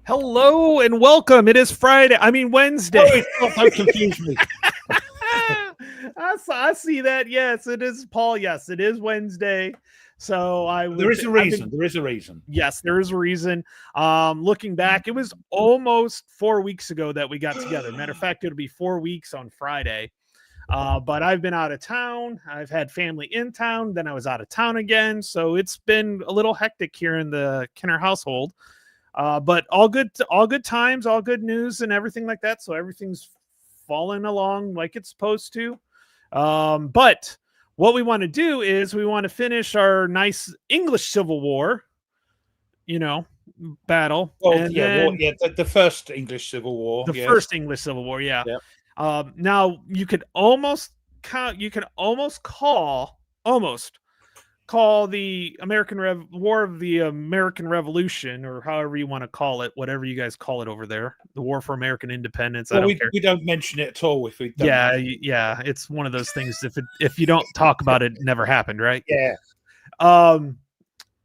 Hello and welcome. It is Friday. I mean Wednesday. Oh, don't confuse me. I see that. Yes, it is, Paul. Yes, it is Wednesday. So There is a reason. There is a reason. Yes, there is a reason. Looking back, it was almost 4 weeks ago that we got together. Matter of fact, it'll be 4 weeks on Friday. But I've been out of town. I've had family in town. Then I was out of town again. So it's been a little hectic here in the Kenner household. But all good times, all good news and everything like that. So everything's falling along like it's supposed to. But what we want to do is we want to finish our nice English Civil War, battle. Well, and the first English Civil War. First English Civil War, yeah. Now you could almost call the War of the American Revolution, or however you want to call it, whatever you guys call it over there, the War for American Independence. Well, we don't mention it at all. If we don't yeah, it's one of those things. If you don't talk about it, it never happened, right? Yeah.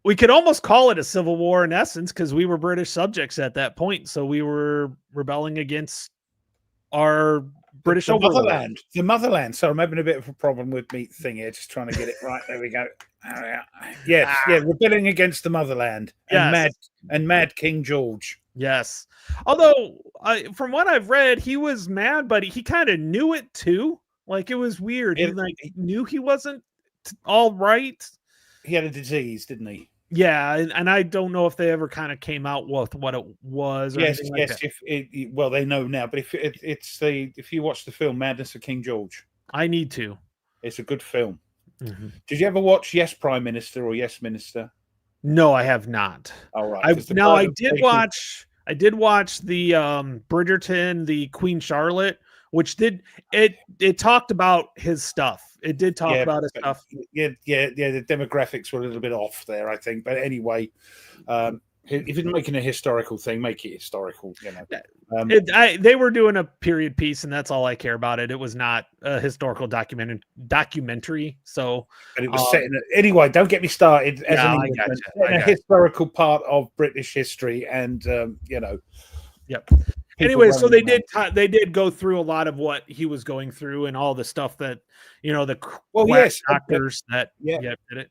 We could almost call it a civil war in essence because we were British subjects at that point, so we were rebelling against our British motherland. The motherland. So I'm having a bit of a problem with me thing here, just trying to get it right. There we go. Yes, rebelling against the motherland and mad King George. Yes. Although, from what I've read, he was mad, but he kind of knew it too. Like, it was weird. He knew he wasn't all right. He had a disease, didn't he? Yeah, and I don't know if they ever kind of came out with what it was. Or anything like that. Well, they know now. But if you watch the film Madness of King George, I need to. It's a good film. Mm-hmm. Did you ever watch Yes Prime Minister or Yes Minister? No, I have not. All right. I did watch the Bridgerton, the Queen Charlotte, which it talked about his stuff. It did talk about his stuff. Yeah. The demographics were a little bit off there, I think. But anyway, if you're making a historical thing, make it historical. They were doing a period piece, and that's all I care about. It was not a historical documentary. So, but it was set in anyway. Don't get me started. As a historical part of British history, and Yep. Anyway, so they did go through a lot of what he was going through and all the stuff that doctors that did it.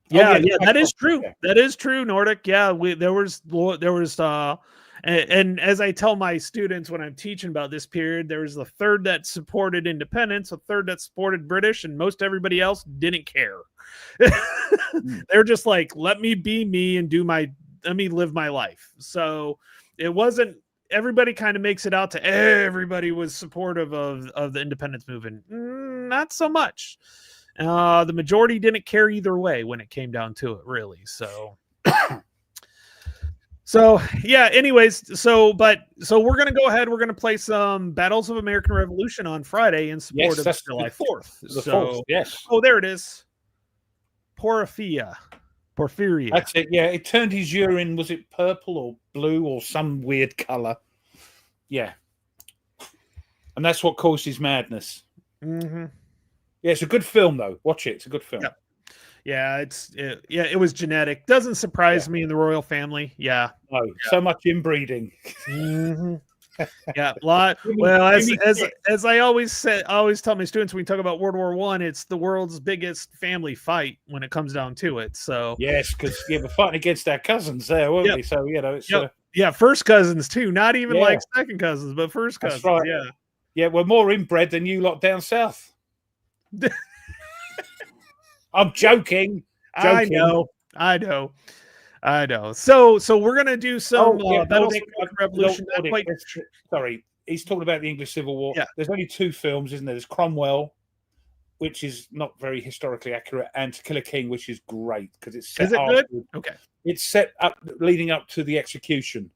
Yeah, that is true. Yeah. That is true, Nordic. Yeah, there was and as I tell my students when I'm teaching about this period, there was a third that supported independence, a third that supported British, and most everybody else didn't care. They're just like, let me be me and let me live my life. So it wasn't, everybody kind of makes it out to everybody was supportive of the independence movement. Not so much. The majority didn't care either way when it came down to it, really. So yeah, anyways, so we're going to go ahead. We're going to play some Battles of American Revolution on Friday in support of July 4th. Yes. Oh, there it is. Porphyria. That's it. Yeah, it turned his urine. Was it purple or blue or some weird color? Yeah, and that's what caused his madness. Mm-hmm. Yeah, it's a good film though. Watch it. It's a good film. Yeah, it was genetic. Doesn't surprise me in the royal family. Yeah. No, so much inbreeding. Mm-hmm. Yeah, lot. Well, as I always tell my students when we talk about World War I, it's the world's biggest family fight when it comes down to it. So yes, because we're fighting against our cousins there, weren't we? So it's first cousins too. Not even like second cousins, but first cousins. That's right. Yeah, we're more inbred than you lot down south. I'm joking. I know. So we're gonna do some Battles of Revolution. Sorry, he's talking about the English Civil War. Yeah. There's only two films, isn't there? There's Cromwell, which is not very historically accurate, and To Kill a King, which is great because it's set. Is it good? Okay. It's set up leading up to the execution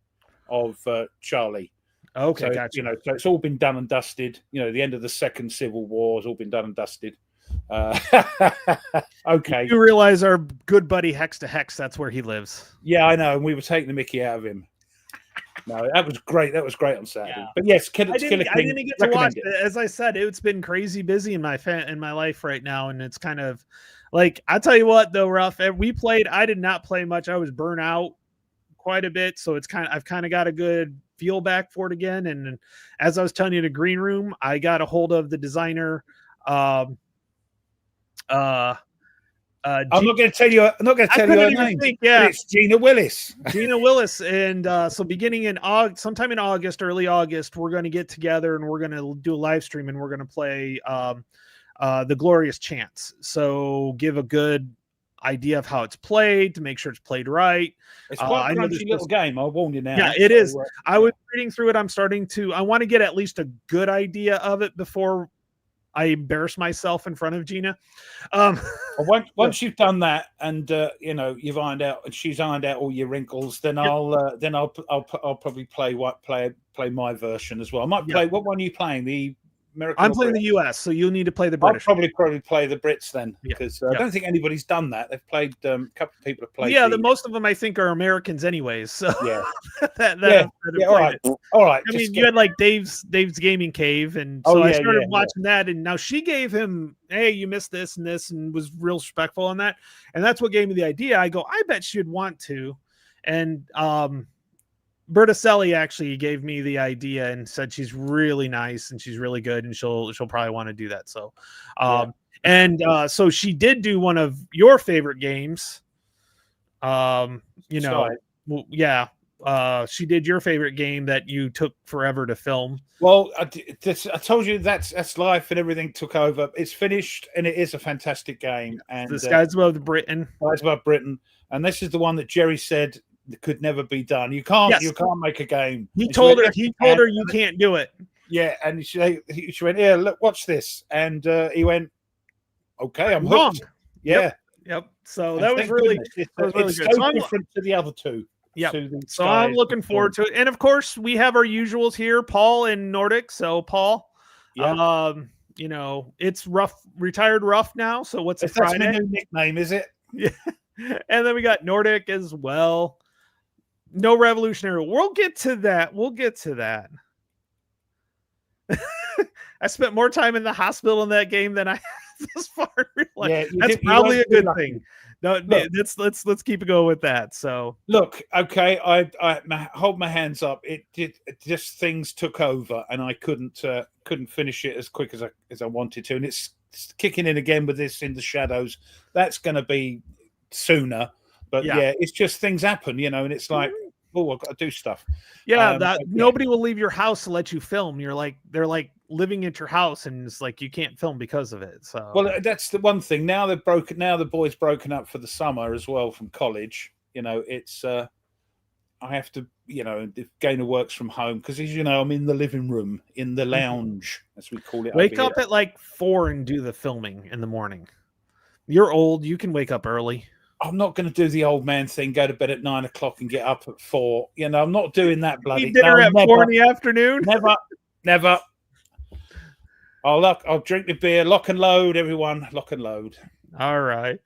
of Charlie. Okay, So gotcha. so it's all been done and dusted. The end of the Second Civil War has all been done and dusted. Okay. You realize our good buddy Hex to Hex, that's where he lives. Yeah, I know. And we were taking the mickey out of him. No, that was great. That was great on Saturday. Yeah. But yes, Killer I King. didn't get to watch Recommend it. it. As I said, it's been crazy busy in my life right now, and it's kind of like, I tell you what though, Ruff, we played. I did not play much. I was burnt out quite a bit, so I've kind of got a good feel back for it again. And as I was telling you, the green room, I got a hold of the designer. I'm not going to tell you. I'm not going to tell you her name. Yeah, it's Gina Willis. Gina Willis, and so beginning in sometime in August, early August, we're going to get together and we're going to do a live stream and we're going to play the Glorious Chance. So give a good idea of how it's played to make sure it's played right. It's quite a crunchy little game. I'll warn you now. Yeah, it is. I was reading through it. I want to get at least a good idea of it before I embarrass myself in front of Gina. Once you've done that, and you've ironed out, and she's ironed out all your wrinkles, then I'll probably play my version as well. I might play. What one are you playing? The American? I'm playing the US, so you'll need to play the British. I'll probably play the Brits then, because I don't think anybody's done that. They've played a couple of people have played. Yeah, most of them I think are Americans, anyways. So yeah, all right. I mean, you had like Dave's Gaming Cave, and so I started watching that, and now she gave him, hey, you missed this and this, and was real respectful on that, and that's what gave me the idea. I go, I bet she'd want to, and Berticelli actually gave me the idea and said she's really nice and she's really good and she'll probably want to do that. So, so she did do one of your favorite games. She did your favorite game that you took forever to film. Well, I told you that's life and everything took over. It's finished and it is a fantastic game. And the Skies Above Britain. Skies Above Britain, and this is the one that Jerry said could never be done. You can't make a game. He told her you can't do it. Yeah, and she went, yeah, look, watch this, and he went, okay, I'm wrong. Hooked. Yeah, yep. So that was really good. So different to the other two. Yeah. So I'm looking forward to it, and of course we have our usuals here, Paul and Nordic. So Paul, it's Rough, retired Rough now. So what's a Friday? That's my new nickname, is it? Yeah. And then we got Nordic as well. No revolutionary. We'll get to that. I spent more time in the hospital in that game than I have this far. That's probably a good thing. No, let's keep it going with that. So look, okay, I hold my hands up. Just things took over, and I couldn't finish it as quick as I wanted to, and it's kicking in again with this In the Shadows. That's going to be sooner. But it's just things happen, and it's like, oh, I've got to do stuff. Yeah, nobody will leave your house to let you film. They're like living at your house, and it's like you can't film because of it. So, well, that's the one thing. Now they've broken. Now the boys broken up for the summer as well from college. It's I have to, if Gaynor works from home because I'm in the living room, in the lounge, as we call it. Wake up at like 4 and do the filming in the morning. You're old. You can wake up early. I'm not going to do the old man thing, go to bed at 9 o'clock and get up at 4. I'm not doing that bloody. Dinner at 4 in the afternoon? Never. I'll drink the beer, lock and load, everyone, lock and load. All right.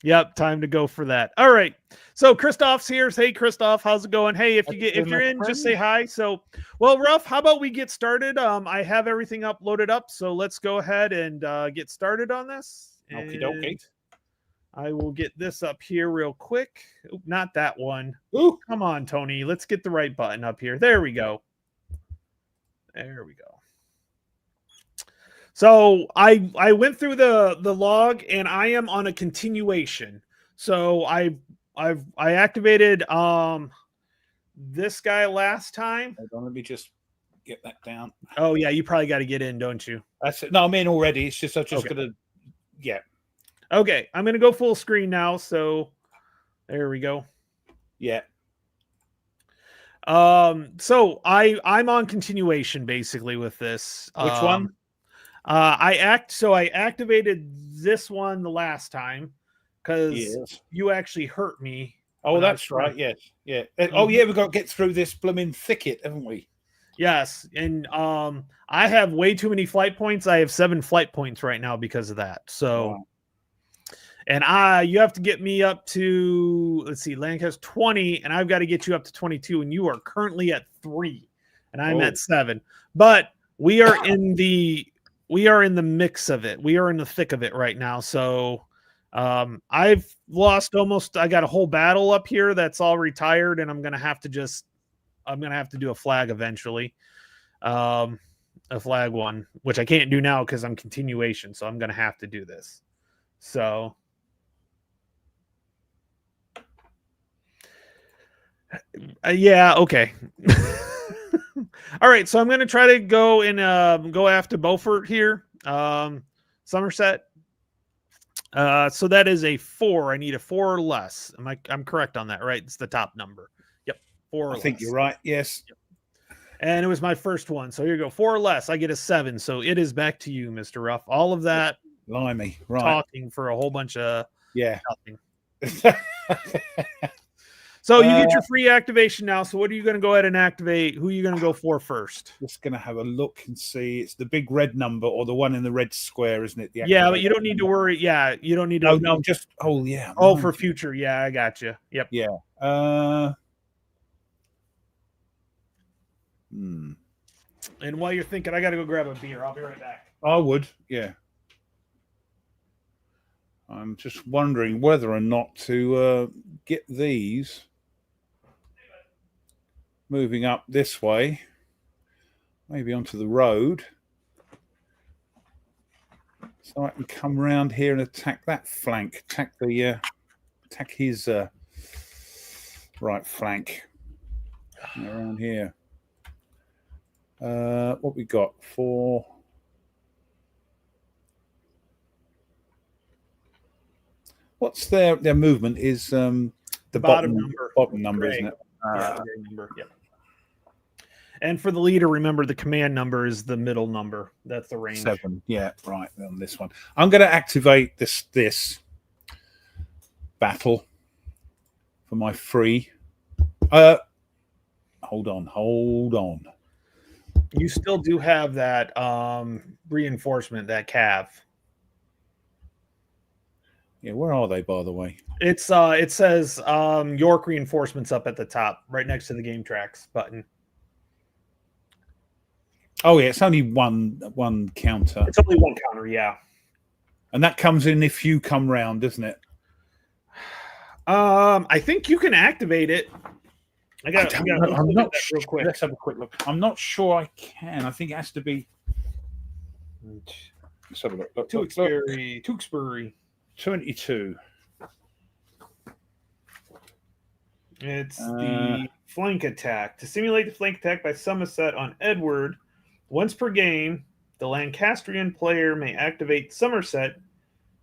Yep, time to go for that. All right. So Christoph's here. Hey, Christoph, how's it going? Hey, if you're in, just say hi. So, well, Ruff, how about we get started? I have everything loaded up, so let's go ahead and get started on this. Okie dokie. I will get this up here real quick. Oop, not that one. Ooh. Come on, Tony. Let's get the right button up here. There we go. So I went through the log, and I am on a continuation. So I activated this guy last time. Hold on, let me just get that down. Oh yeah, you probably got to get in, don't you? That's it. No, I'm in already. It's just gonna. Okay, I'm going to go full screen now, so there we go. Yeah. So I'm on continuation basically with this. Which one? I activated this one the last time because you actually hurt me. Oh, that's right. Yes. Yeah. Oh, yeah. We've got to get through this blooming thicket, haven't we? Yes, and I have way too many flight points. I have 7 flight points right now because of that. So, Wow. and you have to get me up to, let's see, Lancaster 20, and I've got to get you up to 22, and you are currently at 3, and I'm at 7. But we are in the mix of it. We are in the thick of it right now. So I've lost almost, I got a whole battle up here that's all retired, and I'm gonna have to do a flag eventually. A flag one, which I can't do now because I'm continuation, so I'm gonna have to do this. So yeah, okay. All right, so I'm gonna try to go and go after Beaufort here. Somerset. So that is a 4. I need a 4 or less. I'm correct on that, right? It's the top number. Yep, 4 or less. I think you're right. Yes. Yep. And it was my first one. So here you go. 4 or less. I get a 7. So it is back to you, Mr. Ruff. All of that Blimey, right. talking for a whole bunch of nothing. So you get your free activation now. So what are you going to go ahead and activate? Who are you going to go for first? Just going to have a look and see. It's the big red number or the one in the red square, isn't it? Yeah, but you don't need to worry. Yeah, you don't need to. No, just, yeah. Oh, for future. Yeah, I got you. Yep. Yeah. And while you're thinking, I got to go grab a beer. I'll be right back. I would, yeah. I'm just wondering whether or not to get these moving up this way, maybe onto the road, so I can come around here and attack that flank, attack his right flank around here. What we got? 4. What's their movement is the bottom number, isn't it? Yeah, the number. Yep. And for the leader, remember the command number is the middle number. That's the range. 7. Yeah, right on this one. I'm going to activate this battle for my free. Hold on. You still do have that reinforcement, that cav. Yeah, where are they, by the way? It says York reinforcements up at the top, right next to the game tracks button. Oh yeah, it's only one counter. It's only one counter, yeah. And that comes in if you come round, doesn't it? I think you can activate it. I'm not sure. Real quick. Let's have a quick look. I'm not sure I can. I think it has to be. Let's have a look. Tewkesbury. 22. It's the flank attack. To simulate the flank attack by Somerset on Edward, once per game, the Lancastrian player may activate Somerset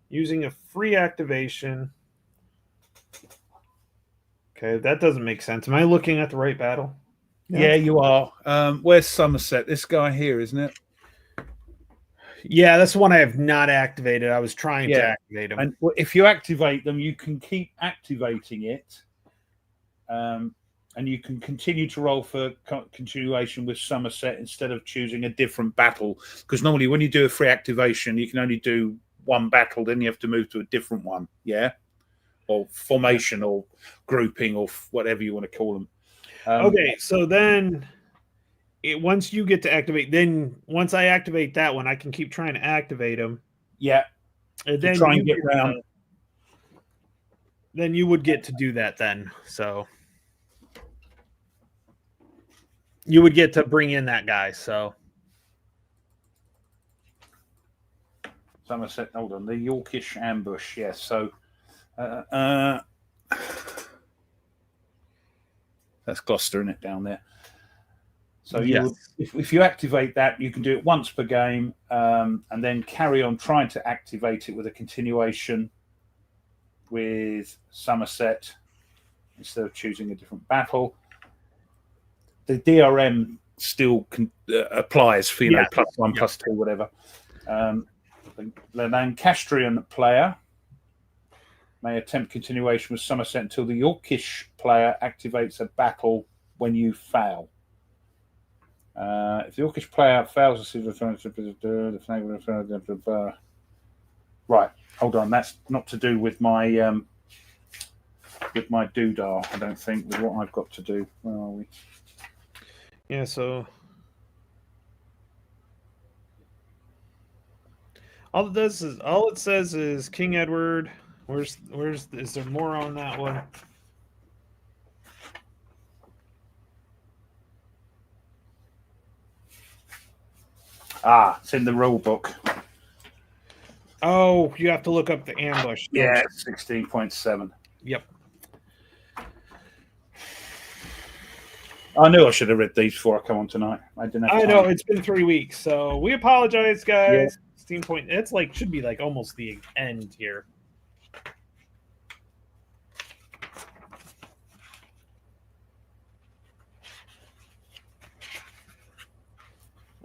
using a free activation. Okay, that doesn't make sense. Am I looking at the right battle? Yeah, you are. Where's Somerset? This guy here, isn't it? Yeah, that's the one I have not activated. I was trying to activate them. And if you activate them, you can keep activating it. And you can continue to roll for continuation with Somerset instead of choosing a different battle. Because normally when you do a free activation, you can only do one battle, then you have to move to a different one. Yeah. Or formation or grouping or whatever you want to call them. Okay, so then once you get to activate, then once I activate that one, I can keep trying to activate them. Yeah. And then try and get around. Then you would get to do that then. So you would get to bring in that guy. So Somerset, hold on, the Yorkish ambush. Yes. So that's Gloucester, isn't it, down there? So if you activate that, you can do it once per game, and then carry on trying to activate it with a continuation with Somerset instead of choosing a different battle. The DRM still applies for +1, +2, whatever. The Lancastrian player may attempt continuation with Somerset until the Yorkish player activates a battle when you fail. If the orcish player fails to see the flag, right, hold on. That's not to do with my doodah. I don't think with what I've got to do. Where are we? Yeah. So all it says is King Edward. Where's is there more on that one? It's in the rule book. Oh, you have to look up the ambush. Yeah, 16.7. Yep. I knew I should have read these before I come on tonight. I didn't have time. I know it's been 3 weeks, so we apologize, guys. 16 point. It's like should be like almost the end here.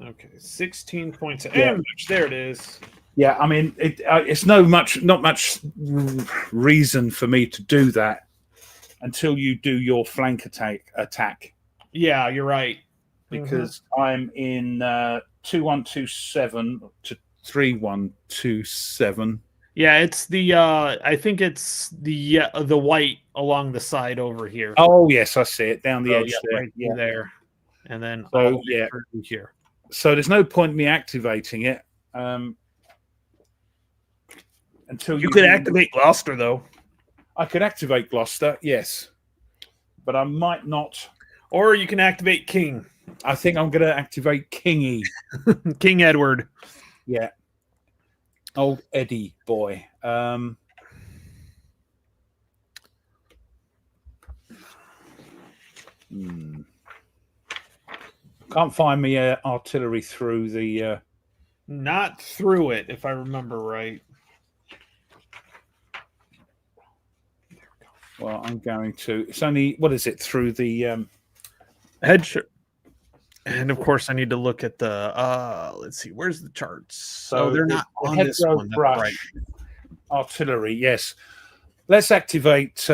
Okay, 16 points. Ambush. There it is. Yeah, I mean, it's not much reason for me to do that until you do your flank attack. Yeah, you're right. Because I'm in 2127 to 3127. Yeah, it's the I think it's the white along the side over here. Oh yes, I see it down the edge there. Right there, and then so here. So there's no point in me activating it until you could activate Gloucester, though. I could activate Gloucester, yes, but I might not. Or you can activate King. I think I'm going to activate Kingy. King Edward. Yeah. Old Eddie boy. Can't find me artillery through the... Not through it, if I remember right. Well, I'm going to... It's only... What is it? Through the... Hedge... And of course, I need to look at the. Let's see, where's the charts? So they're not on this one. Brush, right. Artillery, yes. Let's activate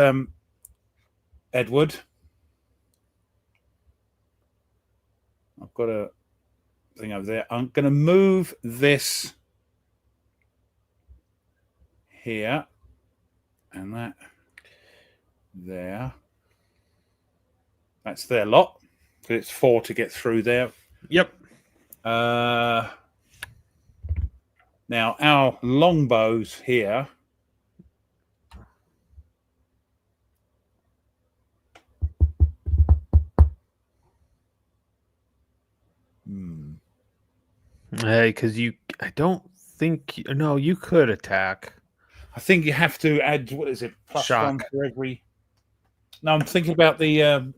Edward. I've got a thing over there. I'm going to move this here and that there. That's their lot. It's 4 to get through there. Yep. Now, our longbows here. Hey, because I don't think... No, you could attack. I think you have to add, what is it? Plus Shock. 1 for every... No, I'm thinking about the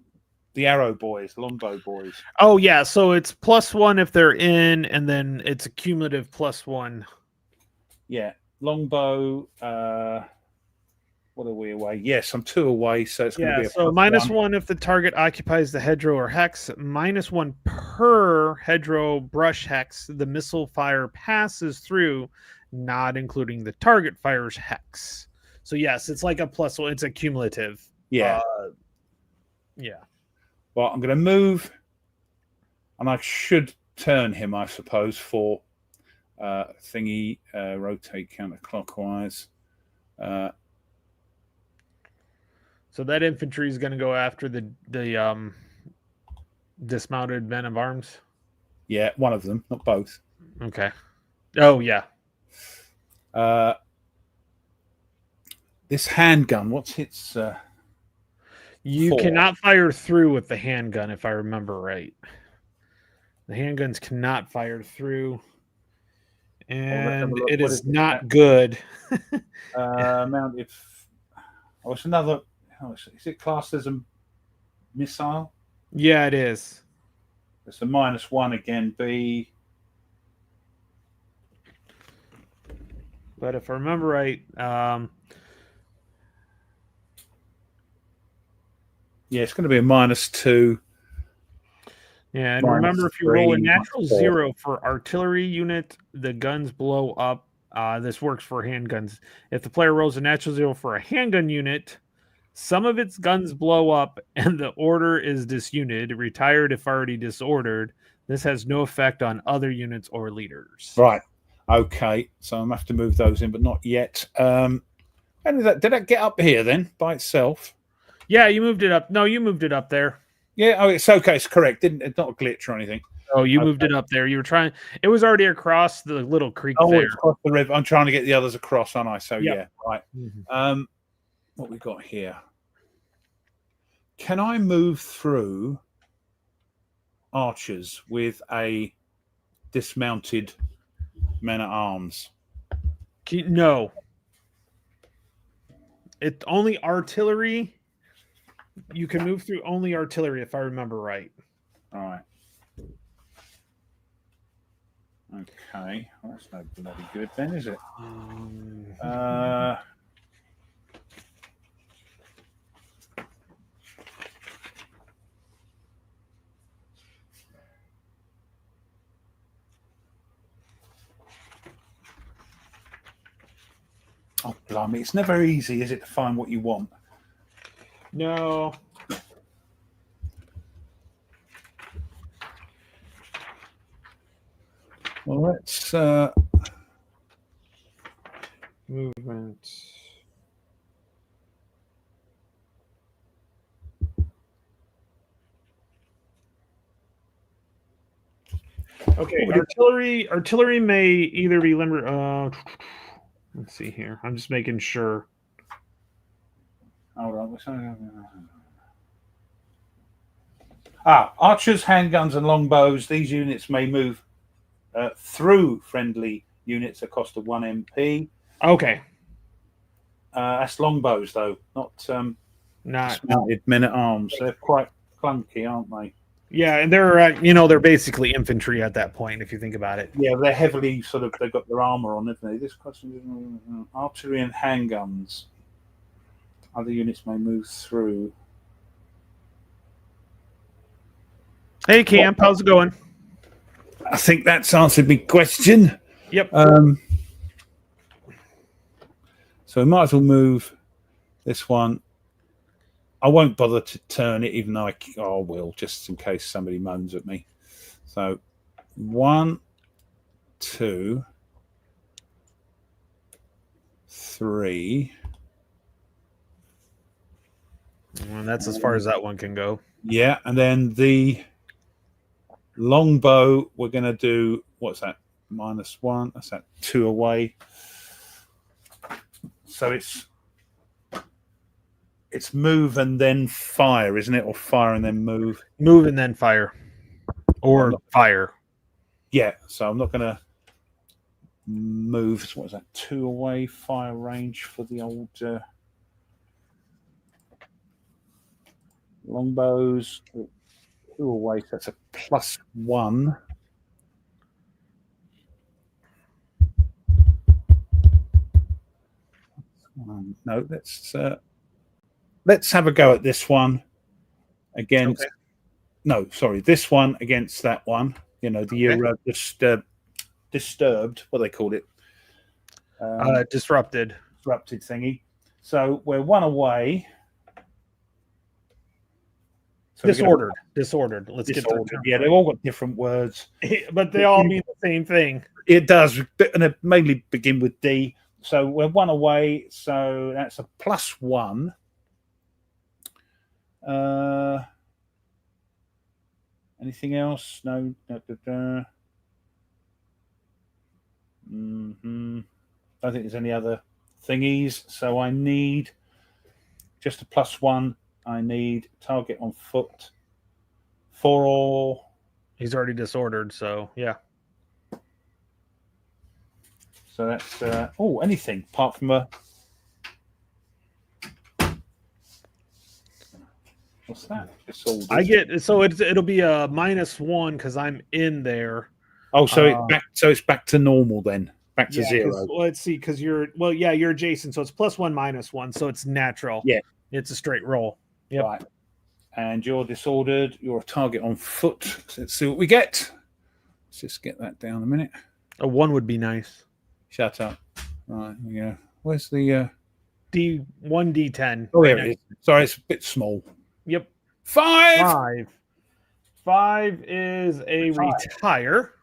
arrow boys, longbow boys. Oh yeah, so it's +1 if they're in, and then it's a cumulative +1. Yeah, longbow. What are we away? Yes, I'm 2 away, so it's going to be a so -1 if the target occupies the hedgerow or hex. -1 per hedgerow brush hex. The missile fire passes through, not including the target fire's hex. So yes, it's like a +1. It's a cumulative. Yeah. Yeah. Well, I'm going to move, and I should turn him, I suppose, for thingy, rotate counterclockwise. So that infantry is going to go after the dismounted men of arms? Yeah, one of them, not both. Okay. Oh, yeah. This handgun, what's its... You cannot fire through with the handgun, if I remember right. The handguns cannot fire through. And it is not good. Mounted... Oh, it's another... Oh, is it classed as a missile? Yeah, it is. It's a -1 again, B. But if I remember right... yeah, it's going to be a -2. Yeah, and remember, if you roll a natural 0 for artillery unit, the guns blow up. This works for handguns. If the player rolls a natural 0 for a handgun unit, some of its guns blow up and the order is disunit, retired if already disordered. This has no effect on other units or leaders. Right. Okay. So I'm going to have to move those in, but not yet. And did that get up here then by itself? Yeah, you moved it up. No, you moved it up there. Yeah. Oh, it's okay. It's correct. It's not a glitch or anything. Oh, you moved it up there. You were trying. It was already across the little creek there. It's across the river. I'm trying to get the others across, aren't I? So Yep. yeah. Right. What we got here? Can I move through archers with a dismounted men at arms? No. It only artillery. You can move through only artillery, if I remember right. All right. Okay. Well, that's no bloody good then, is it? Oh, blimey. It's never easy, is it, to find what you want? No. Well, let's... Movement. Okay, artillery may either be limber. Let's see here. I'm just making sure. Hold on. Archers, handguns, and longbows. These units may move through friendly units at cost of 1 MP. Okay. That's longbows, though, not dismounted men at arms. They're quite clunky, aren't they? Yeah, and they're basically infantry at that point, if you think about it. Yeah, they're heavily they've got their armor on, haven't they? This question, artillery and handguns. Other units may move through. Hey, Camp, how's it going? I think that's answered my question. Yep. So we might as well move this one. I won't bother to turn it, even though I will, just in case somebody moans at me. So 1, 2, 3. And that's as far as that one can go. Yeah, and then the longbow, we're going to do, what's that? -1. That's that 2 away. So it's move and then fire, isn't it? Or fire and then move. Move and then fire. Or fire. Yeah, so I'm not going to move. What is that? 2 away fire range for the old longbows. 2 away, so that's a +1. No, let's have a go at this one against. Okay. No, sorry, this one against that one. You know, the disturbed. What do they call it? Disrupted thingy. So we're 1 away. So disordered. Let's disordered. get through. Yeah, they've all got different words, but they all mean the same thing. It does, and they mainly begin with D. So we're 1 away, so that's a +1. Anything else? No. I don't think there's any other thingies. So I need just a +1. I need target on foot. 4 or... He's already disordered, so yeah. So that's anything apart from a. What's that? I get so it'll be a -1 because I'm in there. Oh, so it's back to normal then, back to 0. Let's see, because you're adjacent, so it's +1 -1, so it's natural. Yeah, it's a straight roll. Yep. Right. And you're disordered. You're a target on foot. So let's see what we get. Let's just get that down a minute. A 1 would be nice. Shut up. Right, here we go. Where's the D1 D10? Oh, there it is. Sorry, it's a bit small. Yep. 5. 5 is a retire.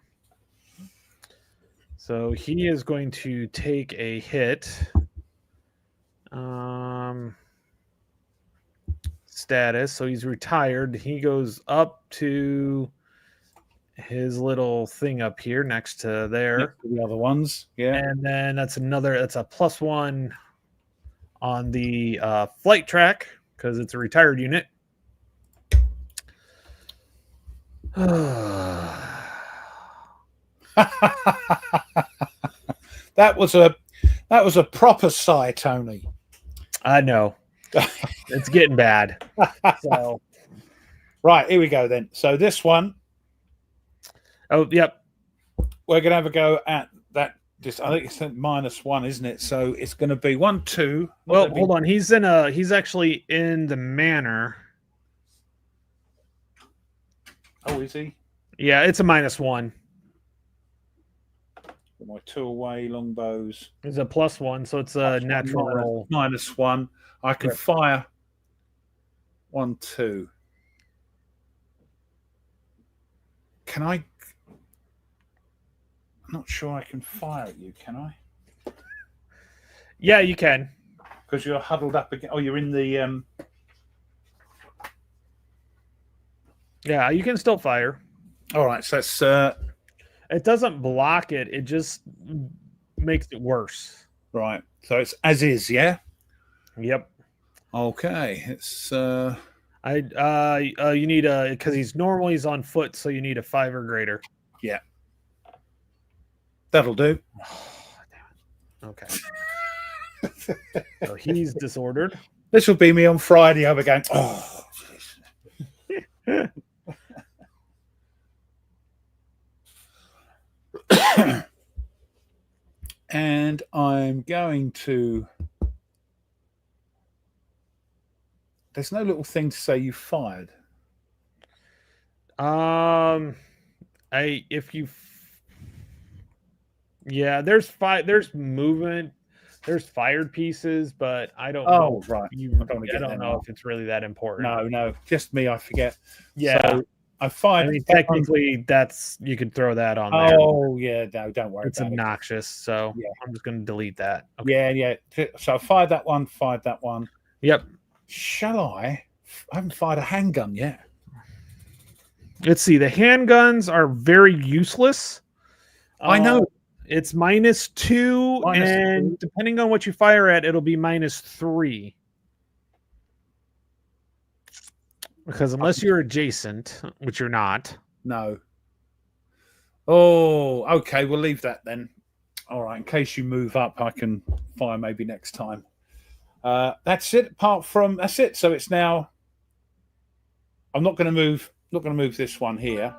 So he is going to take a hit. Status. So he's retired. He goes up to his little thing up here next to there. Next to the other ones. Yeah. And then that's a +1 on the flight track because it's a retired unit. That was a proper sigh, Tony. I know. It's getting bad. So right, here we go then. So this one. Oh, yep. We're gonna have a go at that. I think it's -1, isn't it? So it's gonna be 1, 2. Well, hold on. He's actually in the manor. Oh, is he? Yeah, it's a -1. My 2 away longbows. It's a +1, so it's a natural roll. -1. I can fire 1, 2. Can I? I'm not sure I can fire at you. Can I? Yeah, you can. Because you're huddled up again. Oh, you're in the. Yeah, you can still fire. All right, so it's. It doesn't block it. It just makes it worse. Right. So it's as is, yeah? Yep. Okay. It's you need because he's on foot, so you need a 5 or greater. Yeah. That'll do. Okay. So he's disordered. This will be me on Friday. I'll be going, oh, jeez. And I'm going to. There's no little thing to say you fired. Yeah, there's movement, there's fired pieces, but I don't know. Right. I don't know if it's really that important. No, just me, I forget. Yeah. So I fired. I mean, technically, you could throw that on there. Oh, yeah, no, don't worry. It's obnoxious, so yeah. I'm just going to delete that. Okay. Yeah. So I fired that one. Yep. Shall I? I haven't fired a handgun yet. Let's see. The handguns are very useless. I know. It's -2, and depending on what you fire at, it'll be -3. Because unless you're adjacent, which you're not. No. Oh, okay. We'll leave that then. All right. In case you move up, I can fire maybe next time. That's it. That's it. So it's now. I'm not going to move. Not going to move this one here.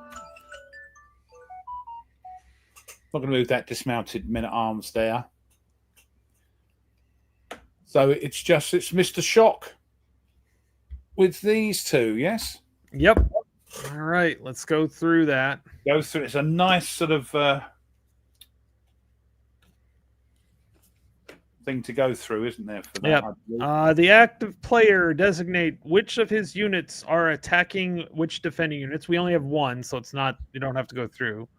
Not going to move that dismounted men-at-arms there. So it's Mr. Shock with these two, yes? Yep. All right, let's go through that. Go through. It's a nice sort of thing to go through, isn't there? For that, yep. The active player designate which of his units are attacking which defending units. We only have one, so it's not. You don't have to go through.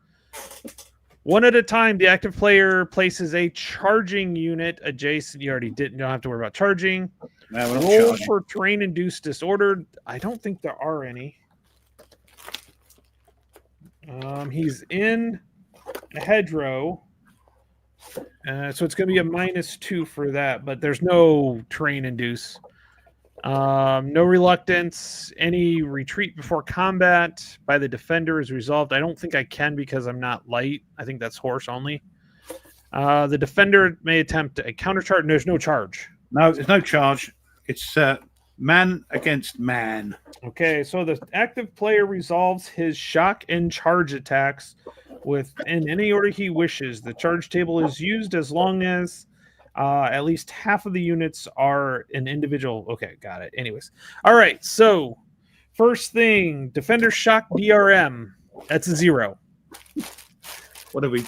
One at a time, the active player places a charging unit adjacent. You already didn't. You don't have to worry about charging. No, roll for terrain-induced disorder. I don't think there are any. He's in a hedgerow. So it's going to be a -2 for that, but there's no terrain-induce. No reluctance. Any retreat before combat by the defender is resolved. I don't think I can because I'm not light. I think that's horse only. The defender may attempt a countercharge. There's no charge. No, there's no charge. It's man against man. Okay, so the active player resolves his shock and charge attacks in any order he wishes. The charge table is used as long as at least half of the units are an individual. Okay, got it. Anyways. All right, so first thing, Defender Shock DRM. That's a 0. What are we?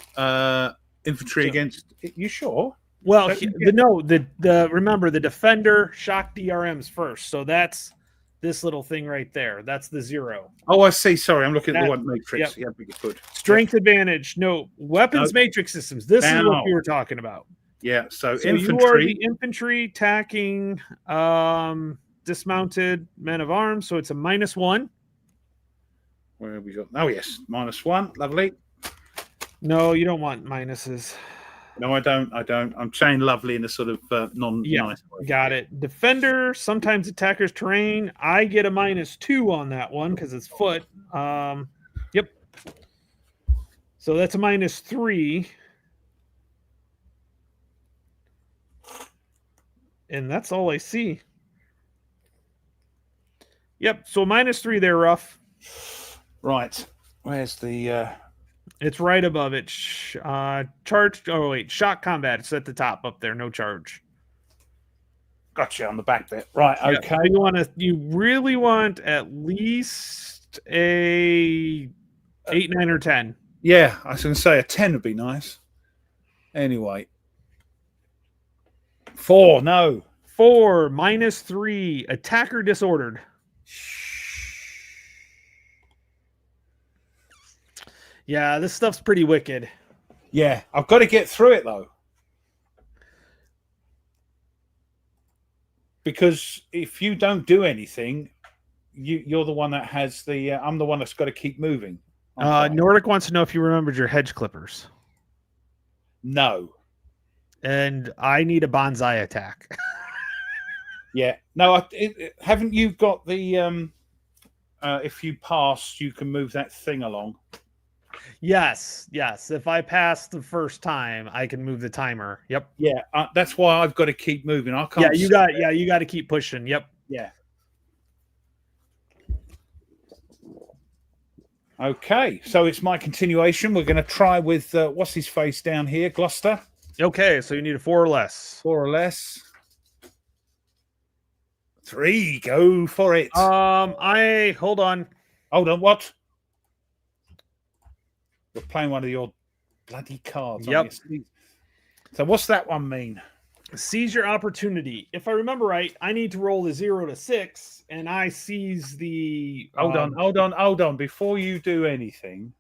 Infantry against... You sure? Well, remember, the Defender Shock DRM's first. So that's This little thing right there. That's the 0. Oh, I see. Sorry, I'm looking at the That- one matrix. yep. Yeah, big good. Strength advantage. No, weapons No. matrix systems. This is what Now. we were talking about. Yeah, so So you are the infantry attacking dismounted men of arms. So it's a -1. Where have we got? Oh, yes, -1. Lovely. No, you don't want minuses. No, I don't. I'm saying lovely in a sort of non-nice way. Got it. Defender, sometimes attackers terrain. I get a -2 on that one because it's foot. Yep. So that's a -3. And that's all I see. Yep. So -3 there, Rough. Right. Where's the... It's right above it. Charge. Oh, wait. Shock combat. It's at the top up there. No charge. Gotcha on the back bit. Right. Yeah. Okay. So you really want at least a 8, 9, or 10. Yeah, I was going to say a 10 would be nice. Anyway. 4. No. 4, -3. Attacker disordered. Yeah, this stuff's pretty wicked. Yeah, I've got to get through it though. Because if you don't do anything, you're the one that has the... I'm the one that's got to keep moving. Nordic wants to know if you remembered your hedge clippers. No. And I need a bonsai attack. Yeah. No, haven't you got the... if you pass, you can move that thing along. Yes. If I pass the first time, I can move the timer. Yep. Yeah, that's why I've got to keep moving. I can't. You got to keep pushing. Yep. Yeah. Okay, so it's my continuation. We're going to try with what's his face down here, Gloucester. Okay, so you need a 4 or less. 4 or less. 3. Go for it. Hold on. Hold on. What? We're playing one of your bloody cards. Yep. So what's that one mean? Seizure opportunity. If I remember right, I need to roll the 0 to 6, and I seize the. Hold on. Before you do anything.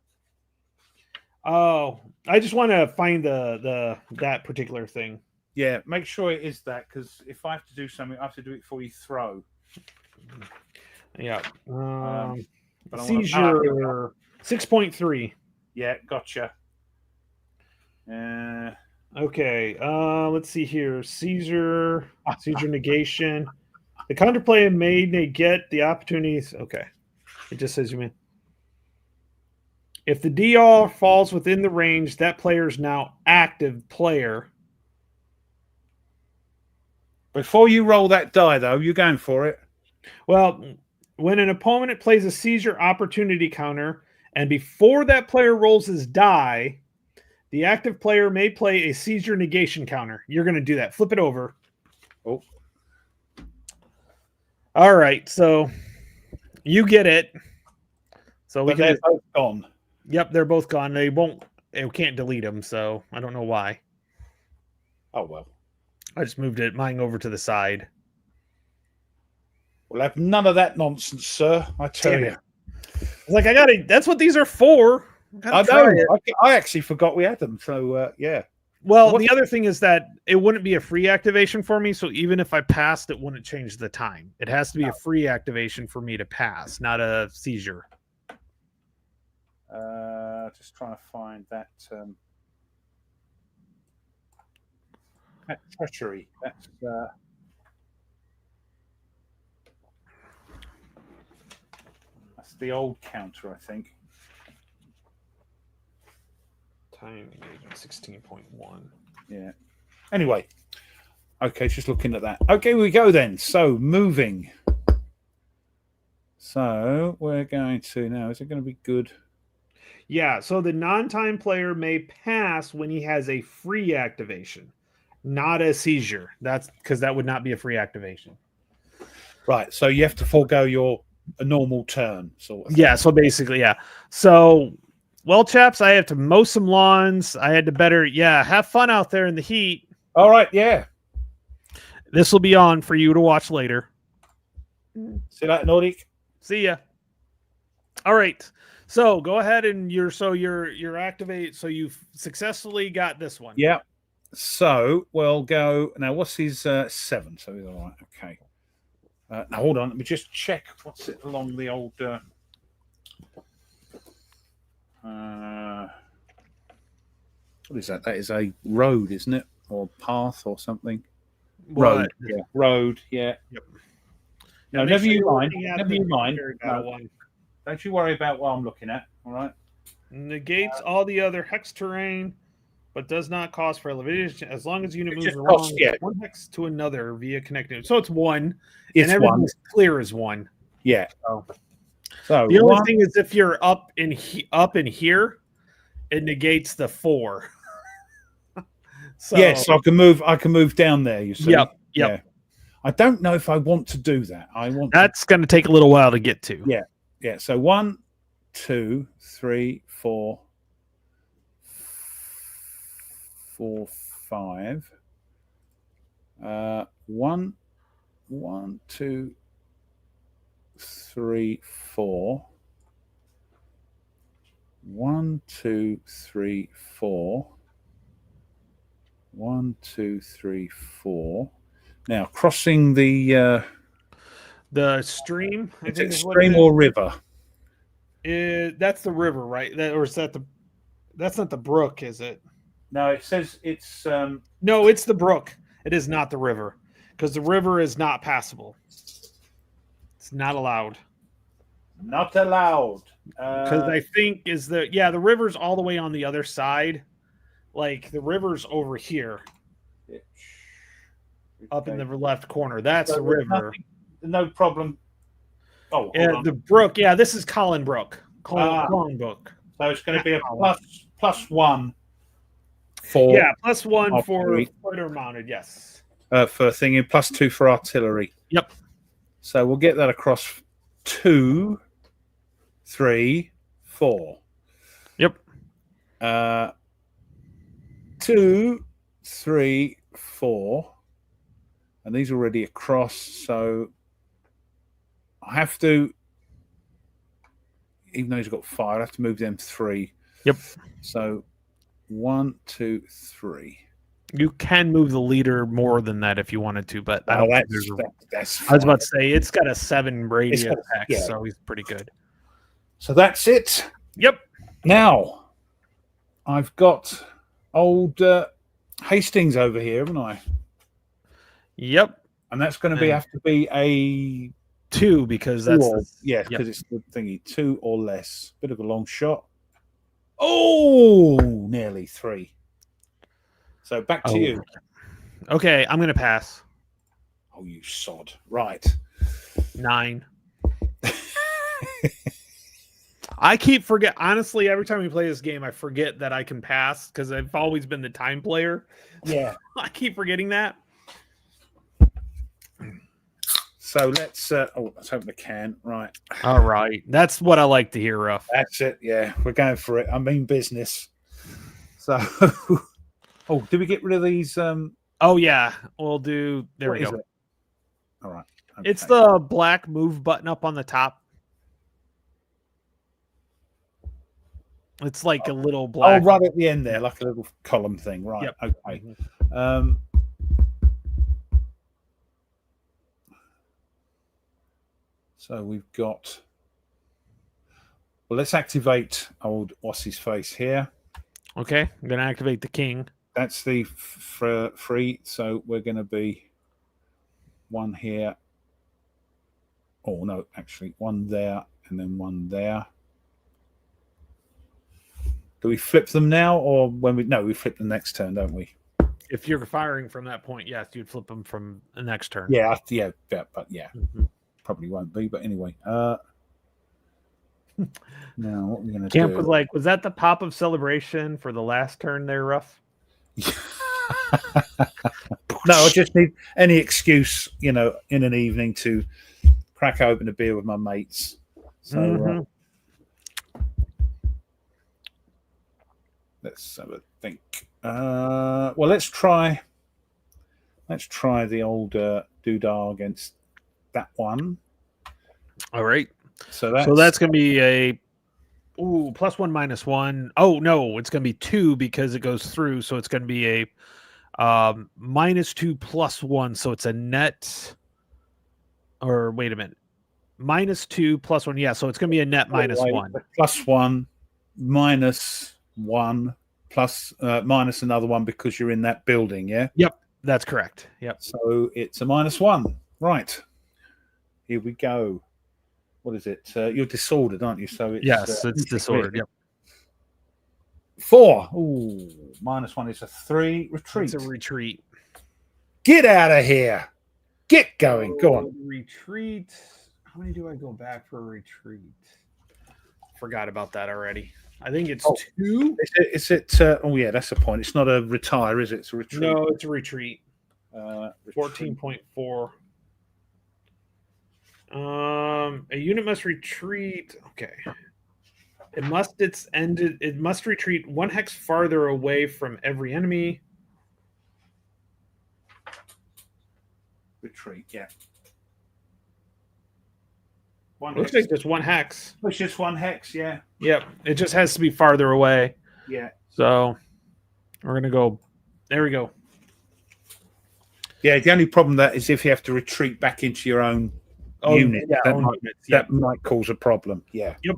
Oh, I just want to find that particular thing. Yeah, make sure it is that, because if I have to do something, I have to do it before you throw. Yeah. Seizure 6.3. Yeah, gotcha. Okay. Let's see here. Seizure negation. The counterplay may get the opportunities. Okay. It just says you mean. If the DR falls within the range, that player is now active player. Before you roll that die, though, you're going for it. Well, when an opponent plays a seizure opportunity counter, and before that player rolls his die, the active player may play a seizure negation counter. You're going to do that. Flip it over. Oh. All right. So you get it. So they're both gone. Yep, they're both gone. They can't delete them, so I don't know why. Oh, well. I just moved mine over to the side. We'll have none of that nonsense, sir. I tell you. Like, that's what these are for. I know. I actually forgot we had them. So, yeah. Well, the other thing is that it wouldn't be a free activation for me. So even if I passed, it wouldn't change the time. It has to be a free activation for me to pass, not a seizure. Just trying to find that treachery. That's the old counter, I think. Time engagement 16.1. Yeah. Anyway. Okay, just looking at that. Okay, we go then. So moving. So we're going to now. Is it going to be good? Yeah, so the non-time player may pass when he has a free activation, not a seizure. That's because that would not be a free activation. Right, so you have to forego a normal turn. Sort of thing. Yeah, so basically, yeah. So, well, chaps, I have to mow some lawns. I had to have fun out there in the heat. All right, yeah. This will be on for you to watch later. See that, Nordic? See ya. All right. So go ahead and you're activate. So you've successfully got this one. Yeah. So we'll go now. What's his 7? So he's all right. Okay. Now hold on. Let me just check. What's it along the old? What is that? That is a road, isn't it, or path or something? What? Road. Yeah. Road. Yeah. Yep. No, Make never sure you you're mind. looking at Never the you mind. Tewkesbury No, battle one. don't you worry about what I'm looking at. All right. Negates all the other hex terrain, but does not cost for elevation as long as the unit It moves just along costs, yeah. one hex to another via connecting. So it's 1, It's and 1. everything's clear as 1. Yeah. So So the only 1. thing is if you're up in here, it negates the 4. So Yes, I can move. I can move down there. You see. Yep. Yeah. I don't know if I want to do that. I want. That's going to take a little while to get to. Yeah. Yeah. So 1, 2, 3, 4, 4, 5. 1, 2, 3, 4. 1, 2, 3, 4. 1, 2, 3, 4. Now crossing the stream. I it's think a is what it stream is. or river. That's the river, right? Or is that the? That's not the brook, is it? No, it says it's. No, it's the brook. It is not the river, because the river is not passable. It's not allowed. Not allowed. Because I think the river's all the way on the other side. Like the river's over here, up in the left corner. That's So the river. No problem. Oh, Yeah, the brook. Yeah, this is Colin Brook. Colin Brook. So it's going to be a +1 for +1 for fighter mounted. Yes. For thingy, +2 for artillery. Yep. So we'll get that across 2, 3, 4. Yep. 2, 3, 4, and these are already across. So I have to, even though he's got 5, I have to move them 3. Yep. So 1, 2, 3. You can move the leader more than that if you wanted to, but I don't think that's I was about to say it's got a 7 radius hex, yeah. so he's pretty good. So that's it. Yep. Now I've got old Hastings over here, haven't I? Yep. And that's going to have to be a 2 because that's because it's the thingy 2 or less. Bit of a long shot. Oh, nearly 3. So back to you. Okay, I'm going to pass. Oh, you sod! Right. 9. I keep forget. Honestly, every time we play this game, I forget that I can pass because I've always been the time player. Yeah, I keep forgetting that. So let's. Let's open the can. Right. All right. That's what I like to hear, Ruff. That's it. Yeah, we're going for it. I mean business. So, did we get rid of these? Oh yeah, we'll do. There we go. All right. Okay. It's the black move button up on the top. It's like a little black. Oh, right at the end there, like a little column thing. Right. Yep. Okay. So we've got. Well, let's activate old what's his face here. Okay, I'm gonna activate the king. That's the free. So we're going to be 1 here. Oh no, actually 1 there and then 1 there. Do we flip them now, or when we? No, we flip the next turn, don't we? If you're firing from that point, yes, you'd flip them from the next turn. Yeah, but yeah, probably won't be. But anyway, now what are we going to do? Camp was like, was that the pop of celebration for the last turn there, Ruff? No, I just need any excuse, in an evening to crack open a beer with my mates. So let's have a think. Well, let's try the old doodah against that one. All right. So that's going to be a +1 -1. Oh no, it's going to be 2 because it goes through. So it's going to be a -2 +1. So it's a net. Or wait a minute, -2 +1. Yeah, so it's going to be a net -1. +1 -1 plus minus another one because you're in that building. Yeah. Yep, that's correct. Yep. So it's a -1. Right. Here we go. What is it? You're disordered, aren't you? So it's it's disordered. Yep. 4. Ooh, -1 is a 3. Retreat. It's a retreat. Get out of here. Get going. Go on. Retreat. How many do I go back for a retreat? Forgot about that already. I think it's 2. Is it? Oh yeah, that's a point. It's not a retire, is it? It's a retreat. No, it's a retreat. 14.4. A unit must retreat. Okay. It must retreat 1 hex farther away from every enemy. Retreat, yeah. Looks like just 1 hex. It's just 1 hex, yeah. Yep. It just has to be farther away. Yeah. So we're gonna go. There we go. Yeah, the only problem that is if you have to retreat back into your own unit, that might cause a problem. Yeah. Yep.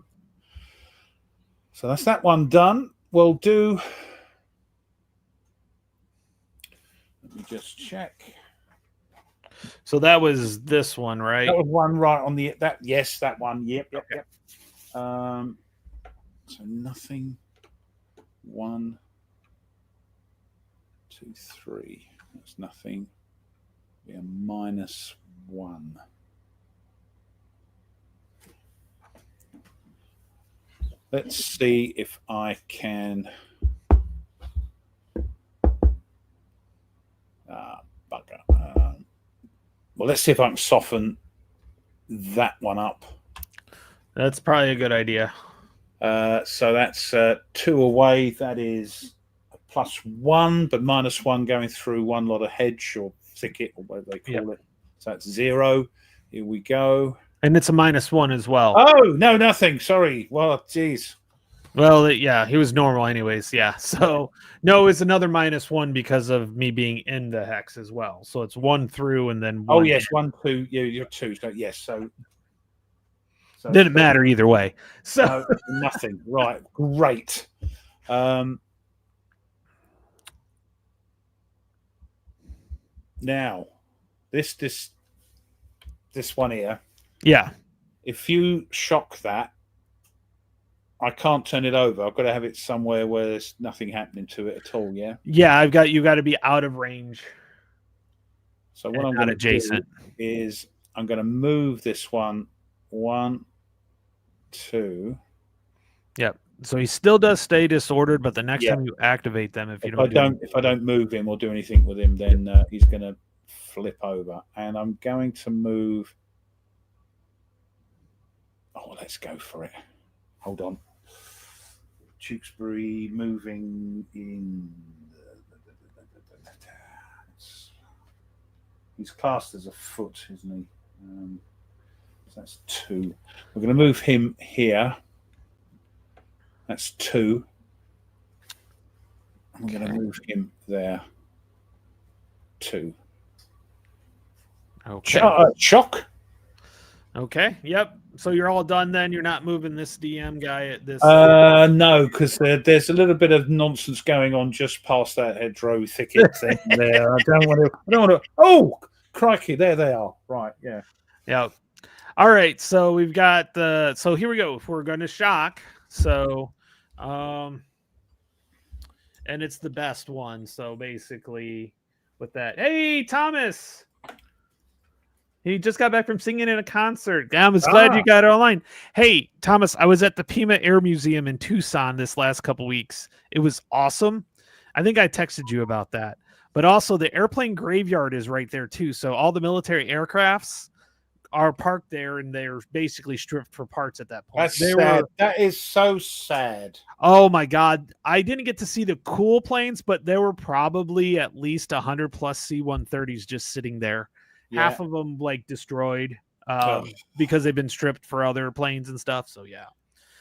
So that's that one done. We'll do. Let me just check. So that was this one, right? That was one right on the that. Yes, that one. Yep. So nothing. 1, 2, 3. That's nothing. We are -1. Let's see if I can. Bugger. Well, let's see if I can soften that one up. That's probably a good idea. So that's 2 away. That is a +1, but -1 going through one lot of hedge or thicket or whatever they call it. So that's 0. Here we go. And it's a -1 as well. Oh, no, nothing. Sorry. Well, geez. Well, yeah, he was normal anyways. Yeah. So no, it's another -1 because of me being in the hex as well. So it's 1 through and then 1. Oh, yes. 1, 2. You're 2. So, yes. So didn't matter either way. So no, nothing. Right. Great. Now, this one here. Yeah. If you shock that, I can't turn it over. I've got to have it somewhere where there's nothing happening to it at all. Yeah. Yeah, you got to be out of range. So what I'm going to do is I'm going to move this one 1, 2. Yep. So he still does stay disordered, but the next time you activate them, if I don't move him or do anything with him, then he's going to flip over. And I'm going to move. Oh, let's go for it. Hold on. Tewkesbury moving in. He's classed as a foot, isn't he? So that's 2. We're going to move him here. That's 2. I'm going to move him there. 2. Okay. Shock. Okay. Yep. So you're all done then. You're not moving this DM guy at this. No, because there's a little bit of nonsense going on just past that hedgerow thicket thing there. I don't want to. Oh, crikey! There they are. Right. Yeah. Yeah. All right. So we've got the. So here we go. We're going to shock. So, and it's the best one. So basically, with that, hey Thomas. He just got back from singing in a concert. I was glad you got it online. Hey, Thomas, I was at the Pima Air Museum in Tucson this last couple weeks. It was awesome. I think I texted you about that. But also the airplane graveyard is right there too. So all the military aircrafts are parked there and they're basically stripped for parts at that point. That's sad. That is so sad. Oh my God. I didn't get to see the cool planes, but there were probably at least 100+ C-130s just sitting there. Yeah. Half of them like destroyed. because they've been stripped for other planes and stuff. So yeah,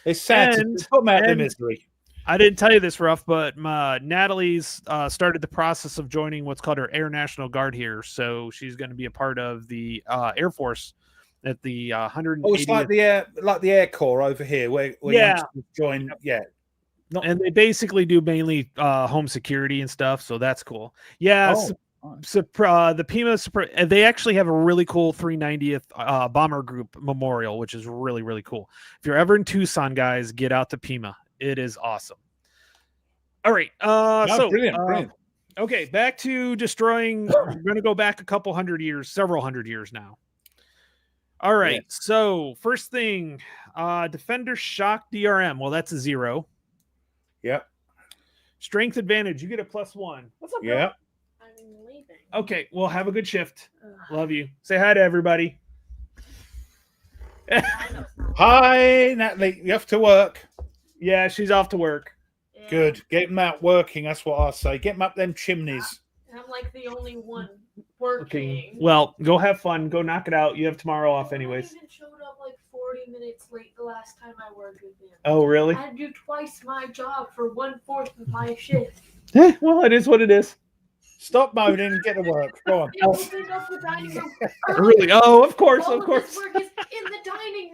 It's sad to put them out of misery. I didn't tell you this, Ruff, but Natalie's started the process of joining what's called her Air National Guard here. So she's going to be a part of the Air Force at the 180th. Oh, it's like the Air Corps over here, where youngsters join. Yeah. And they basically do mainly home security and stuff. So that's cool. Yeah. The Pima, they actually have a really cool 390th Bomber Group Memorial, which is really, really cool. If you're ever in Tucson, guys, get out to Pima. It is awesome. All right. Brilliant. Okay, back to destroying. We're going to go back a couple hundred years, several hundred years now. All right. Yes. So first thing, Defender Shock DRM. Well, that's a 0. Yep. Strength advantage. You get a +1. What's up, bro? Yeah. I'm leaving. Okay. Well, have a good shift. Love you. Say hi to everybody. Hi, Natalie. You have to work. Yeah, she's off to work. Yeah. Good. Get them out working. That's what I say. Get them up them chimneys. I'm like the only one working. Well, go have fun. Go knock it out. You have tomorrow off anyways. I even showed up like 40 minutes late the last time I worked with him. Oh, really? I had to do twice my job for 1/4 of my shift. Well, it is what it is. Stop moaning and get to work. Go on. Opened up the dining room. Really? Oh, of course, All of course. This work is in the dining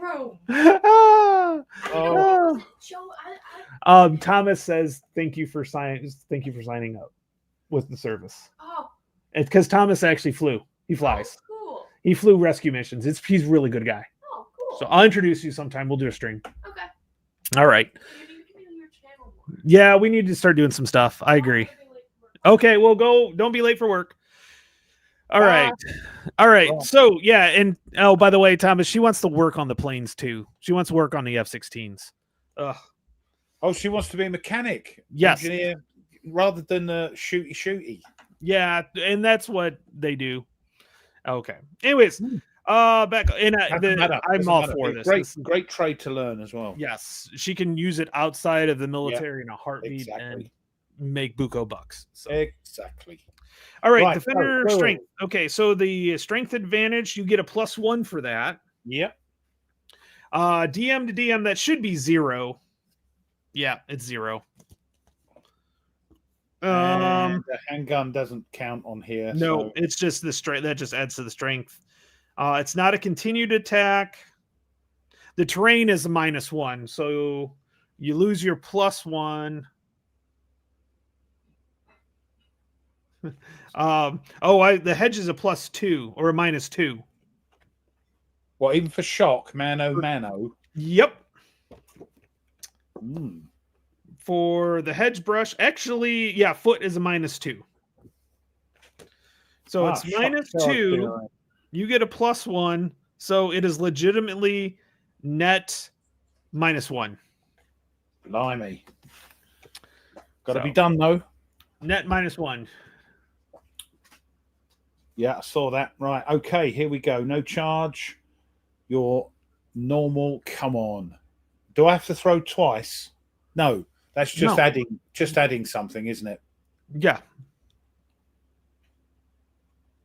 room. Thomas says thank you for signing up with the service. Oh. It's because Thomas actually flew. He flies. Oh, cool. He flew rescue missions. He's a really good guy. Oh, cool. So I'll introduce you sometime. We'll do a stream. Okay. All right. Yeah, we need to start doing some stuff. I agree. Okay, well, go. Don't be late for work. All right. So yeah, and by the way, Thomas, she wants to work on the planes too. She wants to work on the F-16s. Ugh. Oh, she wants to be a mechanic. Yes. Engineer, rather than shooty. Yeah, and that's what they do. Okay. Anyways, back and I'm all for this. Great trade to learn as well. Yes, she can use it outside of the military in a heartbeat and make buco bucks. So. Exactly. All right, Defender strength. Okay, so the strength advantage, you get a +1 for that. Yep. DM to DM, that should be 0. Yeah, it's 0. The handgun doesn't count on here. No, so. It's just the strength. That just adds to the strength. It's not a continued attack. The terrain is a -1, so you lose your +1. The hedge is a +2 or a -2. What, even for shock, mano? Yep. For the hedge brush, actually, yeah, foot is a -2. So it's -2. You get a +1, so it is legitimately net -1. Blimey. Got to be done though. Net -1. Yeah, I saw that. Right. Okay, here we go. No charge. Your normal. Come on. Do I have to throw twice? No. That's just adding something, isn't it? Yeah.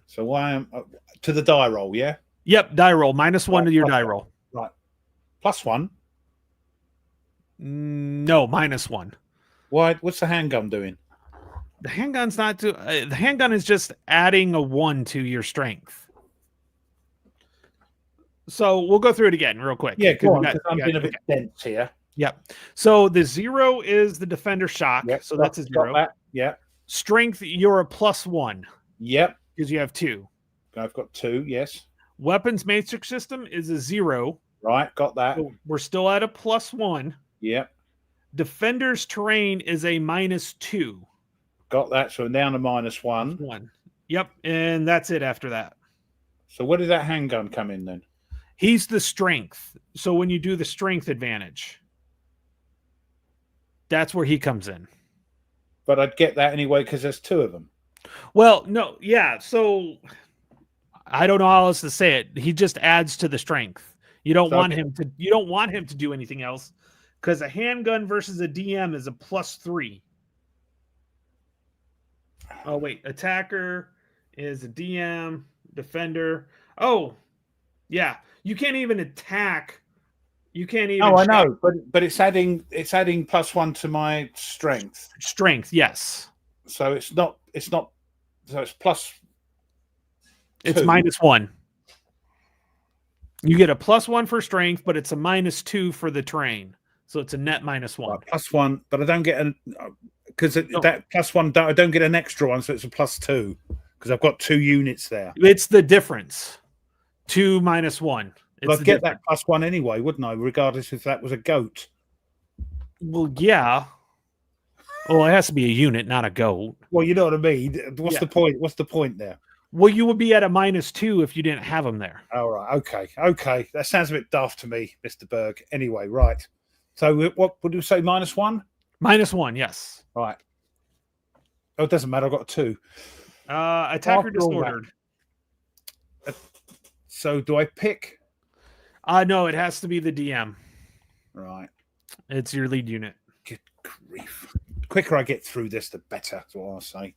So I am to the die roll, yeah? Yep, die roll. -1 to your die roll. Right. +1? No, -1. Why? What's the handgun doing? The handgun's not to. The handgun is just adding a 1 to your strength. So we'll go through it again real quick. Yeah, go on, because I'm being a bit dense here. Yep. So the 0 is the Defender Shock. Yep, so that's a 0. Yeah. Strength, you're a +1. Yep. Because you have 2. I've got 2, yes. Weapons Matrix System is a 0. Right, got that. So we're still at a +1. Yep. Defender's Terrain is a -2. Got that. So I'm down to -1. 1. Yep. And that's it after that. So where did that handgun come in then? He's the strength. So when you do the strength advantage, that's where he comes in. But I'd get that anyway because there's 2 of them. Well, no, yeah. So I don't know how else to say it. He just adds to the strength. You don't want him to. You don't want him to do anything else because a handgun versus a DM is a +3. Oh wait, attacker is a DM, defender. Oh, Yeah, you can't even attack. You can't even. Oh, I know, but it's adding +1 to my strength. Strength, yes. So it's not. So it's plus. It's 2. -1. You get a +1 for strength, but it's a -2 for the terrain. So it's a net -1. Right, +1, but I don't get because that +1. I don't get an extra one, so it's a +2 because I've got 2 units there. It's the difference. 2 -1. But I'd get that +1 anyway, wouldn't I? Regardless if that was a goat. Well, yeah. Well, it has to be a unit, not a goat. Well, you know what I mean. What's the point? What's the point there? Well, you would be at a -2 if you didn't have them there. All right. Okay. That sounds a bit daft to me, Mr. Berg. Anyway, right. So what would you say? -1? -1, yes. Right. Oh, it doesn't matter. I've got a 2. Attacker disordered. So do I pick? No, it has to be the DM. Right. It's your lead unit. Good grief. The quicker I get through this, the better. That's what I'll say.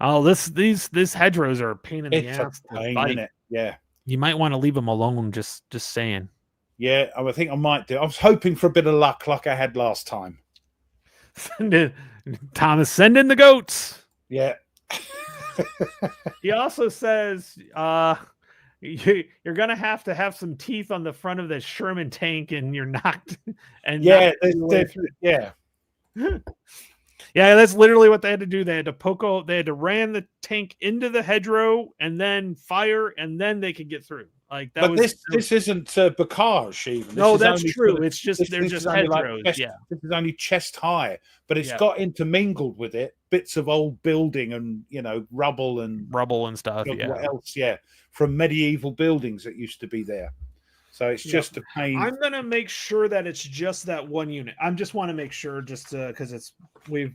Oh, these hedgerows are a pain in the ass. Isn't it? Yeah. You might want to leave them alone. Just saying. Yeah, I think I might do. I was hoping for a bit of luck, like I had last time. Thomas, send in the goats. Yeah. He also says, you're gonna have to have some teeth on the front of the Sherman tank, and you're knocked. And yeah, yeah. Yeah, that's literally what they had to do. They had to they had to ram the tank into the hedgerow and then fire, and then they could get through. Like that. But this isn't Bocage even. No, that's true. It's just they're just hedgerows. This is only chest high, but it's got intermingled with it bits of old building and rubble and stuff. Yeah. What else? Yeah, from medieval buildings that used to be there. So it's just a pain. I'm gonna make sure that it's just that one unit. I just want to make sure, just because it's we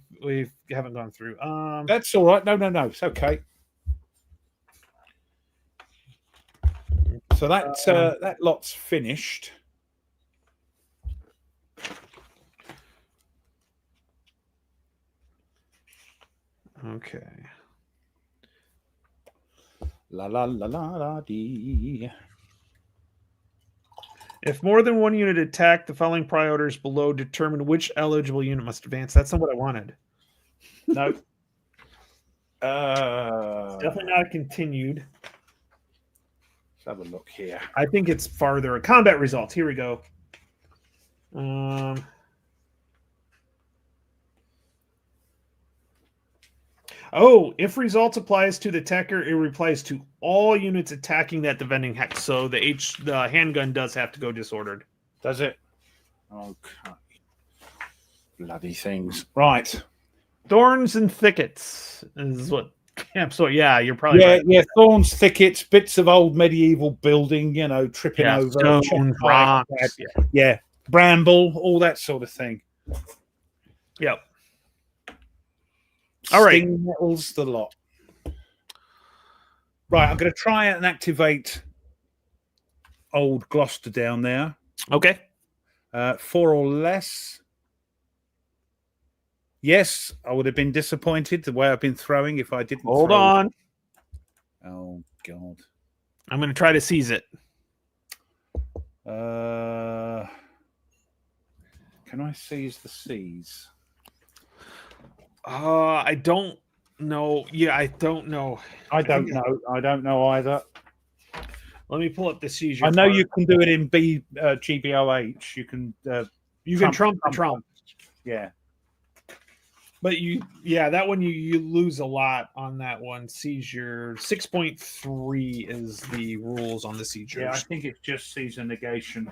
haven't gone through. That's all right. No, it's okay. So that lot's finished. Okay. La la la la la dee. If more than one unit attack, the following priorities below determine which eligible unit must advance. That's not what I wanted. No. Definitely not continued. Let's have a look here. I think it's farther. Combat results. Here we go. If results applies to the attacker, it applies to all units attacking that defending hex. So the handgun does have to go disordered. Does it? Okay. Bloody things. Right. Thorns and thickets is what. So yeah, you're probably right. Yeah. Thorns, thickets, bits of old medieval building. Tripping over. Stone, rocks. Yeah. Bramble, all that sort of thing. Yep. All right. Sting nettles, the lot. Right, I'm going to try and activate old Gloucester down there. Okay. 4 or less. Yes, I would have been disappointed the way I've been throwing if I didn't. Hold on. Oh, God. I'm going to try to seize it. Can I seize the seas? I don't know. Yeah, I don't know. I don't know. I don't know either. Let me pull up the seizure. I know you can do it in GBOH. You can. You can trump. Yeah. But that one you lose a lot on that one. Seizure 6.3 is the rules on the seizure. Yeah, I think it's just seizure negation.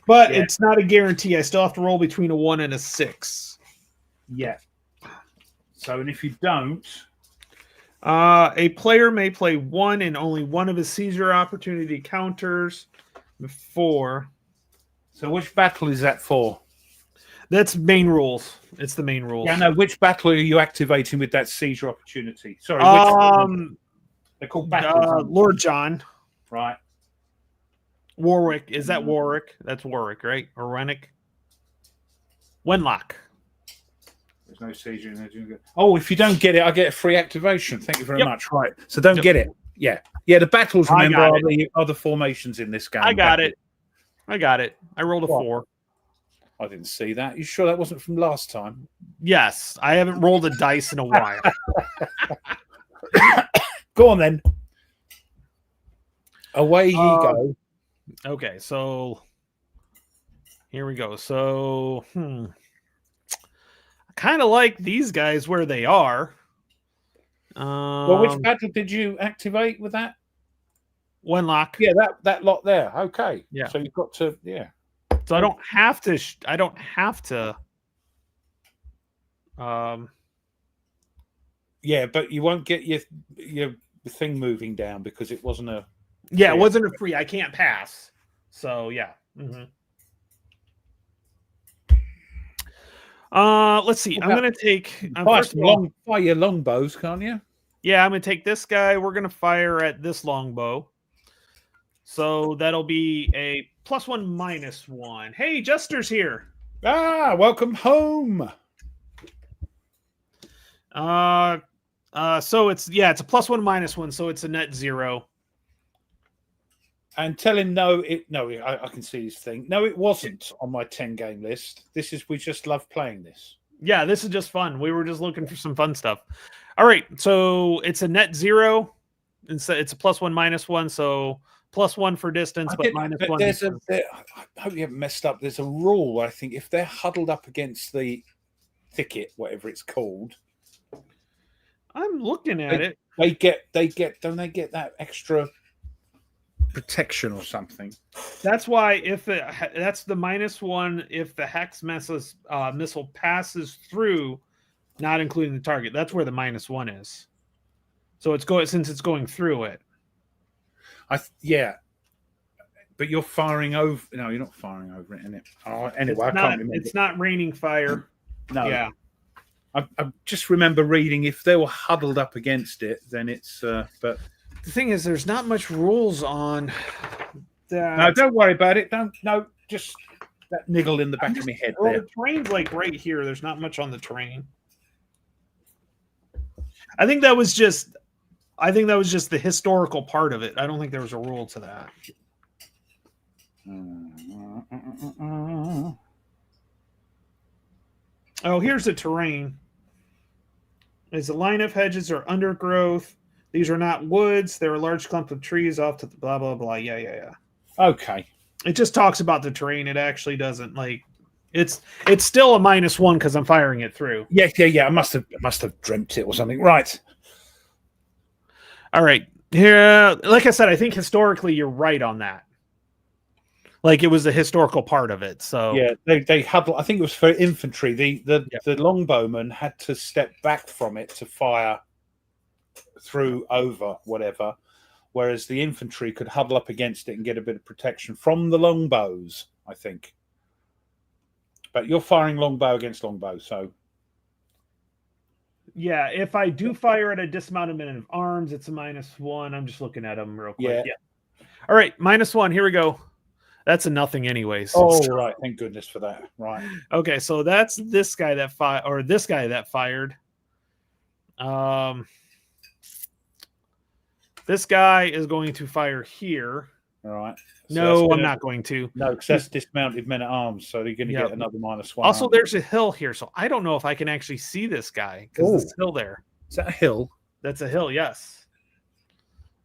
But it's not a guarantee. I still have to roll between a 1 and a 6. Yeah. So, and if you don't, a player may play one and only one of his seizure opportunity counters before. So, which battle is that for? That's main rules. It's the main rules. Yeah, no. Which battle are you activating with that seizure opportunity? Sorry, they're called battles. Lord John. Right. Warwick. Is that Warwick? That's Warwick, right? Or Rennick? Wenlock. There's no seizure. Oh, if you don't get it, I get a free activation. Thank you very much. Right. So don't get it. Yeah. The battles, I remember, got are the formations in this game. I got it. I rolled a What? 4. I didn't see that. You sure that wasn't from last time? Yes, I haven't rolled a dice in a while. Go on then. Away ye go. Okay, so here we go. So, I kind of like these guys where they are. Well, which battle did you activate with that? One lock. Yeah, that lot there. Okay. Yeah. So you've got to, So I don't have to. I don't have to. Yeah, but you won't get your thing moving down because it wasn't a. Yeah, it wasn't a free. I can't pass. So yeah. Let's see. I'm gonna take fire your longbows, can't you? Yeah, I'm gonna take this guy. We're gonna fire at this longbow. So that'll be a +1 -1. Hey, Jester's here. Welcome home. So it's a +1 -1, so it's a net 0. And tell him I can see his thing. No, it wasn't on my 10-game list. We just love playing this. Yeah, this is just fun. We were just looking for some fun stuff. All right, so it's a net 0. And so it's a +1 -1, so +1 for distance, but -1. I hope you haven't messed up. There's a rule where I think if they're huddled up against the thicket, whatever it's called. I'm looking at it. Don't they get that extra protection or something? That's why that's the -1 if the hex missile passes through, not including the target. That's where the -1 is. So since it's going through it. But you're firing over. No, you're not firing over it, innit? Anyway, I can't remember. It's not raining fire. No. Yeah. I just remember reading if they were huddled up against it, then it's. But the thing is, there's not much rules on that. No, don't worry about it. Just that niggle in the back of my head. Well, the terrain's like right here. There's not much on the terrain. I think that was just the historical part of it. I don't think there was a rule to that. Oh, here's the terrain. There's a line of hedges or undergrowth. These are not woods. They're a large clump of trees off to the blah, blah, blah. Yeah. Okay. It just talks about the terrain. It actually doesn't it's still a -1 because I'm firing it through. Yeah. I must have dreamt it or something. Right. All right. Here, like I said, I think historically you're right on that. Like it was a historical part of it. So yeah, they huddle. I think it was for infantry. The longbowmen had to step back from it to fire through over whatever, whereas the infantry could huddle up against it and get a bit of protection from the longbows, I think. But you're firing longbow against longbow, so yeah. If I do fire at a dismounted men of arms, it's a -1. I'm just looking at them real quick. Yeah. All right, -1. Here we go. That's a nothing anyways. Right. Thank goodness for that. Right. Okay, so that's this guy that this guy that fired. This guy is going to fire here. All right. So no, I'm not going to. No, because that's dismounted men at arms, so they're going to get another -1. Also, there's a hill here, so I don't know if I can actually see this guy because there's a hill there. Is that a hill? That's a hill, yes.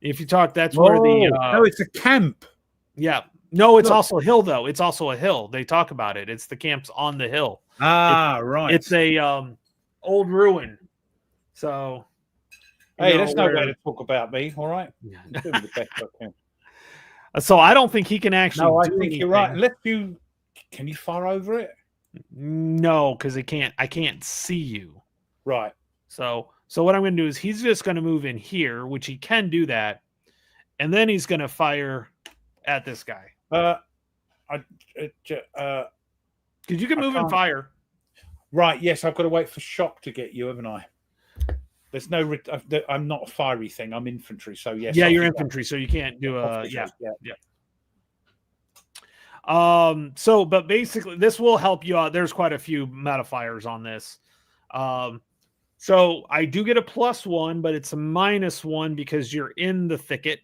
If you talk, that's where the no, it's a camp. Yeah. No, it's also a hill, though. It's also a hill. They talk about it. It's the camps on the hill. Right. It's a old ruin. So, hey, that's no way to talk about me. All right. I'm doing the best I can. So I don't think he can actually. No, I think you're right. Can you fire over it? No, because I can't see you. Right. So what I'm going to do is he's just going to move in here, which he can do that, and then he's going to fire at this guy. Because you can move and fire. Right. Yes, I've got to wait for shock to get you, haven't I? There's no. I'm not a fiery thing. I'm infantry, so yes. Yeah, you're infantry, so you can't do a. Yeah. But basically, this will help you out. There's quite a few modifiers on this. So I do get a +1, but it's a -1 because you're in the thicket.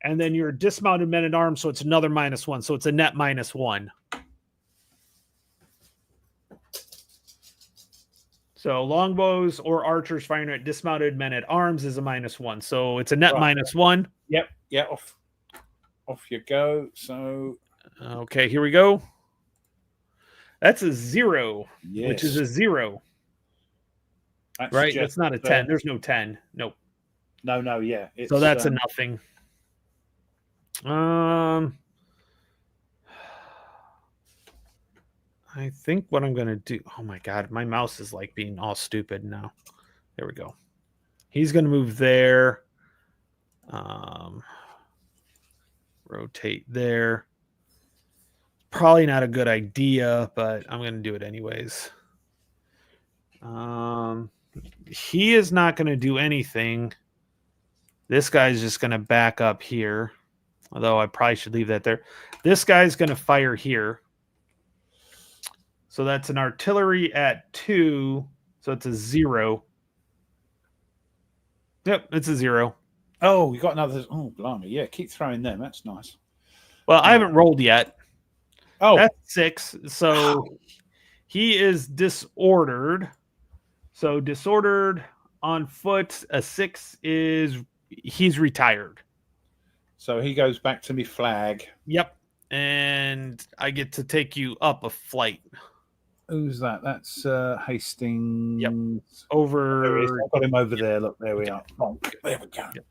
And then you're dismounted men at arms, so it's another -1. So it's a net -1. So longbows or archers firing at dismounted men at arms is a -1. So it's a net Right. -1. Yep. Yeah. Off you go. So Okay, here we go. That's a 0, yes, which is a 0. that Right? suggests That's not a that, 10. There's no 10. Nope. No. Yeah. It's, So that's a nothing. I think what I'm going to do. Oh my God, my mouse is like being all stupid now. There we go. He's going to move there. Rotate there. Probably not a good idea, but I'm going to do it anyways. He is not going to do anything. This guy's just going to back up here. Although I probably should leave that there. This guy's going to fire here. So that's an artillery at 2. So it's a 0. Yep, it's a 0. Oh, we got another. Oh, blimey. Yeah, keep throwing them. That's nice. Well, I haven't rolled yet. Oh, That's 6. So he is disordered. So disordered on foot. A 6 is he's retired. so he goes back to me flag. Yep. And I get to take you up a flight. Who's that? That's Hastings. Yep. There he is. Over. I've got him over there. Look, there we are. Bonk. There we go. Yep.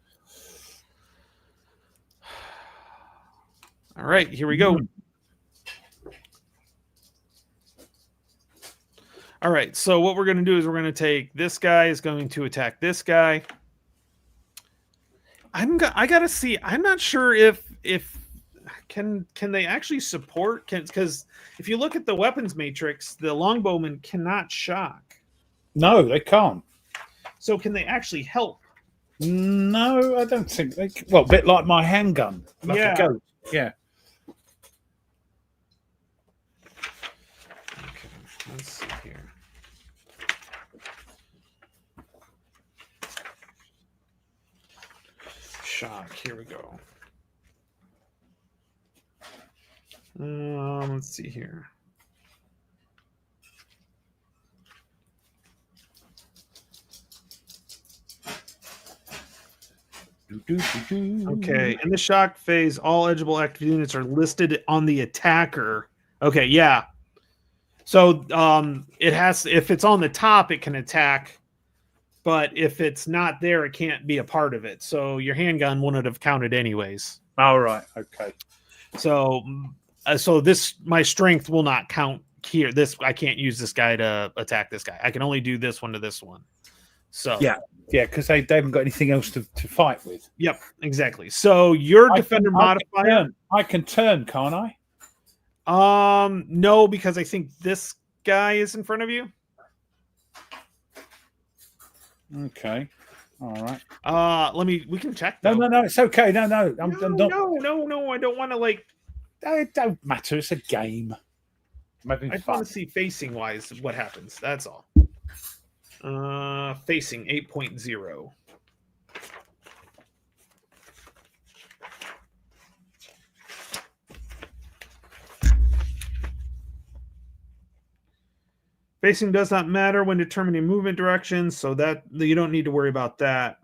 All right, here we go. All right, so what we're going to do is we're going to take this guy is going to attack this guy. I got to see. I'm not sure if can they actually support, because if you look at the weapons matrix, the longbowmen cannot shock. No, they can't. So can they actually help? No, I don't think they. Well, a bit like my handgun. Like Yeah. a goat. Yeah. Okay, let's see here. Shock. Here we go. Let's see here. Okay, in the shock phase, all eligible active units are listed on the attacker. Okay, yeah. So it has, if it's on the top, it can attack, but if it's not there, it can't be a part of it. So your handgun wouldn't have counted anyways. All right. Okay. So so this, my strength will not count here. This, I can't use this guy to attack this guy. I can only do this one to this one. So Yeah, because they haven't got anything else to fight with. Yep, exactly. So your defender modifier. I can turn, can't I? No, because I think this guy is in front of you. Okay. All right. We can check. No, it's okay. No, I'm no, not. no, I don't want to like. It don't matter. It's a game. I just want to see facing wise what happens. That's all. Facing 8.0. Facing does not matter when determining movement directions, so that you don't need to worry about that.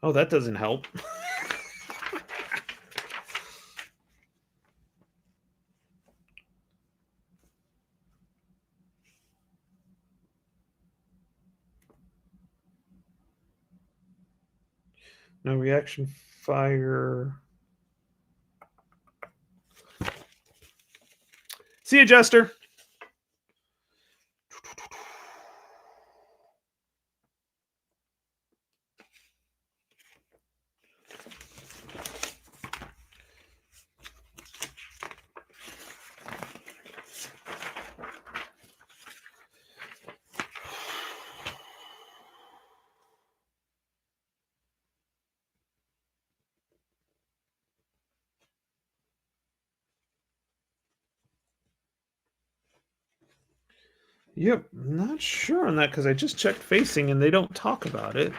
Oh, that doesn't help. No reaction fire. See you, Jester. Yep, I'm not sure on that because I just checked facing and they don't talk about it.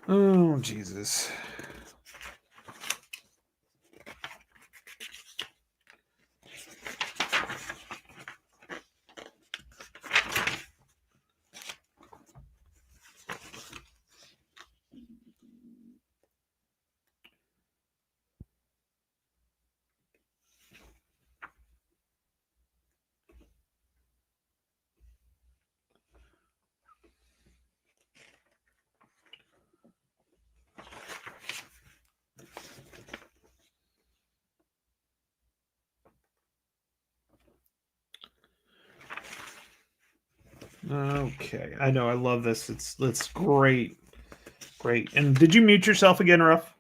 Oh, Jesus. Okay, I know. I love this. It's great, great. And did you mute yourself again, Ruff?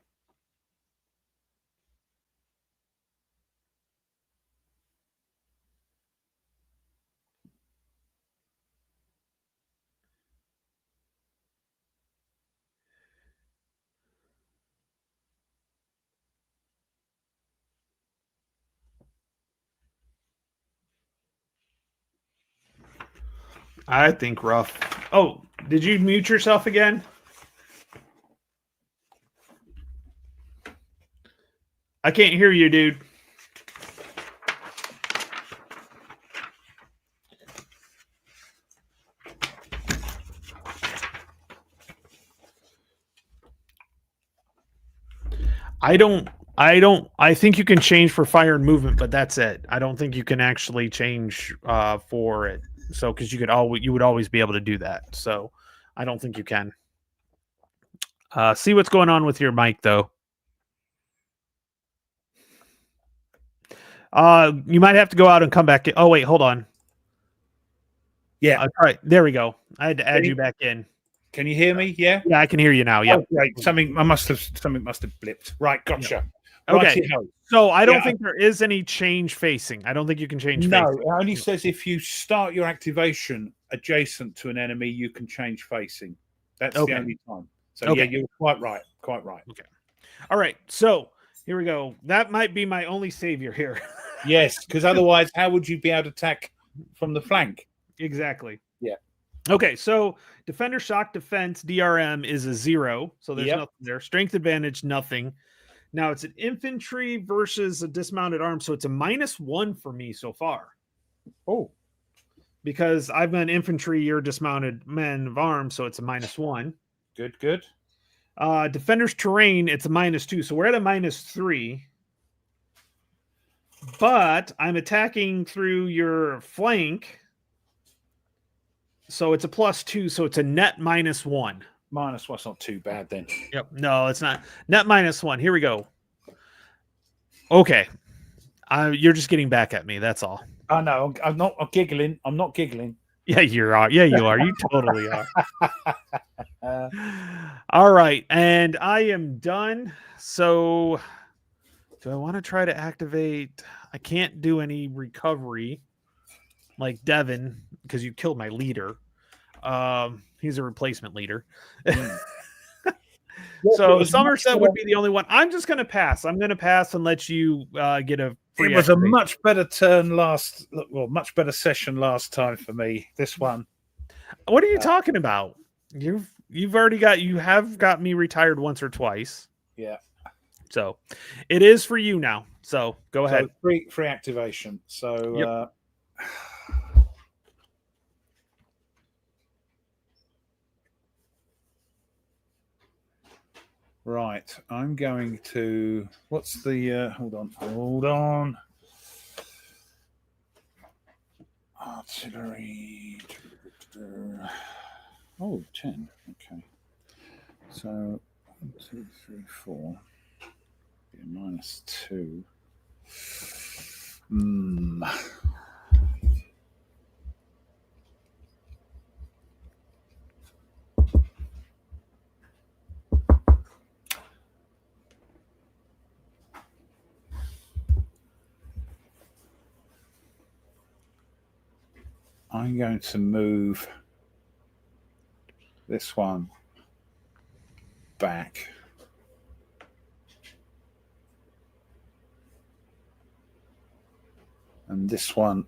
I think Ruff. Oh, did you mute yourself again? I can't hear you, dude. I think you can change for fire and movement, but that's it. I don't think you can actually change for it. So because you would always be able to do that. So I don't think you can. See what's going on with your mic though. You might have to go out and come back in. Oh wait, hold on. Yeah. All right, there we go. I had to add you back in. Can you hear me? Yeah. Yeah, I can hear you now. Yeah. Oh, great. Something must have blipped. Right. Gotcha. Okay. Righty-ho. So I don't think there is any change facing. I don't think you can change No, facing. it only says if you start your activation adjacent to an enemy, you can change facing. That's the only time. So yeah, you're quite right. Quite right. Okay. All right. So here we go. That might be my only savior here. Yes, because otherwise, how would you be able to attack from the flank? Exactly. Yeah. Okay, so defender shock defense DRM is a 0, so there's nothing there. Strength advantage, nothing. Now it's an infantry versus a dismounted arm, so it's a -1 for me so far. Oh, because I'm an infantry, you're dismounted men of arms, so it's a -1. Good, good. Defender's terrain, it's a -2, so we're at a -3. But I'm attacking through your flank. So it's a +2, so it's a net -1. -1's not too bad then. Yep. No, it's not. Net -1. Here we go. Okay. You're just getting back at me. That's all. Oh no, I'm not giggling. I'm not giggling. Yeah, you are. Yeah, you are. You totally are. All right. And I am done. So do I want to try to activate? I can't do any recovery like Devin because you killed my leader. He's a replacement leader. So Somerset would be the only one. I'm just going to pass. I'm going to pass and let you get a free. It was a much better turn much better session last time for me. This one. What are you talking about? You have got me retired once or twice. Yeah. So it is for you now. So go ahead. Free activation. So right, I'm going to. What's the? Hold on. Artillery. Oh, 10. Okay. So 1, 2, 3, 4. -2. I'm going to move this one back And this one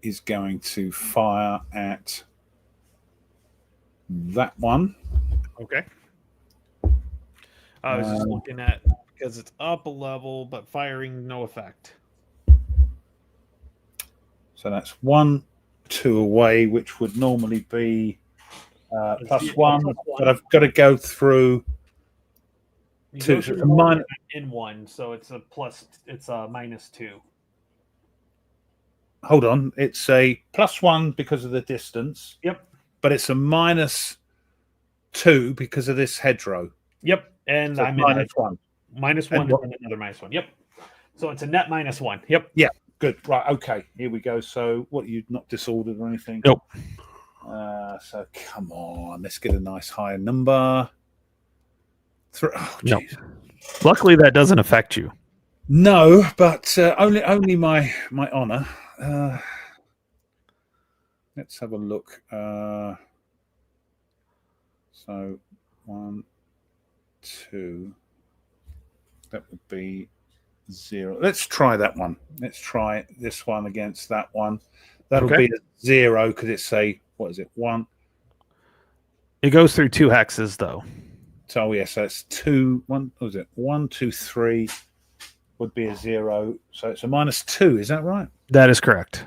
is going to fire at that one. Okay. I was just looking at because it's up a level, but firing no effect. So that's 1, 2 away, which would normally be +1. But I've got to go through two. So in one, so it's a plus. It's a -2. Hold on, it's a +1 because of the distance. Yep. But it's a -2 because of this hedgerow. Yep. And so I'm -1. -1 and then another -1. Yep. So it's a net -1. Yep. Yeah. Good. Right. Okay. Here we go. So, what, you not disordered or anything? Nope. So, come on. Let's get a nice high number. Oh, no. Luckily, that doesn't affect you. No, but only my honor. Let's have a look. So, 1, 2. That would be 0. Let's try that one. Let's try this one against that one. That'll be a 0 because it's a, what is it, 1? It goes through 2 hexes though. So yes, that's 2. 1. What was it? 1, 2, 3 would be a 0. So it's a -2. Is that right? That is correct.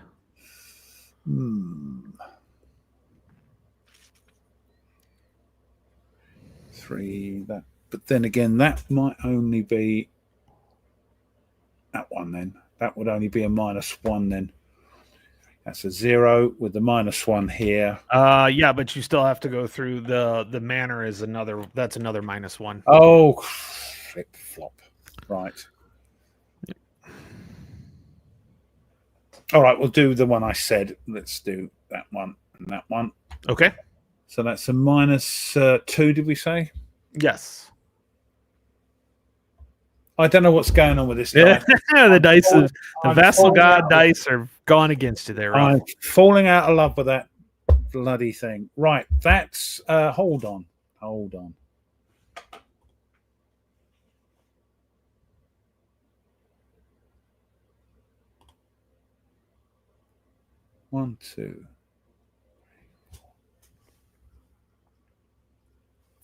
3. That, but then again, that might only be that one. Then that would only be a -1. Then that's a 0 with the -1 here. Yeah, but you still have to go through the manor is another. That's another -1. Oh, flip flop. Right. All right, we'll do the one I said. Let's do that one and that one. Okay. So that's a -2, did we say? Yes. I don't know what's going on with this dice. The dice, the Vassal God dice are gone against you there. I'm falling out of love with that bloody thing. Right, that's, hold on. 1, 2,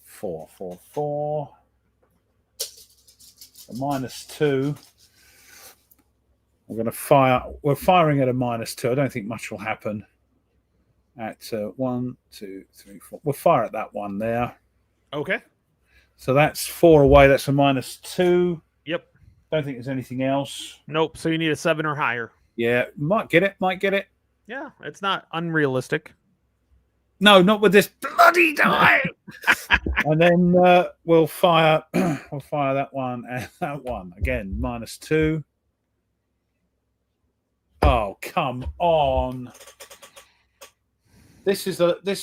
4, 4, 4. A -2. We're going to fire. We're firing at a -2. I don't think much will happen. At 1, 2, 3, 4. We'll fire at that one there. Okay. So that's 4 away. That's a -2. Yep. Don't think there's anything else. Nope. So you need a 7 or higher. Yeah, might get it. Yeah, it's not unrealistic. No, not with this bloody die. And then we'll fire. We'll fire that one and that one again. -2. Oh, come on! This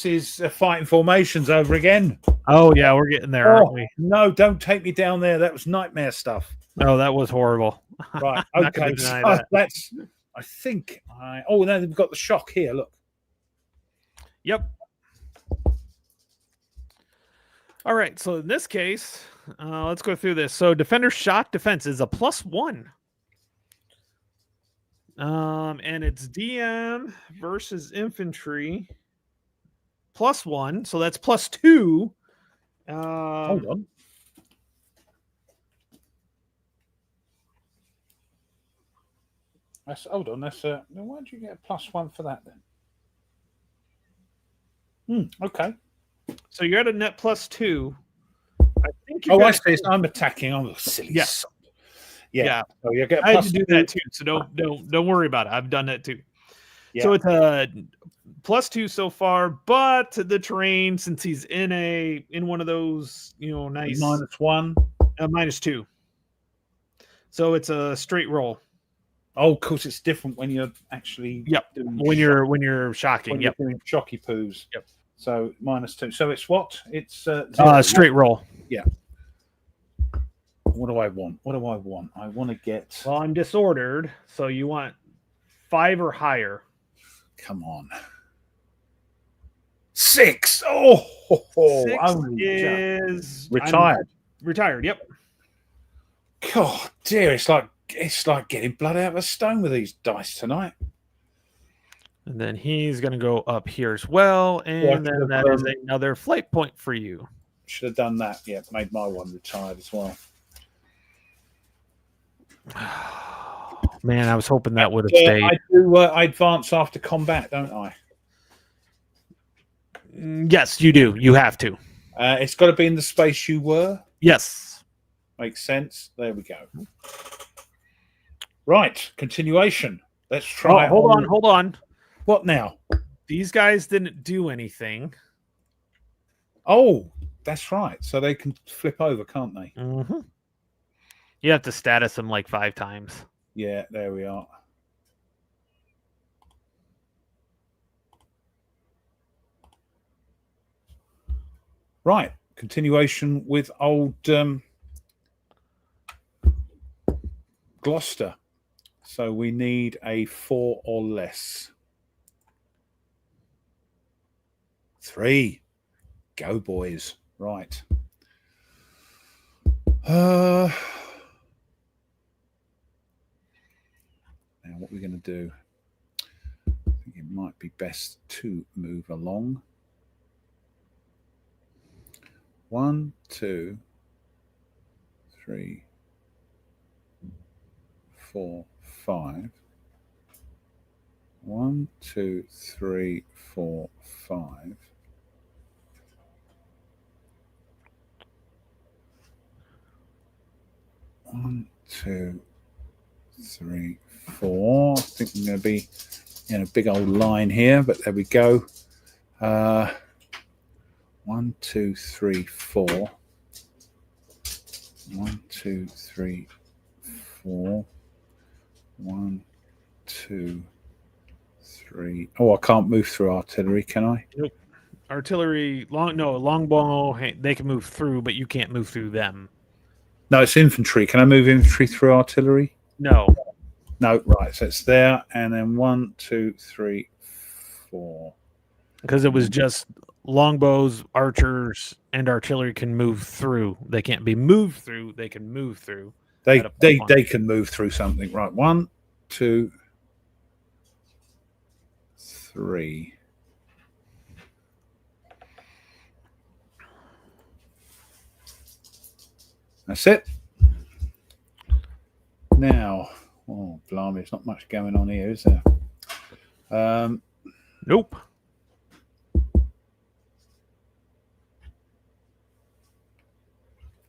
is fighting formations over again. Oh yeah, we're getting there, aren't we? No, don't take me down there. That was nightmare stuff. No, that was horrible. Right. Okay. So that's. I think I. Oh, no, we've got the shock here. Look. Yep. All right. So in this case, let's go through this. So defender's shock defense is a +1. And it's DM versus infantry +1. So that's +2. Hold on. Hold on. That's why'd you get a +1 for that then? Okay. So you're at a net +2. I think. I see. I'm attacking. I'm a silly. Yes. Yeah. So you get. I had to do that too. So don't worry about it. I've done that too. Yeah. So it's a +2 so far, but the terrain, since he's in one of those, nice -1, -2. So it's a straight roll. Oh, of course, it's different when you're actually. Yep. When you're shocking. Yep. Doing shocky poos. Yep. So -2. So it's what? It's straight roll. Yeah. What do I want? I want to get. Well, I'm disordered, so you want 5 or higher. Come on. 6. Oh, 6 is retired. Retired. Yep. God dear, it's like It's like getting blood out of a stone with these dice tonight. And then he's going to go up here as well. And then that is another flight point for you. Should have done that. Yeah, made my one retired as well. Man, I was hoping that would have stayed. I advance after combat, don't I? Yes, you do. You have to. It's got to be in the space you were. Yes. Makes sense. There we go. Right. Continuation. Let's try. Hold on. What now? These guys didn't do anything. Oh, that's right. So they can flip over, can't they? Mm-hmm. You have to status them like 5 times. Yeah, there we are. Right. Continuation with old Gloucester. So we need a 4 or less. 3. Go, boys. Right. Now, what we're going to do, I think it might be best to move along. 1, 2, 3, 4, 5. 1, 2, 3, 4, 5. 1, 2, 3, 4. I think I'm going to be in a big old line here, but there we go. 1, 2, 3, 4. 1, 2, 3, 4. 1, 2, 3. Oh, I can't move through artillery, can I? Nope. Artillery, longbow, they can move through, but you can't move through them. No, it's infantry. Can I move infantry through artillery? No. No, right. So it's there, and then 1, 2, 3, 4. Because it was just longbows, archers, and artillery can move through. They can't be moved through. They can move through. They can move through something. Right. 1, 2, 3. That's it. Now, oh, blimey, there's not much going on here, is there? Nope.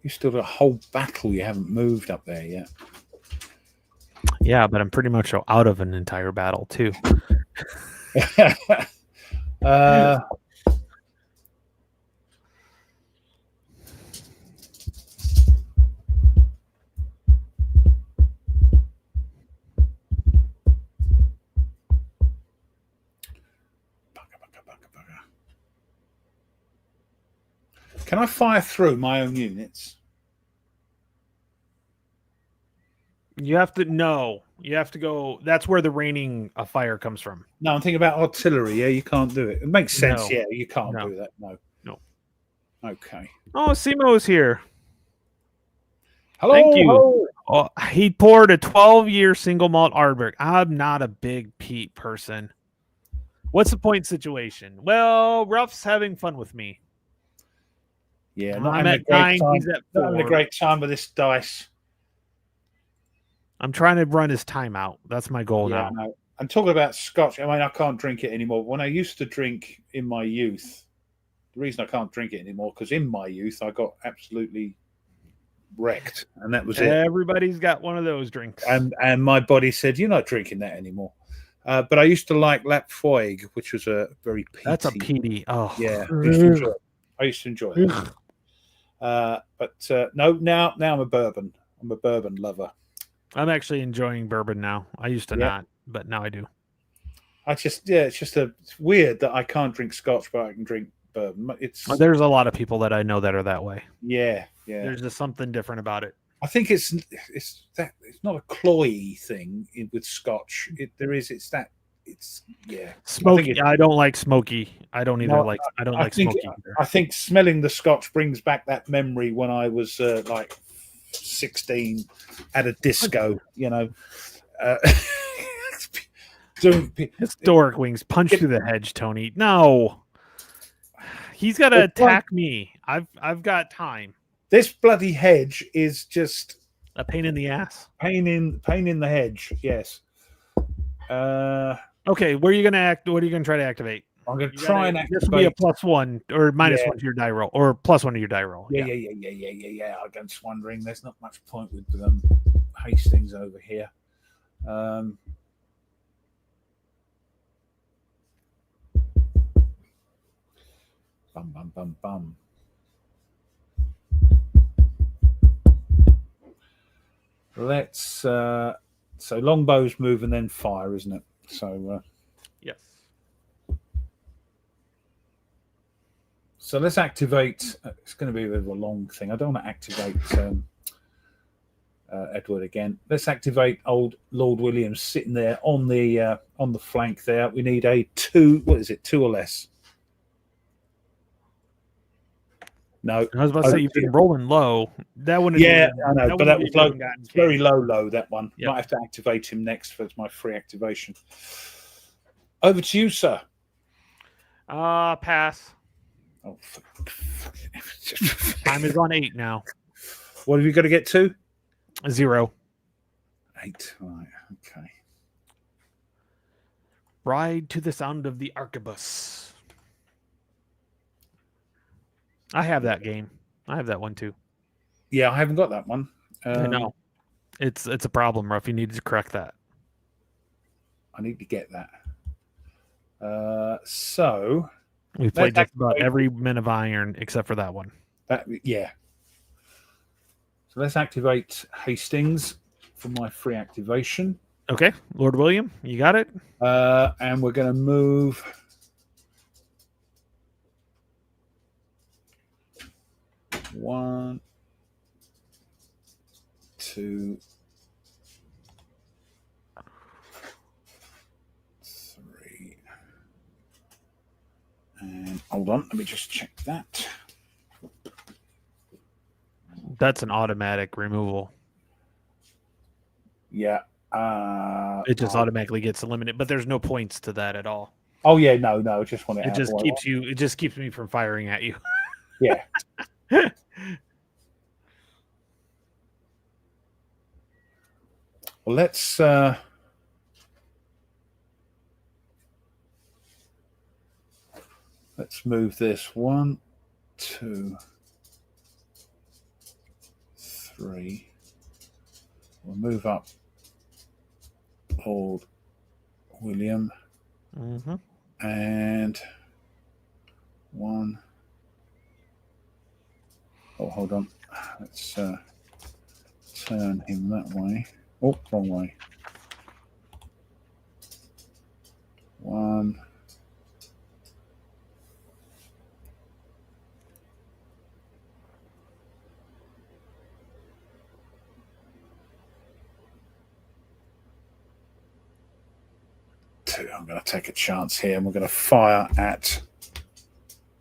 You still got a whole battle you haven't moved up there yet. Yeah, but I'm pretty much out of an entire battle, too. Can I fire through my own units? You have to go. That's where the raining of fire comes from. No, I'm thinking about artillery. Yeah, you can't do it. It makes sense. No. Yeah, you can't No. do that. No. Okay. Oh, Simo's here. Hello. Thank you. Hello. Oh, he poured a 12-year single malt Ardbeg. I'm not a big peat person. What's the point situation? Well, Ruff's having fun with me. Yeah, I'm at 9. He's at 4. Not having a great time with this dice. I'm trying to run his time out. That's my goal now. No. I'm talking about Scotch. I mean, I can't drink it anymore. When I used to drink in my youth, the reason I can't drink it anymore, because in my youth, I got absolutely wrecked, and that was it. Everybody's got one of those drinks. And my body said, you're not drinking that anymore. But I used to like Lapfoig, which was a very peaty. That's a peaty. Oh. Yeah, I used to enjoy it. No, now I'm a bourbon. I'm a bourbon lover. I'm actually enjoying bourbon now. I used to not, but now I do. It's weird that I can't drink Scotch, but I can drink bourbon. There's a lot of people that I know that are that way. Yeah. There's just something different about it. I think it's not a cloy thing with Scotch. Smoky. I don't like smoky. I don't like smoky. I think smelling the Scotch brings back that memory when I was like 16 at a disco, you know. Doing Historic wings punch through the hedge, Tony. No, he's got to attack me. I've got time. this bloody hedge is just A pain in the ass. pain in the hedge. Yes. Okay, where are you gonna act? What are you gonna try to activate? I'm going to try and activate. This will be a +1 or minus Yeah. 1 to your die roll, or +1 to your die roll. Yeah. I'm just wondering. There's not much point with Hastings over here. Bum. Let's. So longbow's move and then fire, isn't it? So. Yes. So let's activate. It's going to be a bit of a long thing. I don't want to activate Edward again. Let's activate old Lord William sitting there on the flank there. We need a 2. What is it? 2 or less? No. I was about to say you've been rolling low. That wouldn't. Yeah, I know, but that was low. It's very low. low. That one. Yep. Might have to activate him next for my free activation. Over to you, sir. Pass. Oh, Time is on 8 now. What have you got to get to? 0. 8. Right. Okay. Ride to the sound of the arquebus. I have that game. I have that one too. Yeah, I haven't got that one. I know. It's a problem, Ruff. You need to correct that. I need to get that. So We've played just about every Men of Iron except for that one. Yeah. So let's activate Hastings for my free activation. Okay, Lord William, you got it. And we're going to move. One, 2, 3. And hold on, let me just check that. That's an automatic removal. Yeah. It just automatically gets eliminated, but there's no points to that at all. Oh yeah, no, I just want it. It just keeps you. It just keeps me from firing at you. Yeah. Well, let's move this 1, 2, 3. We'll move up old William and 1. Oh, hold on. Let's turn him that way. Oh, wrong way. 1. I'm going to take a chance here, and we're going to fire at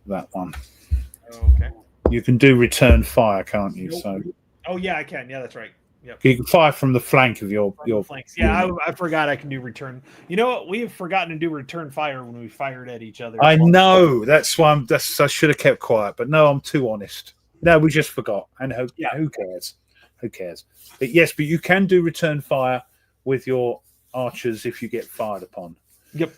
that one. Okay. You can do return fire, can't you? So. Oh yeah, I can. Yeah, that's right. Yep. You can fire from the flank of your flanks. Yeah, I forgot I can do return. You know what? We have forgotten to do return fire when we fired at each other. I know. That's why I should have kept quiet. But no, I'm too honest. No, we just forgot. And who cares? Who cares? But yes, but you can do return fire with your archers if you get fired upon. Yep.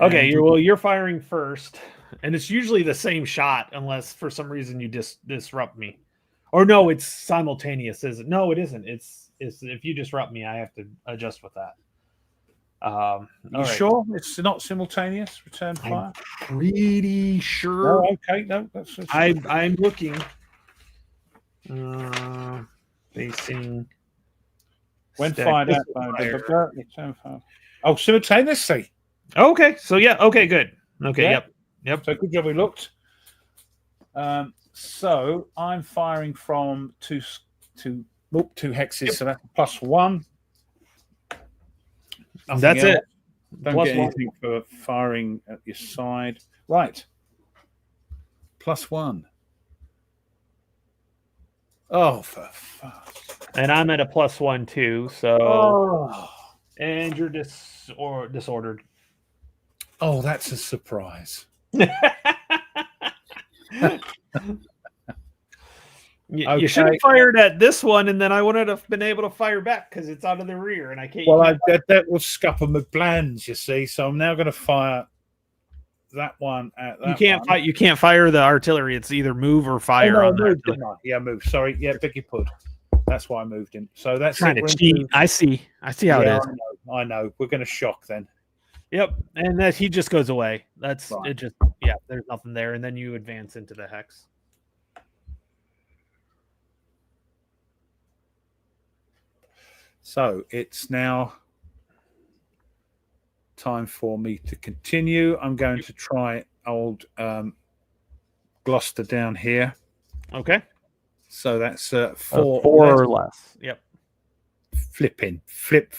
Okay, you're firing first, and it's usually the same shot unless for some reason you disrupt me. Or no, it's simultaneous, is it? No, it isn't. It's if you disrupt me, I have to adjust with that. You sure it's not simultaneous return fire? I'm pretty sure. Oh, okay, no, that's I'm looking. Facing. When fired at return fire. Oh, simultaneously. Okay, so yeah, okay, good. Okay, yeah. Yep. So good job we looked. So I'm firing from two hexes, yep. So that's +1. Nothing that's else. it. Don't get anything for firing at your side. Right. +1. Oh, for fuck. And I'm at a +1 too. So, Oh. and you're disordered. Oh, that's a surprise. You should have fired at this one, and then I wouldn't have been able to fire back because it's out of the rear, and I can't. Well, that was scupper McBland's, you see. So I'm now going to fire that one at that. You can't fire the artillery. It's either move or fire. Oh, no, I moved, didn't I? Yeah, move. Sorry, yeah, Vicky Pud. That's why I moved him. So that's trying to cheat. I see how it is. I know. We're going to shock then. Yep, and that he just goes away. That's right. It. Just there's nothing there, and then you advance into the hex. So it's now time for me to continue. I'm going to try old Gloucester down here. Okay. So that's 4 or less. Yep. Flippy, flip.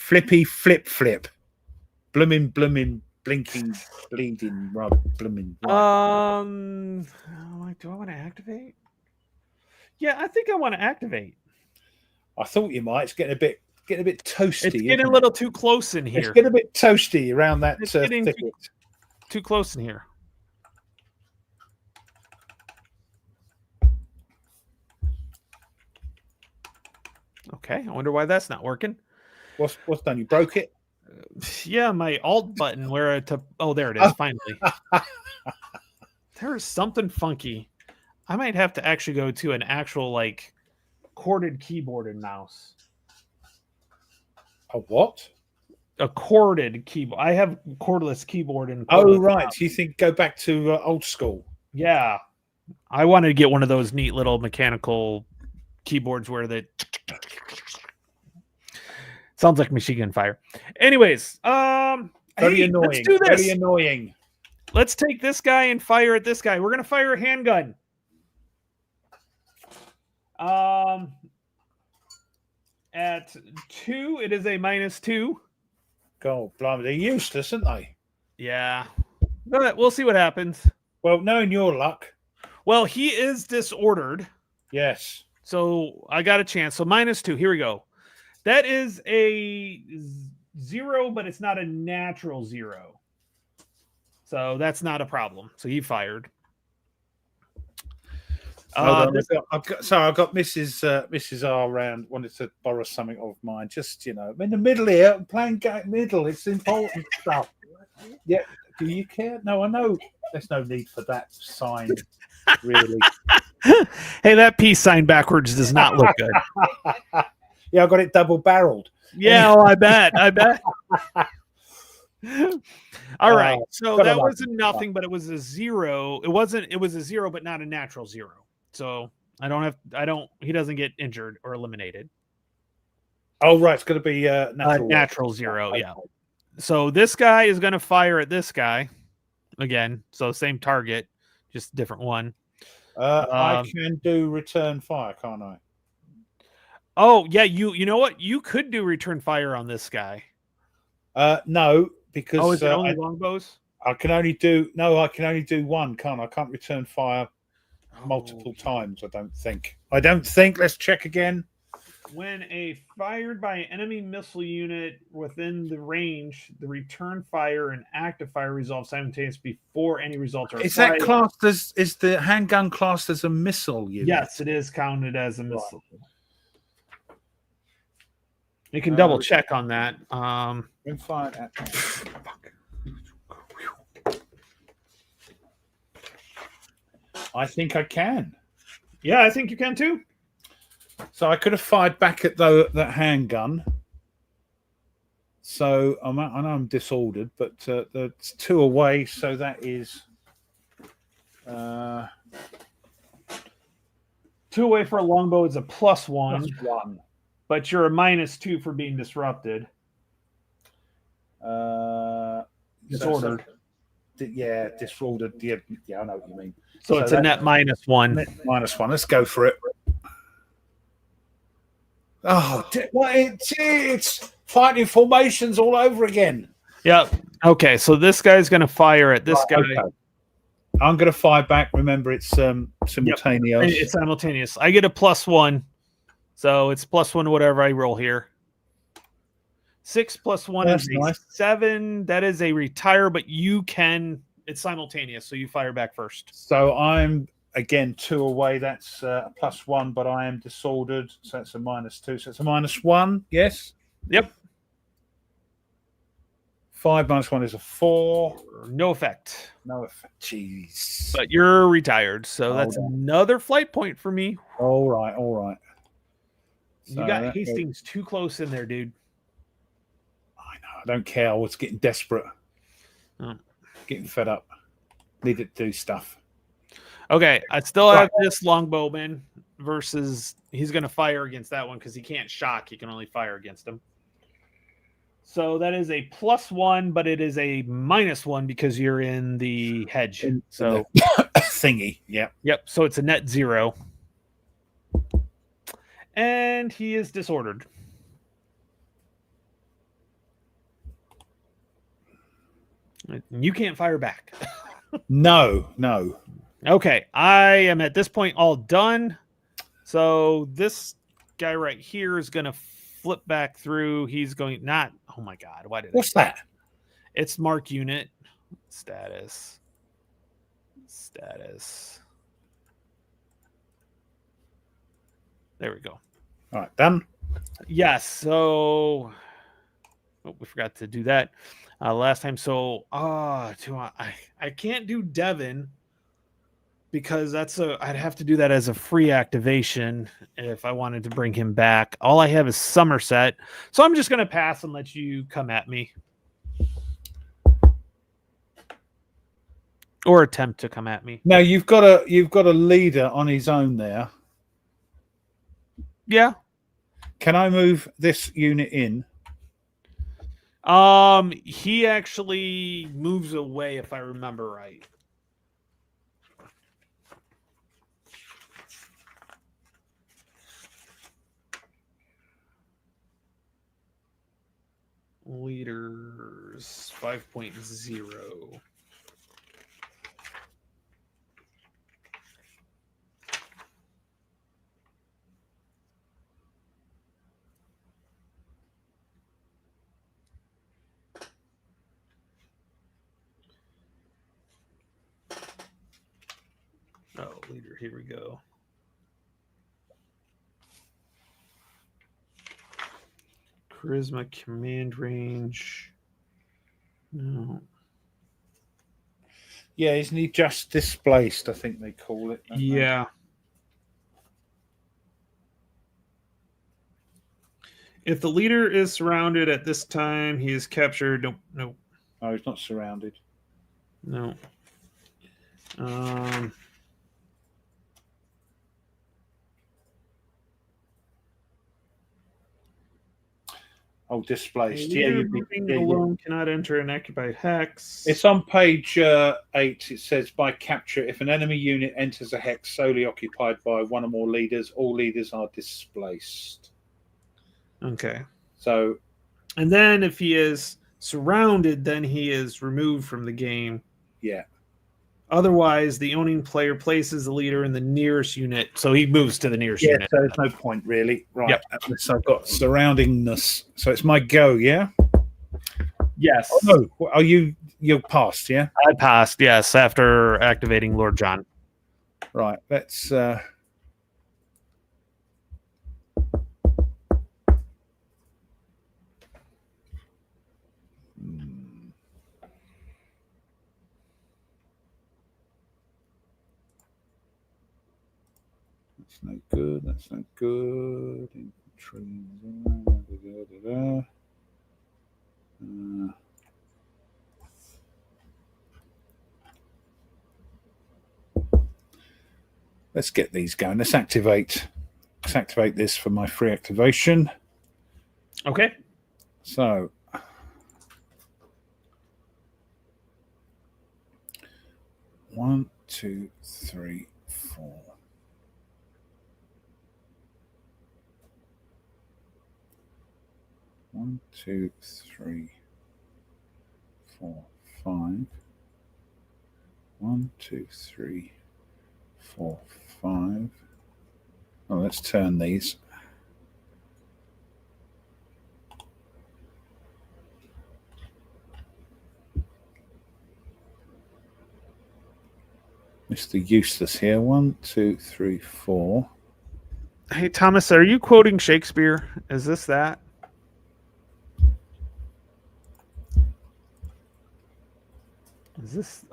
Blooming, blinking, bleeding, rub, blooming. Right. Do I want to activate? Yeah, I think I want to activate. I thought you might. It's getting a bit toasty. It's getting a little too close in here. It's getting a bit toasty around that thicket. Too close in here. Okay, I wonder why that's not working. What's done? You broke it? Yeah, my Alt button where there it is, finally. There is something funky. I might have to actually go to an actual corded keyboard and mouse. A what? A corded keyboard. I have cordless keyboard and right. Mouse. You think go back to old school? Yeah. I wanted to get one of those neat little mechanical keyboards where they sounds like machine gun fire. Anyways, very annoying. Let's do this. Very annoying. Let's take this guy and fire at this guy. We're gonna fire a handgun. At 2, it is a -2. God, blimey, they're useless, aren't they? Yeah, but we'll see what happens. Well, knowing your luck. Well, he is disordered. Yes. So I got a chance. So -2. Here we go. That is a 0, but it's not a natural 0. So that's not a problem. So he fired. I've got Mrs. R around. Wanted to borrow something of mine. Just I'm in the middle here. I'm playing middle. It's important stuff. Yeah. Do you care? No, I know. There's no need for that sign. Really. Hey, that peace sign backwards does not look good. Yeah, I got it double barreled. Yeah, I bet. All right. So that was a nothing, but it was a 0. It was a 0, but not a natural 0. So he doesn't get injured or eliminated. Oh, right. It's going to be natural 0. Yeah. So this guy is going to fire at this guy again. So same target, just different one. I can do return fire, can't I? Oh, yeah. You know what? You could do return fire on this guy. No, because is it only longbows? I can only do one, can't I? I can't return fire multiple times, I don't think. Let's check again. When fired by an enemy missile unit within the range, the return fire and active fire resolve simultaneously before any results are Is that classed as is the handgun classed as a missile unit? Yes, it is counted as a missile. You can double check on that. I think I can. Yeah, I think you can too. So I could have fired back at that handgun. So I know I'm disordered, but it's 2 away. So that is 2 away for a longbow is a +1. +1. But you're a -2 for being disrupted. Disordered. Disordered. Yeah, I know what you mean. So it's a net -1. Net -1. Let's go for it. Oh, it's fighting formations all over again. Yep. Okay, so this guy's going to fire at this guy. Okay. I'm going to fire back. Remember, it's simultaneous. Yep. It's simultaneous. I get a +1. So it's +1 to whatever I roll here. 6 + 1 That's is a nice. 7. That is a retire, but you can. It's simultaneous, so you fire back first. So I'm again 2 away. That's a +1, but I am disordered, so that's a -2. So it's a -1. Yes. Yep. 5 -1 is a 4. No effect. No effect. Jeez. But you're retired, so Hold that's on. another flight point for me. All right. All right. You So got that goes- Hastings too close in there, dude. I know. I don't care. I was getting desperate. Oh. Getting fed up. Needed to do stuff. Okay, I still have this longbowman versus he's going to fire against that one because he can't shock. He can only fire against him. So that is a +1, but it is a -1 because you're in the hedge. So Thingy. Yeah. yep. So it's a net 0. And he is disordered. You can't fire back. No. No. Okay, I am at this point all done. So this guy right here is going to flip back through. He's going not. Oh my God! Why did What's that? It's mark unit status. There we go. All right, done. Yes. So we forgot to do that last time. So I can't do Devon because I'd have to do that as a free activation if I wanted to bring him back. All I have is Somerset, so I'm just going to pass and let you come at me or attempt to come at me. Now you've got a leader on his own there. Yeah. Can I move this unit in? He actually moves away if I remember right. Leaders 5.0. Oh, leader, here we go. Charisma, command range. No. Yeah, isn't he just displaced? I think they call it. Yeah. If the leader is surrounded at this time, he is captured. Nope. Nope. Oh, he's not surrounded. No. Oh, displaced. Yeah, Yeah, moving alone cannot enter an occupied hex. It's on page 8. It says by capture, if an enemy unit enters a hex solely occupied by one or more leaders, all leaders are displaced. Okay. So, and then if he is surrounded, then he is removed from the game. Yeah. Otherwise, the owning player places the leader in the nearest unit, so he moves to the nearest unit. So there's no point really. Right. Yep. So I've got surroundingness. So it's my go, yeah? Yes. Oh, no. Are you're passed, yeah? I passed, yes, after activating Lord John. Right. Let's That's no good. That's no good. Infantry. Let's get these going. Let's activate this for my free activation. Okay. So 1, 2, 3, 4. 1, 2, 3, 4, 5. 1, 2, 3, 4, 5. Oh, let's turn these. Mr. Useless here. 1, 2, 3, 4. Hey, Thomas, are you quoting Shakespeare? Is this that? Is this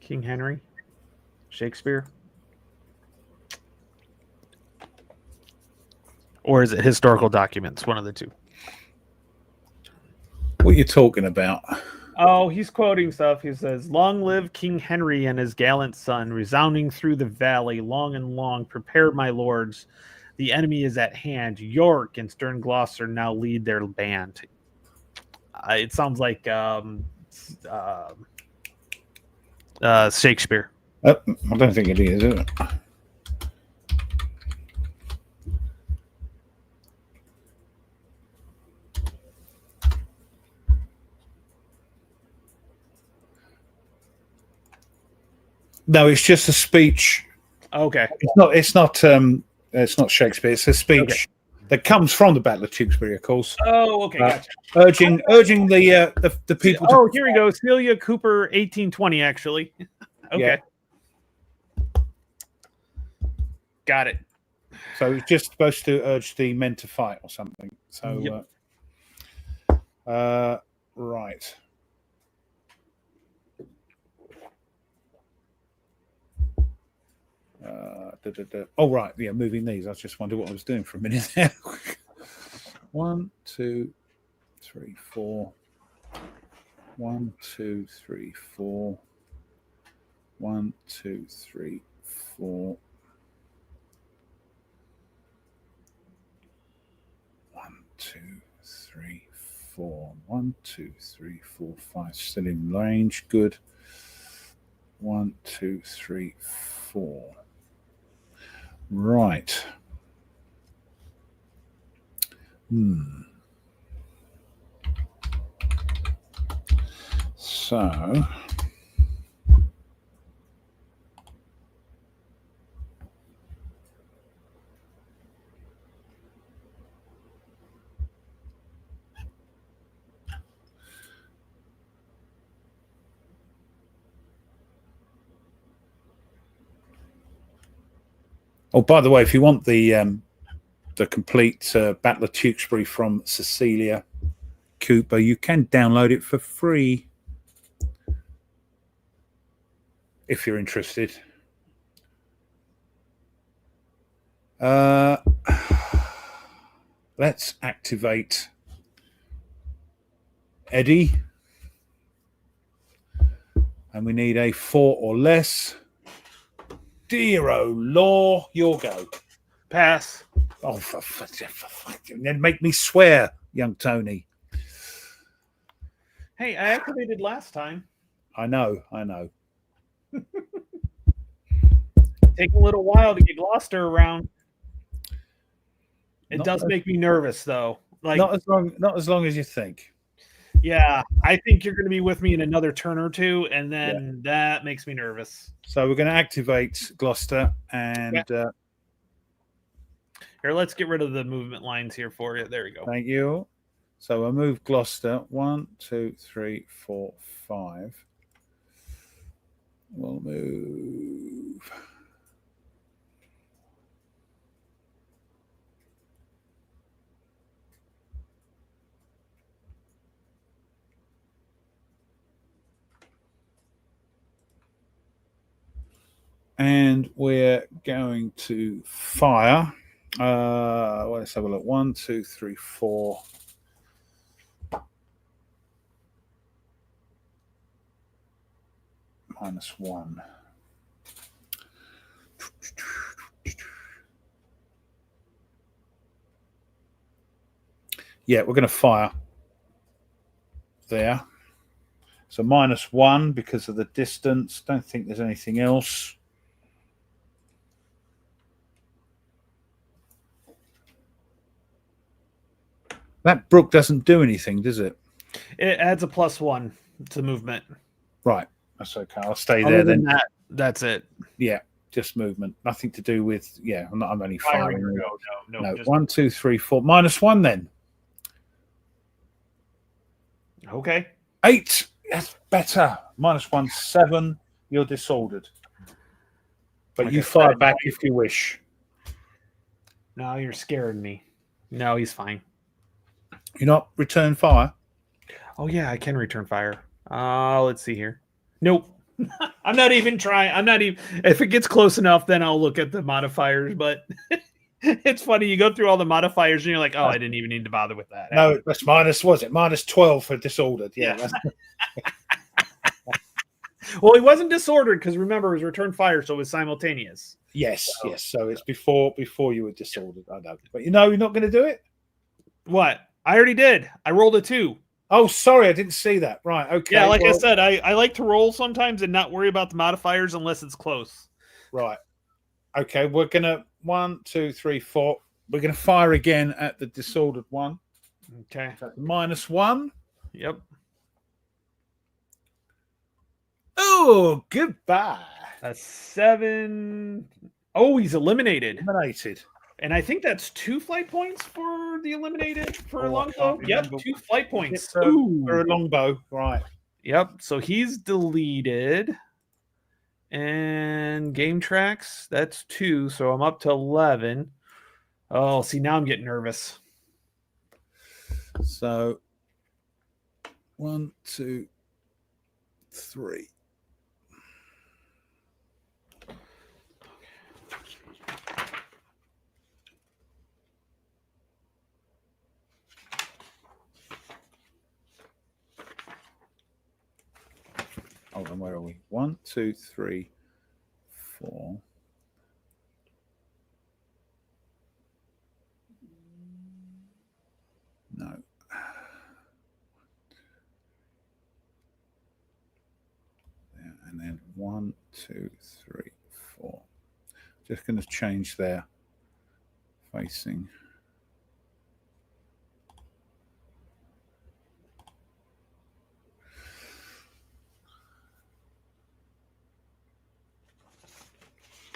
King Henry? Shakespeare? Or is it historical documents? One of the two. What are you talking about? Oh, he's quoting stuff. He says, "Long live King Henry and his gallant son, resounding through the valley, long and long. Prepare, my lords. The enemy is at hand. York and stern Gloucester now lead their band." It sounds like Shakespeare. I don't think it is it? No, it's just a speech. Okay. It's not Shakespeare. It's a speech that comes from the Battle of Tewkesbury, of course. Oh, okay. Gotcha. Urging the people. Oh, here we go. Celia Cooper, 1820. Actually. Okay. Yeah. Got it. So it's just supposed to urge the men to fight or something. So, right. Oh, right. Yeah, moving these. I just wondered what I was doing for a minute there. 1, 2, 3, 4. 1, 2, 3, 4. 1, 2, 3, 4. 1, 2, 3, 4. 1, 2, 3, 4, 5. Still in range. Good. 1, 2, 3, 4. Right. So oh, by the way, if you want the complete Battle of Tewkesbury from Cecilia Cooper, you can download it for free if you're interested. Let's activate Eddie, and we need a 4 or less. Dear oh law, your go. Pass. Oh, then make me swear, young Tony. Hey, I activated last time. I know. Take a little while to get Gloucester around. It does make me nervous, though. Like not as long as you think. Yeah, I think you're going to be with me in another turn or two, and then that makes me nervous. So we're going to activate Gloucester, and here, let's get rid of the movement lines here for you. There we go. Thank you. So I'll move Gloucester. 1, 2, 3, 4, 5. We'll move. And we're going to fire. Well, let's have a look. 1, 2, 3, 4. -1. Yeah, we're going to fire there. So -1 because of the distance. Don't think there's anything else. That brook doesn't do anything, does it? It adds a +1 to movement. Right. That's okay. I'll stay there then. That's it. Yeah, just movement. Nothing to do with. Yeah, I'm only firing. No. Just... 1, 2, 3, 4. -1 then. Okay. 8. That's better. -1, 7. You're disordered. But Like you I fire said, back if you wish. No, you're scaring me. No, he's fine. You're not return fire? Oh yeah, I can return fire. Let's see here. Nope. I'm not even trying. I'm not even. If it gets close enough, then I'll look at the modifiers. But it's funny. You go through all the modifiers, and you're like, oh, I didn't even need to bother with that. No, that's minus. Was it minus 12 for disordered? Yeah. Yeah. Well, he wasn't disordered because remember, it was return fire, so it was simultaneous. Yes. So it's before you were disordered. I know, but you're not going to do it. What? I already did. I rolled a 2. Oh, sorry, I didn't see that. Right. Okay. Yeah, I said, I like to roll sometimes and not worry about the modifiers unless it's close. Right. Okay, we're gonna 1, 2, 3, 4. We're gonna fire again at the disordered one. Okay. So -1. Yep. Oh, goodbye. That's 7. Oh, he's eliminated. Eliminated. And I think that's 2 flight points for the eliminated for Oh, I longbow. can't Yep, remember. 2 flight points. For Ooh. a longbow, right? Yep. So he's deleted. And game tracks, that's 2. So I'm up to 11. Oh, see, now I'm getting nervous. So 1, 2, 3. Hold on, where are we? 1, 2, 3, 4. No. And then 1, 2, 3, 4. Just going to change their facing.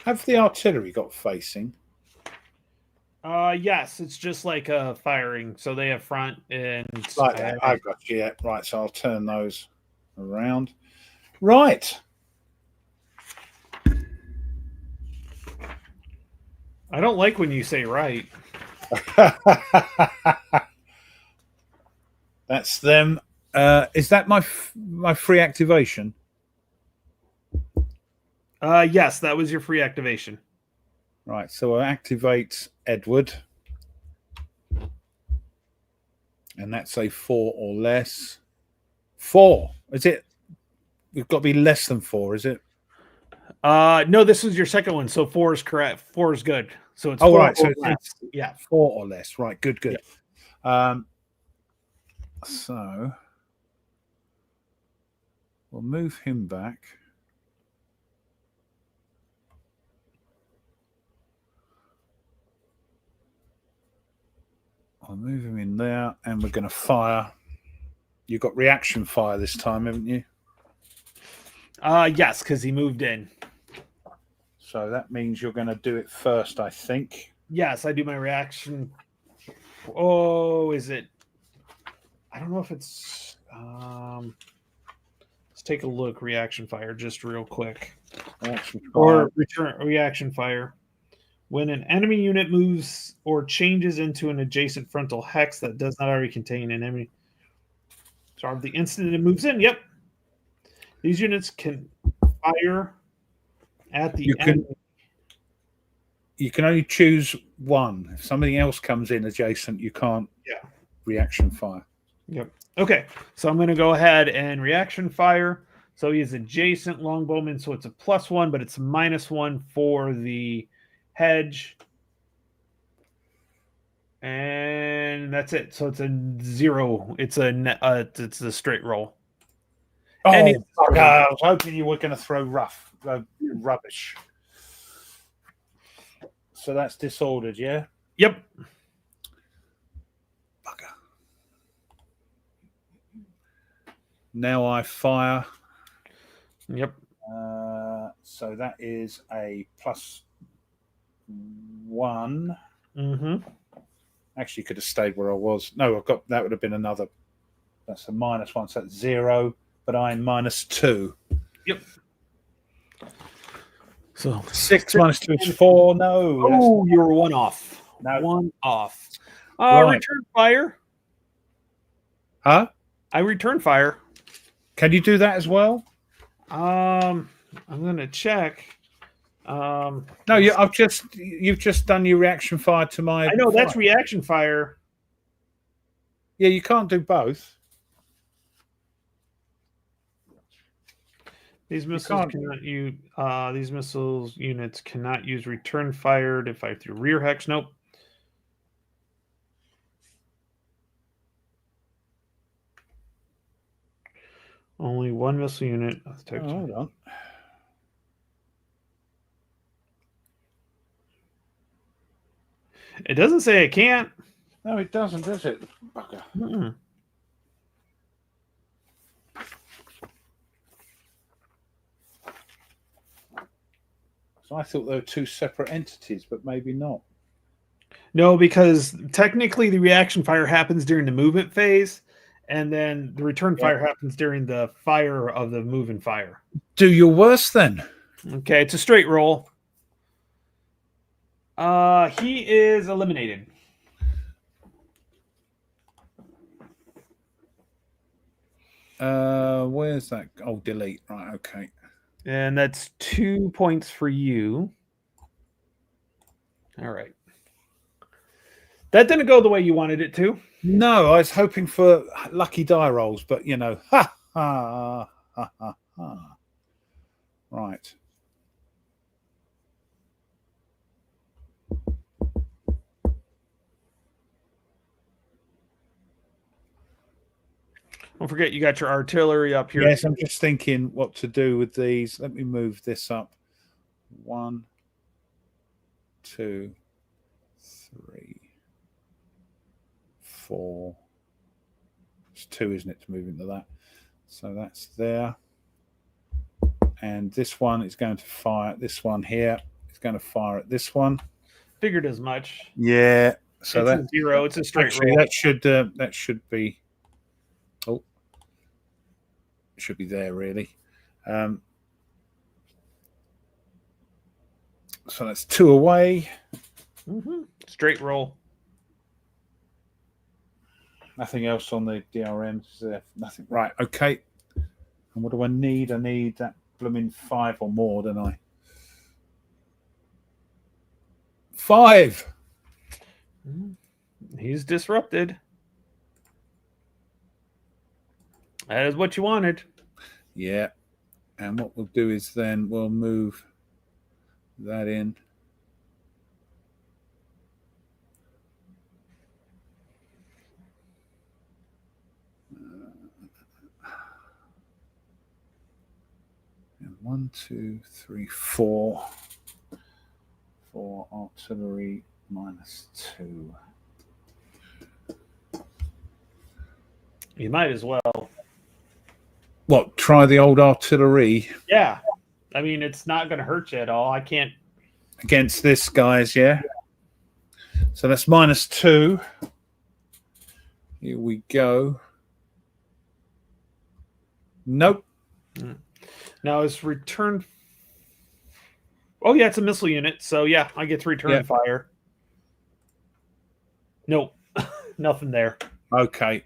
Have the artillery got facing? Yes, it's just like firing. So they have front and Like that. I got you. Yeah. Right. So I'll turn those around. Right. I don't like when you say right. That's them. Is that my free activation? Yes, that was your free activation. Right. So I activate Edward. And that's a 4 or less. 4. Is it? We've got to be less than 4, is it? No, this was your second one, so 4 is correct. 4 is good. So it's 4 right. So it's yeah, 4 or less. Right. Good. Yeah. So we'll move him back. I'll move him in there, and we're going to fire. You've got reaction fire this time, haven't you? Yes, because he moved in. So that means you're going to do it first, I think. Yes, I do my reaction. Oh, is it? I don't know if it's. Let's take a look. Reaction fire, just real quick. Or reaction fire. When an enemy unit moves or changes into an adjacent frontal hex that does not already contain an enemy. So the instant it moves in, yep. These units can fire at the enemy. You can only choose one. If somebody else comes in adjacent, you can't reaction fire. Yep. Okay. So I'm going to go ahead and reaction fire. So he is adjacent longbowman. So it's a +1, but it's -1 for the hedge. And that's it. So it's a 0. It's a straight roll. Oh, I was hoping you were going to throw rubbish. So that's disordered, yeah? Yep. Bugger. Now I fire. Yep. So that is a +1. Mm-hmm. Actually, could have stayed where I was. No, that would have been another. That's a -1, so that's 0. But I'm -2. Yep. So 6 minus 2 is 4. No. Oh, you were one off. No. One off. Right. Return fire. Huh? I return fire. Can you do that as well? I'm gonna check. No, you've just done your reaction fire to my. I know fire. that's reaction fire. Yeah, you can't do both. These missiles cannot use. These missiles units cannot use return fire to fight through rear hex. Nope. Only one missile unit. Oh, hold on. It doesn't say it can't. No, it doesn't, does it? Bugger. Mm-mm. So I thought they were two separate entities, but maybe not. No, because technically the reaction fire happens during the movement phase, and then the return fire happens during the fire of the moving fire. Do your worst then. Okay, it's a straight roll. He is eliminated. Where's that? Oh, delete. Right, okay. And that's 2 points for you. All right. That didn't go the way you wanted it to. No, I was hoping for lucky die rolls, but you know, ha ha ha ha ha. Right. Don't forget you got your artillery up here. Yes, I'm just thinking what to do with these. Let me move this up. 1, 2, 3, 4. It's 2, isn't it, to move into that? So that's there. And this one is going to fire at this one here. It's going to fire at this one. Figured as much. Yeah. So it's that's a 0. It's a straight actually roll. that should be. Oh, it should be there really. So that's 2 away. Mm-hmm. Straight roll. Nothing else on the DRMs. Nothing. Right. Okay. And what do I need? I need that blooming 5 or more, don't I? 5. He's disrupted. That is what you wanted. Yeah. And what we'll do is then we'll move that in. And 1, 2, 3, 4. 4 artillery minus 2. You might as well. What? Try the old artillery? Yeah. I mean, it's not going to hurt you at all. I can't. Against this, guys, yeah? So that's minus 2. Here we go. Nope. Now it's return. Oh, yeah, it's a missile unit. So, yeah, I get to return fire. Nope. Nothing there. Okay.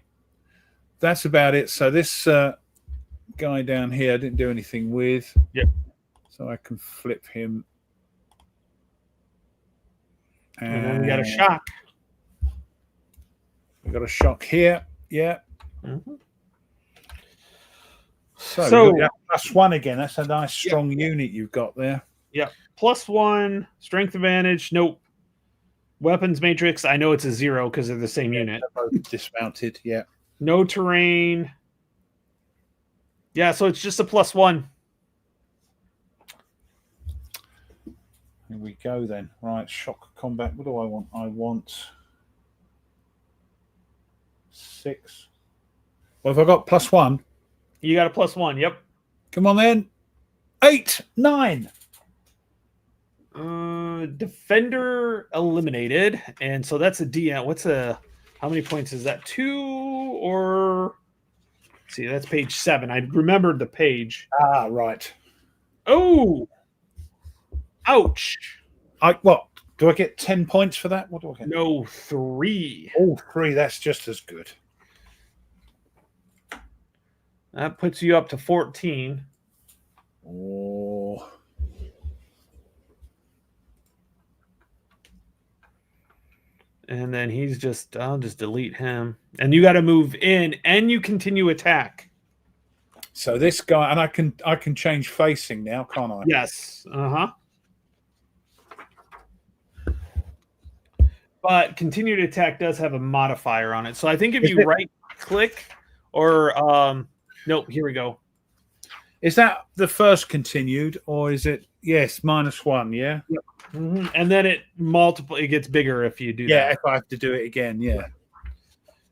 That's about it. So this guy down here I didn't do anything with. Yep. So I can flip him. And then we got a shock. We got a shock here. Yeah. Mm-hmm. So +1 again. That's a nice strong unit you've got there. Yeah. +1, strength advantage. Nope. Weapons matrix. I know it's a 0 because they're the same unit. They're both dismounted. Yeah. No terrain. Yeah, so it's just a +1. Here we go then. Right, shock combat. What do I want? I want 6. Well, have I got +1? You got a +1. Yep. Come on then. 8, 9. Defender eliminated, and so that's a DM. How many points is that? 2 or? Let's see, that's page 7. I remembered the page. Ah, right. Oh, Ouch. What? Do I get 10 points for that? What do I get? No, 3. Oh, 3. That's just as good. That puts you up to 14. Oh. And then I'll just delete him. And you got to move in and you continue attack. So this guy, and I can change facing now, can't I? Yes. But continued attack does have a modifier on it. So I think if you right click or nope, here we go. Is that the first continued or is it -1, yeah? Yep. Mm-hmm. And then it gets bigger if you do that. Yeah, if I have to do it again, yeah.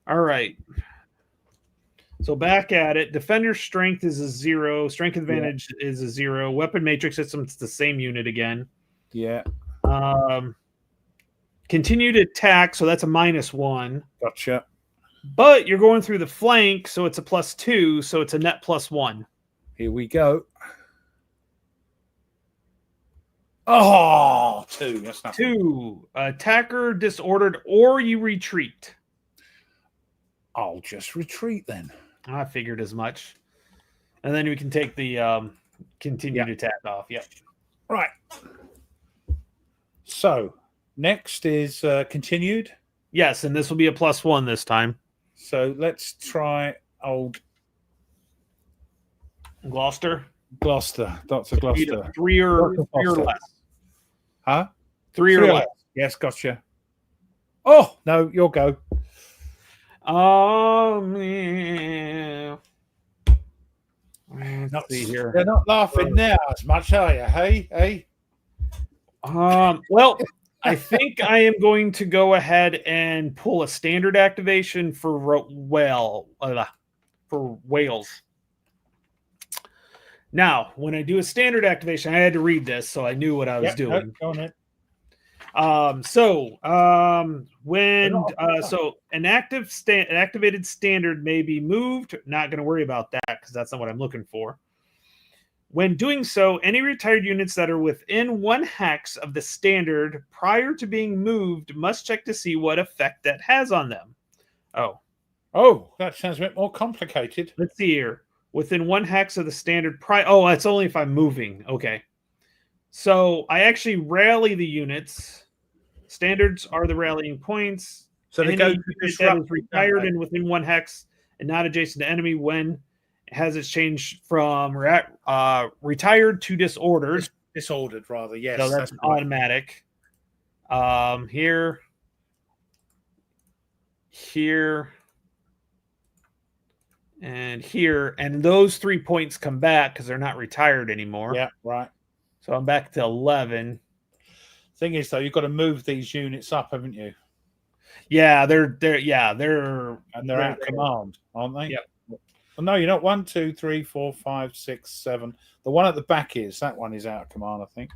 All right. So back at it. Defender strength is a 0. Strength advantage is a 0. Weapon matrix system, it's the same unit again. Yeah. Continued attack, so that's a -1. Gotcha. But you're going through the flank, so it's a +2, so it's a net +1. Here we go. Oh, 2. That's not 2. Attacker disordered or you retreat. I'll just retreat then. I figured as much. And then we can take the continued attack off. Yep. Right. So next is continued. Yes, and this will be a +1 this time. So let's try old Gloucester. Dr. Gloucester. 3 or less. Huh? 3 or less. Yes, gotcha. Oh, no, you'll go. Man. Let's see here. They're not laughing now as much, are you? Hey. Well, I think I am going to go ahead and pull a standard activation for Wales. Now, when I do a standard activation, I had to read this, so I knew what I was doing. Go on it. An activated standard may be moved. Not going to worry about that because that's not what I'm looking for. When doing so, any retired units that are within 1 hex of the standard prior to being moved must check to see what effect that has on them. Oh, that sounds a bit more complicated. Let's see here. Within 1 hex of the standard that's only if I'm moving. Okay. So I actually rally the units. Standards are the rallying points. So they go to disrupt, is retired and within 1 hex and not adjacent to enemy when it has its changed from retired to disordered. Disordered, rather, yes. So that's automatic. Here, and here, and those 3 points come back because they're not retired anymore. Yeah, right. So I'm back to 11. Thing is, though, you've got to move these units up, haven't you? Yeah, they're out of command, aren't they? Yep. Well, no, you're not. 1, 2, 3, 4, 5, 6, 7. The one at the back that one is out of command, I think.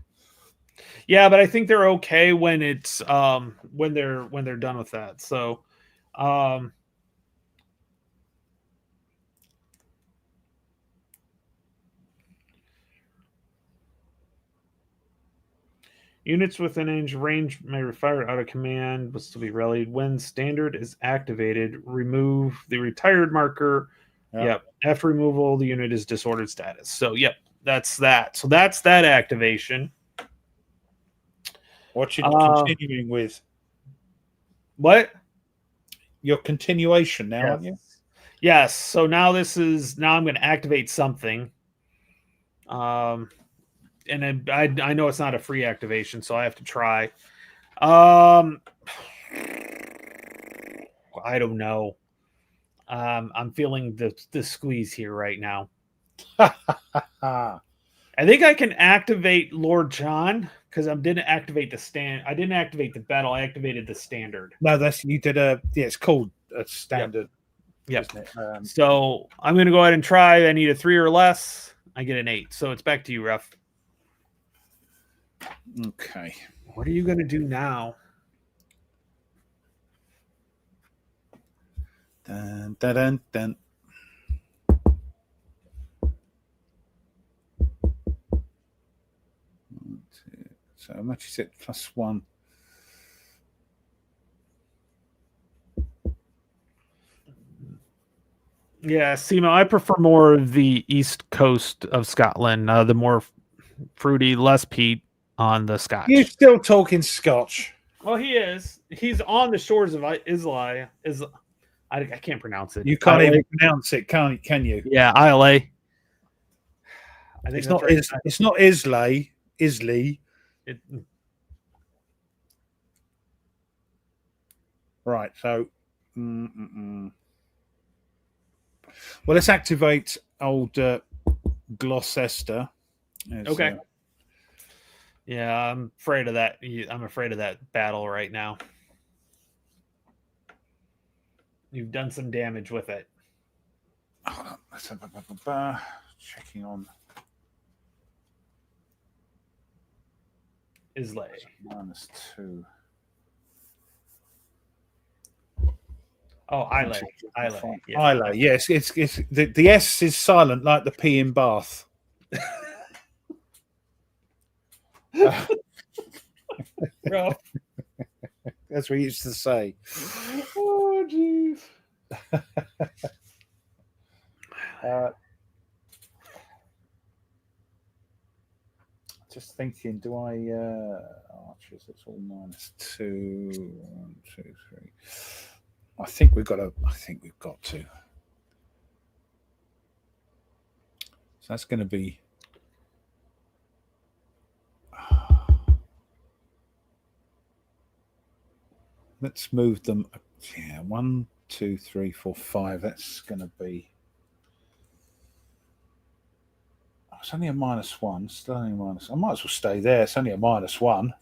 Yeah, but I think they're okay when it's when they're done with that. So units within range may be fired out of command, but still be rallied. When standard is activated, remove the retired marker. Yep. After removal, the unit is disordered status. So, yep, that's that. So that's that activation. What you're continuing with? What? Your continuation now, aren't you? Yes. So now I'm going to activate something. And I know it's not a free activation, so I have to try. I don't know. I'm feeling the squeeze here right now. I think I can activate Lord John because I didn't activate the stand. I didn't activate the battle. I activated the standard. No, you did it's called a standard. Yep. So I'm going to go ahead and try. I need a 3 or less. I get an 8. So it's back to you, Ref. Okay. What are you going to do now? Dun, dun, dun, dun. So matches it +1. Yeah, Simo, I prefer more of the east coast of Scotland, the more fruity, less peat on the Scotch. You're still talking Scotch. Well, he is. He's on the shores of Islay. I can't pronounce it. You can't Islay. even pronounce it, can you? Yeah, Islay. I think It's that's not. right. It's not Islay. Islay. Right. So, well, let's activate old Gloucester. Okay. Yeah, I'm afraid of that. I'm afraid of that battle right now. You've done some damage with it. Hold on. Let's checking on Islay. -2. Oh, Islay. Islay. Yeah. Islay. Yes, it's the S is silent like the P in Bath. Bro. That's what he used to say. Oh, jeez. Just thinking, do I archers? It's all -2. 1, 2, 3. I think we've got to. So that's going to be. Let's move them. Yeah, 1, 2, 3, 4, 5. That's going to be. Oh, it's only a -1. Still only a minus. I might as well stay there. It's only a -1.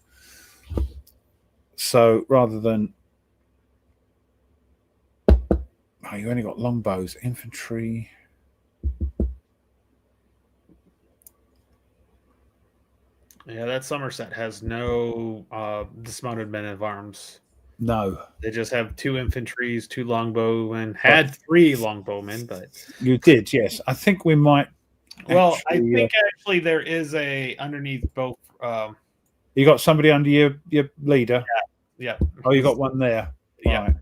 So rather than. Oh, you only got longbows, infantry. Yeah, that Somerset has no dismounted men of arms. No. They just have 2 infantries, 2 longbowmen. Had 3 longbowmen, but you did, yes. I think we might. Well, I think actually there is a underneath both. You got somebody under your leader. Yeah. Oh, you got one there. Yeah.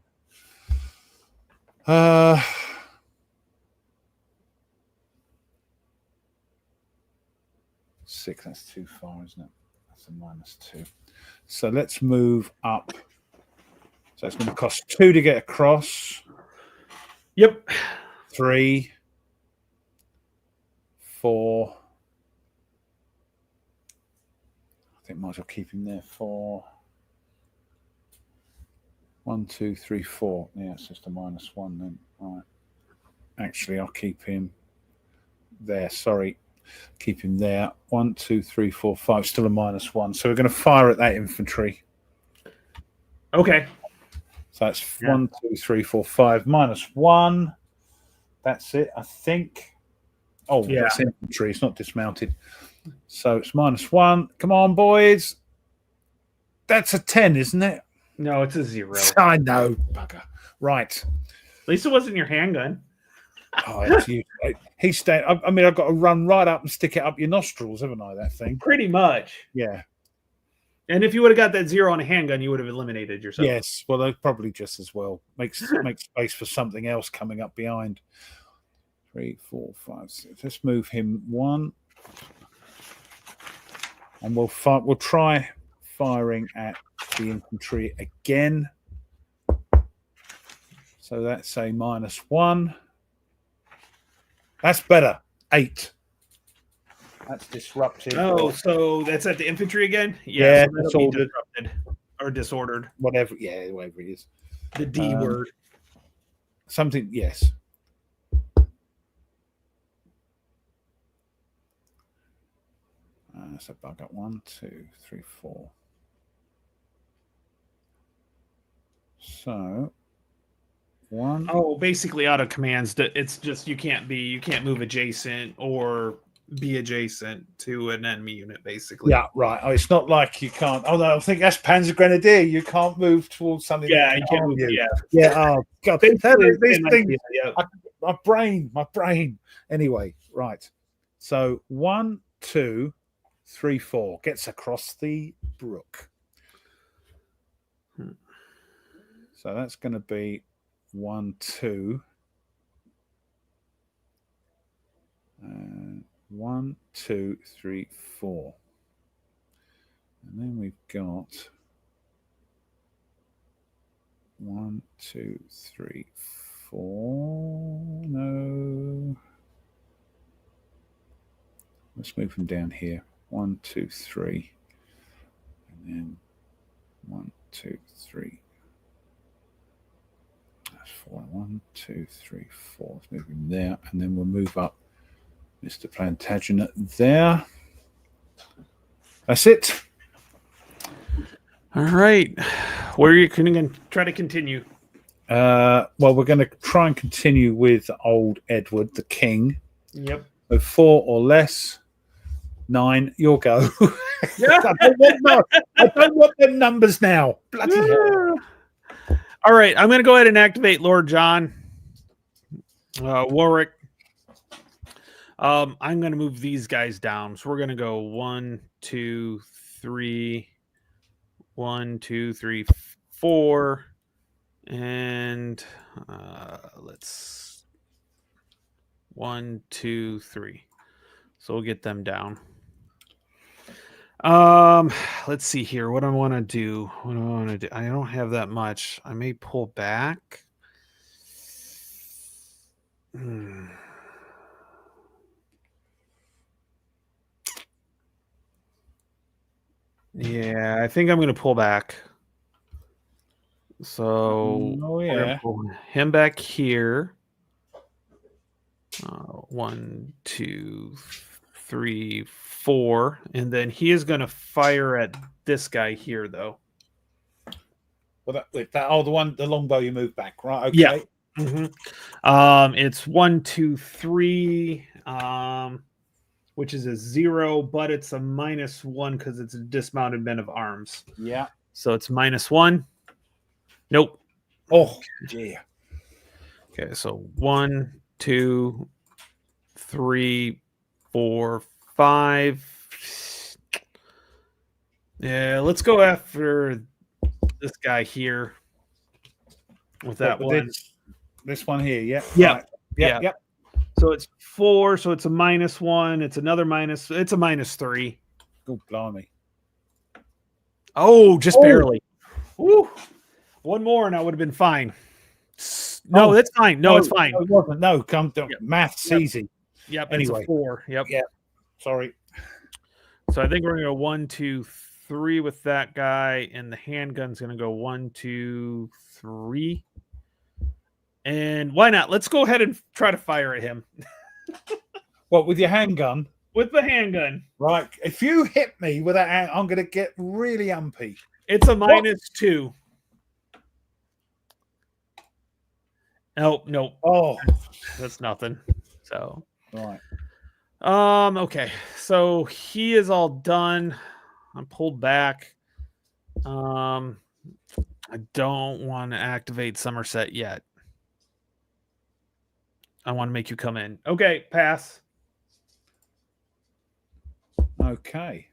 Right. 6. That's too far, isn't it? That's a -2. So let's move up. So it's going to cost 2 to get across. Yep. 3, 4. I think might as well keep him there. 4. 1, 2, 3, 4. Yeah, it's just a -1 then. All right. Actually, I'll keep him there. Sorry. Keep him there. 1, 2, 3, 4, 5. Still a -1. So we're going to fire at that infantry. Okay. So that's 1, 2, 3, 4, 5. -1. That's it, I think. Oh, yeah. That's infantry. It's not dismounted. So it's -1. Come on, boys. That's a 10, isn't it? No, it's a 0. I know, bugger. Right. At least it wasn't your handgun. Oh, he's staying. I mean, I've got to run right up and stick it up your nostrils, haven't I? That thing. Pretty much. Yeah. And if you would have got that 0 on a handgun, you would have eliminated yourself. Yes. Well, they're probably just as well. Makes space for something else coming up behind. 3, 4, 5, 6. Let's move him 1, and we'll try firing at the infantry again. So that's a -1. That's better. 8. That's disruptive. Oh, so that's at the infantry again? Yeah, so that's all disrupted or disordered. Whatever. Yeah, whatever it is. The D word. Something. Yes. So I got 1, 2, 3, 4. So 1. Oh, basically out of commands. It's just you can't move adjacent or be adjacent to an enemy unit, basically. Yeah, right. Oh, it's not like you can't. Oh, no, I think that's Panzer Grenadier. You can't move towards something. Yeah, you can't move. Yeah. Oh God, these things. My brain. Anyway, right. So 1, 2, 3, 4. Gets across the brook. So that's going to be 1, 2. 1, 2, 3, 4. And then we've got 1, 2, 3, 4. No. Let's move them down here. 1, 2, 3. And then 1, 2, 3. That's 4. 1, 2, 3, 4. Let's move him there. And then we'll move up Mr. Plantagenet there. That's it. All right. Where are you going to try to continue? Well, we're going to try and continue with old Edward, the king. Yep. So 4 or less. 9. You'll go. Yeah. I don't want them numbers now. Bloody hell. All right. I'm going to go ahead and activate Lord John. Warwick. I'm going to move these guys down. So we're going to go 1, 2, 3. 1, 2, 3, 4. And let's 1, 2, 3. So we'll get them down. Let's see here. What do I want to do? I don't have that much. I may pull back. Yeah, I think I'm going to pull back. So we're gonna pull him back here. 1, 2, 3, 4, and then he is going to fire at this guy here, though. Well, the longbow you move back, right? Okay. Yeah. Mm-hmm. It's 1, 2, 3. Which is a 0, but it's a -1 because it's a dismounted men of arms. Yeah. So it's -1. Nope. Oh, dear. Okay, so 1, 2, 3, 4, 5. Yeah, let's go after this guy here with that one. This one here, yeah. Yeah. Right. Yep. Yeah. So it's 4, so it's a -1. It's another minus. It's a -3. Oh, blimey. Oh, just barely. Woo. One more and I would have been fine. No, that's fine. No, it's fine. No, it wasn't. No, come down. Yep. Math's easy. Yep. Anyway. It's a 4. Yep. Yeah. Sorry. So I think we're going to go 1, 2, 3 with that guy. And the handgun's going to go 1, 2, 3. And why not? Let's go ahead and try to fire at him. What, with your handgun? With the handgun. Right. If you hit me with that, I'm going to get really umpy. It's a -2. Nope. Oh, that's nothing. So, right. Okay. So he is all done. I'm pulled back. I don't want to activate Somerset yet. I want to make you come in. Okay, pass. Okay.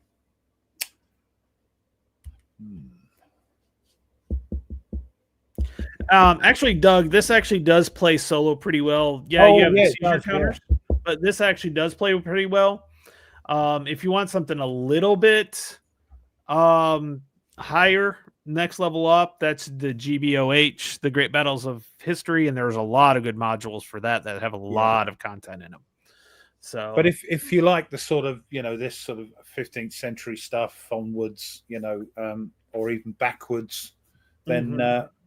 Actually, Doug, this actually does play solo pretty well. Yeah, you have the seizure counters, but this actually does play pretty well. If you want something a little bit higher, next level up, that's the GBOH, the Great Battles of History, and there's a lot of good modules for that have a lot of content in them. So, but if you like the sort of, this sort of 15th century stuff onwards, or even backwards, then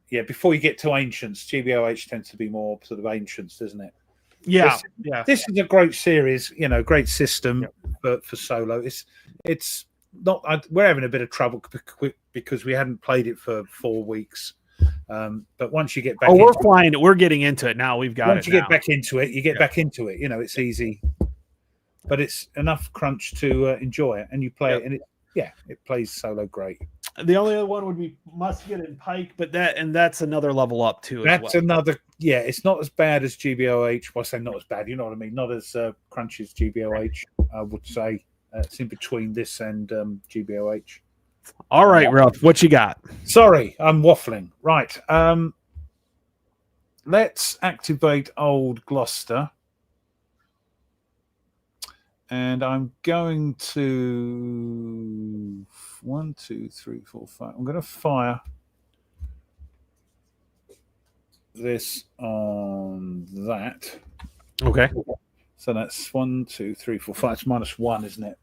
before you get to ancients, GBOH tends to be more sort of ancients, doesn't it? Yeah, This is a great series, great system for solo. It's not. We're having a bit of trouble because we hadn't played it for 4 weeks. But once you get back, we're flying. We're getting into it now. We've got once you get back into it, you get back into it. It's easy, but it's enough crunch to enjoy it, and you play it, and it plays solo great. The only other one would be Musket and Pike, but that's another level up too. That's another. Yeah, it's not as bad as GBOH. Well, I say not as bad. You know what I mean? Not as crunchy as GBOH. I would say. It's in between this and GBOH. All right, Ralph, what you got? Sorry, I'm waffling. Right. Let's activate Old Gloucester. And I'm going to 1, 2, 3, 4, 5. I'm going to fire this on that. Okay. So that's 1, 2, 3, 4, 5. It's -1, isn't it?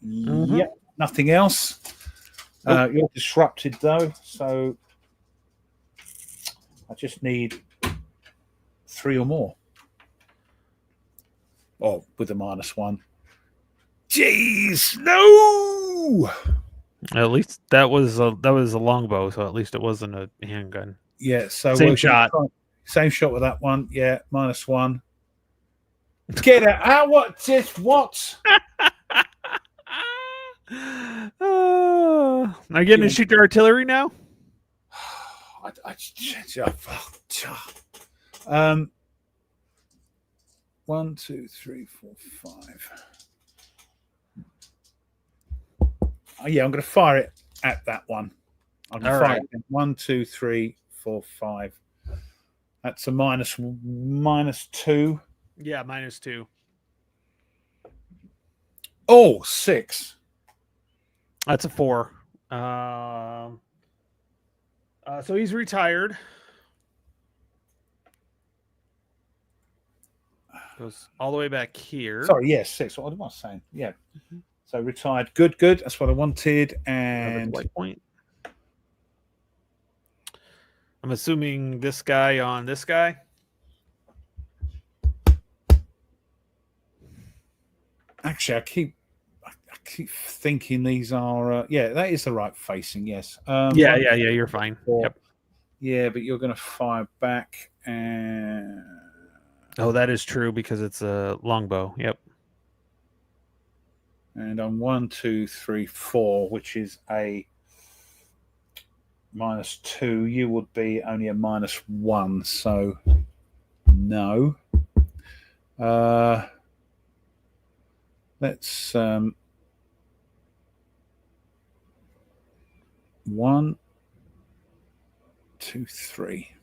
Mhm. Yep. Nothing else. You're disrupted though, so I just need 3 or more. Oh, with a -1. Jeez, no. At least that was a longbow, so at least it wasn't a handgun. Yeah, so Same we're shot. Same shot with that one. Yeah, -1. Get it out. What? Just what? Are you getting to shoot your artillery now? Um, 1, 2, 3, 4, 5. Oh, yeah, I'm going to fire it at that one. I'm going to fire it. 1, 2, 3, 4, 5. That's a -2. Yeah, -2. Oh, 6. That's a 4. So he's retired. Goes all the way back here. Sorry, yes, 6. What am I saying? Yeah. So retired. Good. That's what I wanted. And white point. I'm assuming this guy on this guy. Actually, I keep thinking these are. Yeah, that is the right facing. Yes. Yeah. You're fine. 4. Yep. Yeah, but you're going to fire back. And oh, that is true because it's a longbow. Yep. And on 1, 2, 3, 4, which is a -2, you would be only a -1. So no. Let's 1, 2, 3.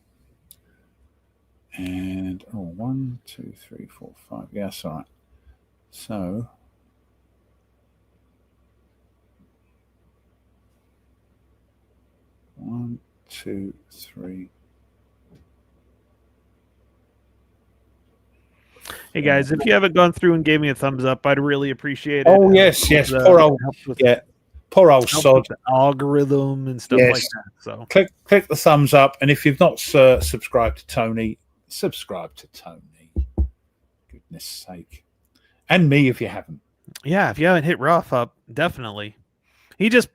And 1, 2, 3, 4, 5. Yeah, that's all right. So 1, 2, 3. Hey guys, if you haven't gone through and gave me a thumbs up, I'd really appreciate it. Oh yes. Poor old sod. The algorithm and stuff like that. So click the thumbs up, and if you've not subscribed to Tony, subscribe to Tony. Goodness sake, and me if you haven't. Yeah, if you haven't hit Ruff up, definitely. He just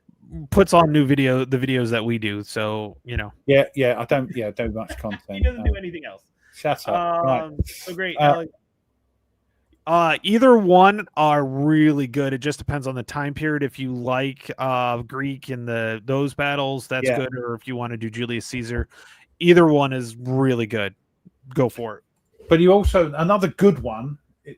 puts on the videos that we do. So Yeah. I don't do much content. He doesn't do anything else. Shut up. Right. So great. Either one are really good. It just depends on the time period. If you like Greek and those battles, that's good. Or if you want to do Julius Caesar, either one is really good. Go for it. But you also another good one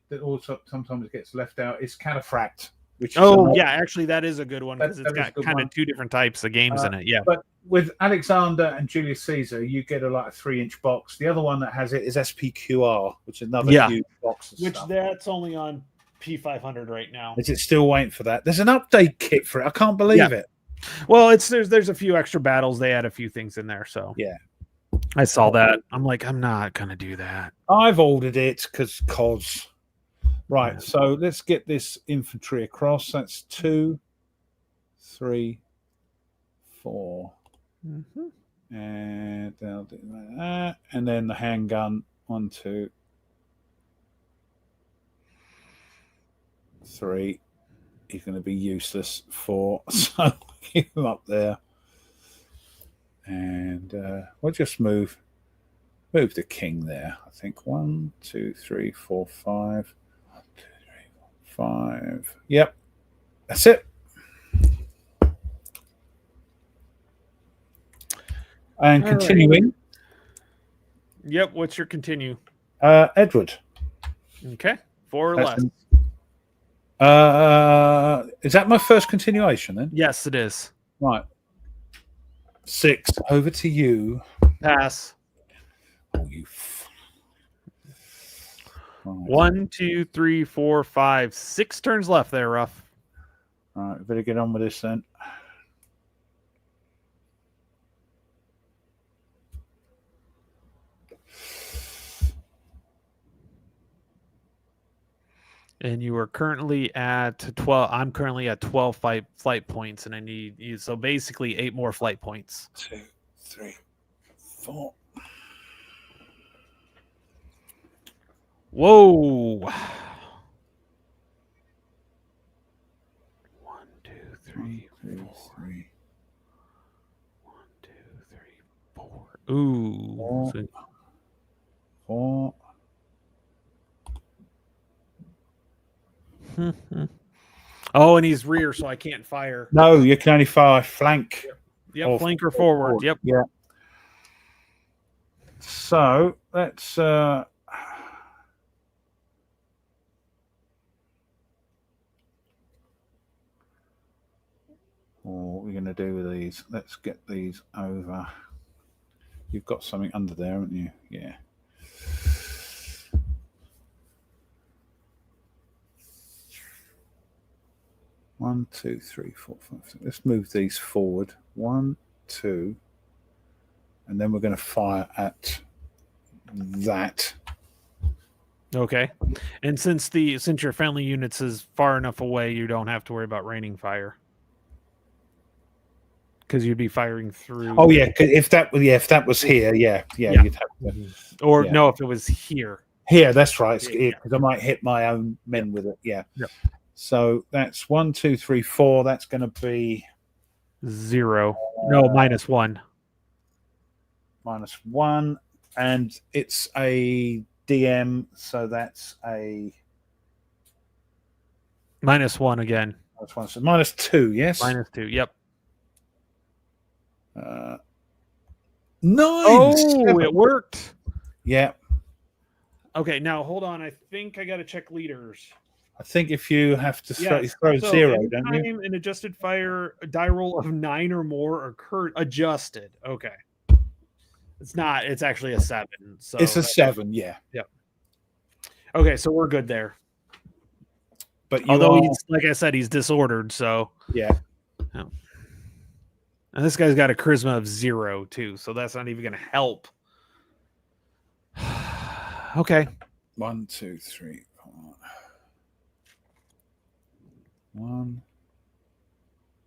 that also sometimes gets left out is Cataphract. Which actually, that is a good one because it's got kind of 2 different types of games in it. Yeah, but with Alexander and Julius Caesar, you get a 3-inch box. The other one that has it is SPQR, which is another huge box. That's only on P500 right now. Is it still waiting for that? There's an update kit for it. I can't believe it. Well, there's a few extra battles. They add a few things in there. So yeah, I saw that. I'm like, I'm not gonna do that. I've ordered it because. Right, so let's get this infantry across. That's 2, 3, 4. And they'll do that. And then the handgun, 1, 2, 3. He's going to be useless. 4. So keep him up there. And we'll just move the king there. I think 1, 2, 3, 4, 5. 5. Yep. That's it. And continuing. Right. Yep. What's your continue? Edward. Okay. 4 or less. Is that my first continuation then? Yes, it is. Right. 6. Over to you. Pass. Oh, you. Right. 1, 2, 3, 4, 5, 6 turns left there, Ruff. All right, better get on with this then. And you are currently at 12. I'm currently at 12 flight points, and I need you. So basically 8 more flight points. 2, 3, 4. Whoa. 1, 2, 3, 4. 1, 2, 3, 4. Ooh. 4. Oh, and he's rear, so I can't fire. No, you can only fire flank. Yep, flank or forward. Yep. Yeah. So let's. What are we going to do with these? Let's get these over. You've got something under there, haven't you? Yeah. One, 2, 3, 4, 5, 6. Let's move these forward. 1, 2, and then we're going to fire at that. Okay. And since your friendly units is far enough away, you don't have to worry about raining fire. Because you'd be firing through. Oh yeah, if that was here, yeah. You'd have to, or no, if it was here. Here, that's right. Because I might hit my own men with it. Yeah. So that's 1, 2, 3, 4. That's going to be 0. No, -1. -1, and it's a DM, so that's a -1 again. -1, so -2. Yes. -2. Yep. 9. Oh, 7. it worked. Yeah. Okay, now hold on. I think I got to check leaders. I think if you have to throw So 0, don't you? anytime an adjusted fire die roll of 9 or more occurred adjusted. Okay. It's not. It's actually a 7. So It's a 7. Yeah. Yep. Okay, so we're good there. But although he's, like I said, he's disordered. So yeah. Oh. And this guy's got a charisma of 0 too, so that's not even going to help. Okay. 1, 2, 3, 4. 1,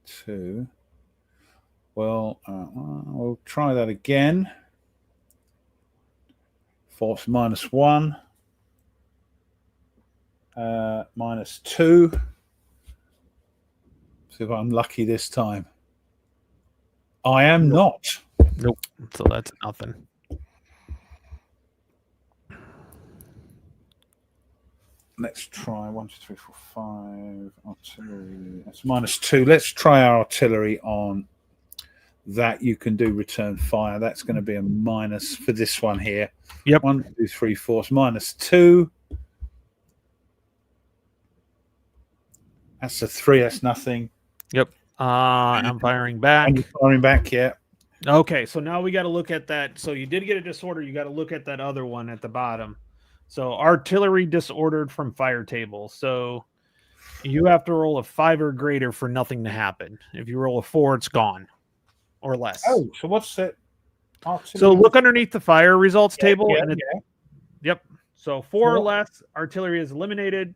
2. Well, we'll try that again. Force -1. -2. See if I'm lucky this time. I am not. Nope. So that's nothing. Let's try 1, 2, 3, 4, 5. Artillery. That's -2. Let's try our artillery on that. You can do return fire. That's going to be a minus for this one here. Yep. 1, 2, 3, 4. It's -2. That's a 3. That's nothing. Yep. I'm firing back. And you're firing back, yeah. Okay, so now we got to look at that. So you did get a disorder. You got to look at that other one at the bottom. So artillery disordered from fire table. So you have to roll a 5 or greater for nothing to happen. If you roll a 4, it's gone or less. Oh, so what's it? So look underneath the fire results table. Yeah, and it, Yep. So 4 or less, artillery is eliminated.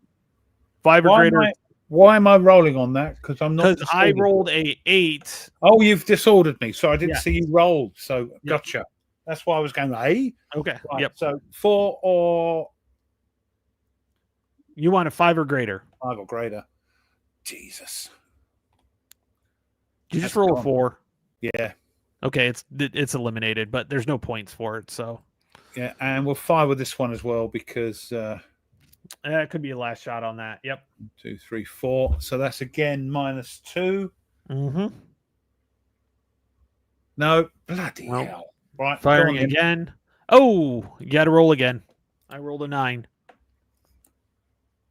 5 or greater. Why am I rolling on that? Because I'm not. Because I rolled a 8. Oh, you've disordered me. So I didn't see you roll. So gotcha. That's why I was going, eh? Okay. Right, Yep. So 4 or. You want a 5 or greater. 5 or greater. Jesus. You just roll a 4. Yeah. Okay, it's eliminated, but there's no points for it. So. Yeah, and we'll fire with this one as well because. It could be a last shot on that. Yep. 1, 2, 3, 4. So that's again -2. Mm-hmm. No, bloody hell. Right, firing again. Oh, you got to roll again. I rolled a 9.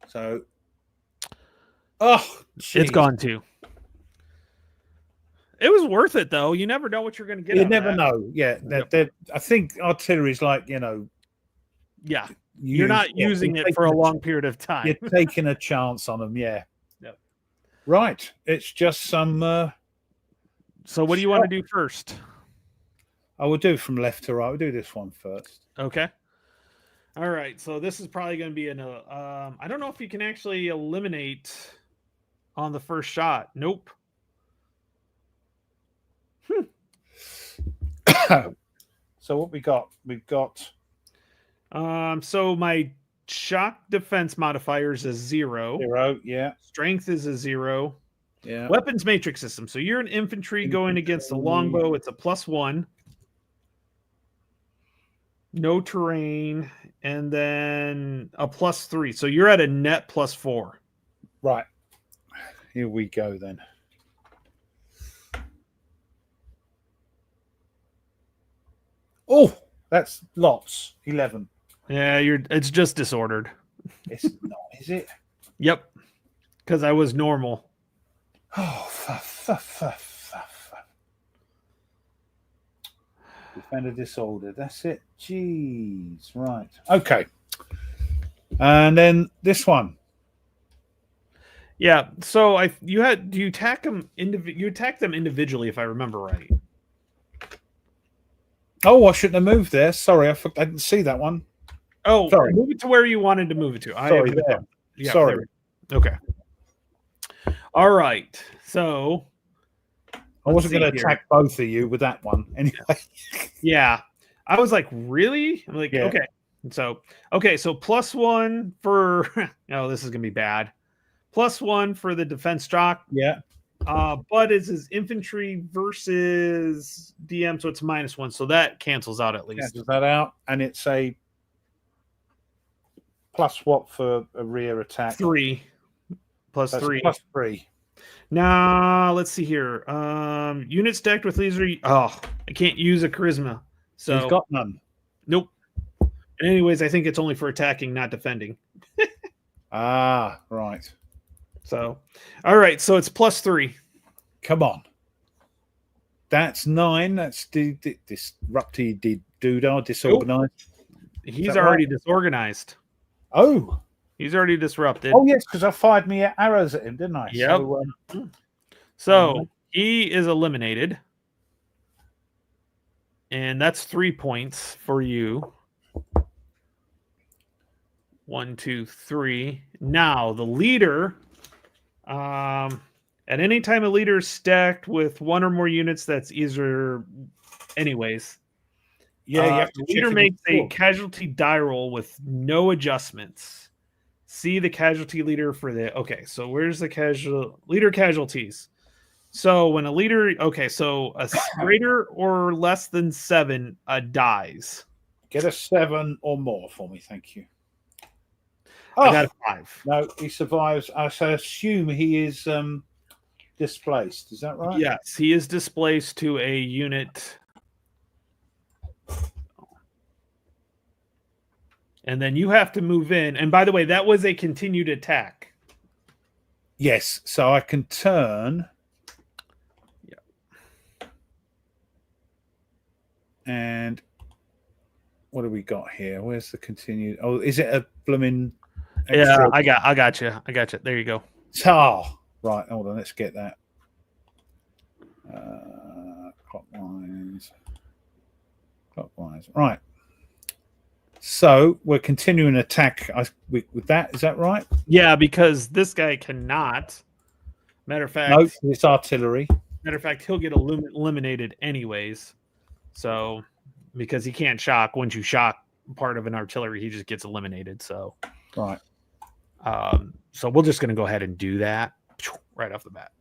So Oh, It's geez. gone too. It was worth it though. You never know what you're going to get. You out of never that. know. Yeah, I think artillery is like, Yeah, you're not using it for a long period of time. You're taking a chance on them. Yeah. Yep. Right. It's just some. So what do you want to do first? I will do from left to right. We'll do this one first. Okay. All right. So this is probably going to be I don't know if you can actually eliminate on the first shot. Nope. So what we got? We've got. So my shock defense modifier is a 0. 0. Yeah. Strength is a 0. Yeah. Weapons matrix system. So you're an infantry going against a longbow. It's a +1. No terrain, and then a +3. So you're at a net +4. Right. Here we go then. Oh, that's lots. 11. Yeah, it's just disordered. It's not, is it? Yep. Because I was normal. Oh, Defender disordered. That's it. Jeez. Right. Okay. And then this one. Yeah. So you attack them individually, if I remember right. Oh, I shouldn't have moved there. Sorry, I didn't see that one. Oh, sorry. Move it to where you wanted to move it to. Sorry, there. Yeah, sorry. There. Okay. All right. So I wasn't going to attack both of you with that one anyway. Yeah. I was like, really? I'm like, okay. So +1 for this is gonna be bad. +1 for the defense shock. Yeah. But it's his infantry versus DM, so it's -1. So that cancels out at least. Cancels that out, and it's a plus what for a rear attack? 3. Plus That's 3. +3. Now let's see here. Unit stacked with laser. Oh, I can't use a charisma. So he's got none. Nope. And anyways, I think it's only for attacking, not defending. Right. So, all right. So it's +3. Come on. That's 9. That's disrupted, disorganized. He's already disorganized. Oh. He's already disrupted. Oh, yes, because I fired me arrows at him, didn't I? Yep. So he is eliminated. And that's 3 points for you. 1, 2, 3. Now, the leader, at any time a leader is stacked with 1 or more units, that's either, anyways. Yeah, the leader makes a casualty die roll with no adjustments. See the casualty leader for the... Okay, so where's the leader casualties? So when a leader... Okay, so a greater or less than 7 dies. Get a 7 or more for me, thank you. I got a 5. No, he survives. I assume he is displaced. Is that right? Yes, he is displaced to a unit. And then you have to move in. And by the way, that was a continued attack. Yes, so I can turn. Yeah. And what do we got here? Where's the continued? Oh, is it a blooming... Yeah, I got you. There you go. Right, hold on. Let's get that. Clockwise. Right. So we're continuing attack with that. Is that right? Yeah, because this guy cannot. Matter of fact, no, it's artillery. Matter of fact, he'll get eliminated anyways. So because he can't shock, once you shock part of an artillery, he just gets eliminated. So right. So we're just going to go ahead and do that right off the bat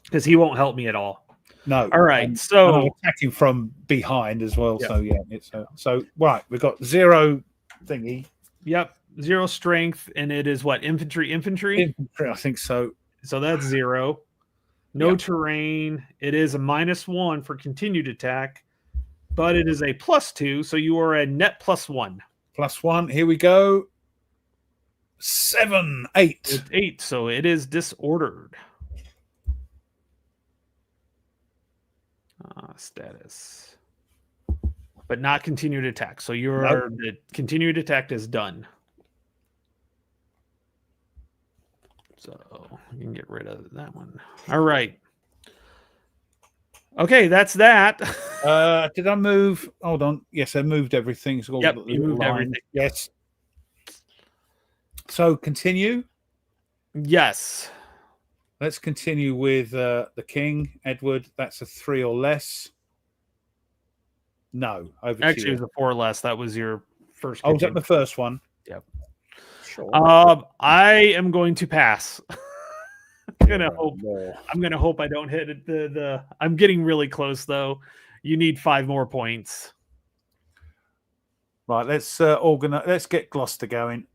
because he won't help me at all. No. All right. So I'm attacking from behind as well. Yep. So yeah, it's so right. We've got 0 thingy. Yep. 0 strength, and it is what infantry. Infantry, I think so. So that's 0. No terrain. It is a -1 for continued attack, but it is a +2. So you are a net +1. +1. Here we go. 7, 8. It's 8, so it is disordered. Status. But not continued attack. So the continued attack is done. So you can get rid of that one. All right. Okay, that's that. Did I move? Hold on. Yes, I moved everything. So Yep, you moved everything. Yes. So continue. Yes. Let's continue with the king, Edward. That's a 3 or less. No, over Actually, to you. it was a 4 less. That was your first. Oh, was that the first one? Yep. Sure. I am going to pass. I'm gonna hope I don't hit it. I'm getting really close though. You need 5 more points. Right, let's organize. Let's get Gloucester going.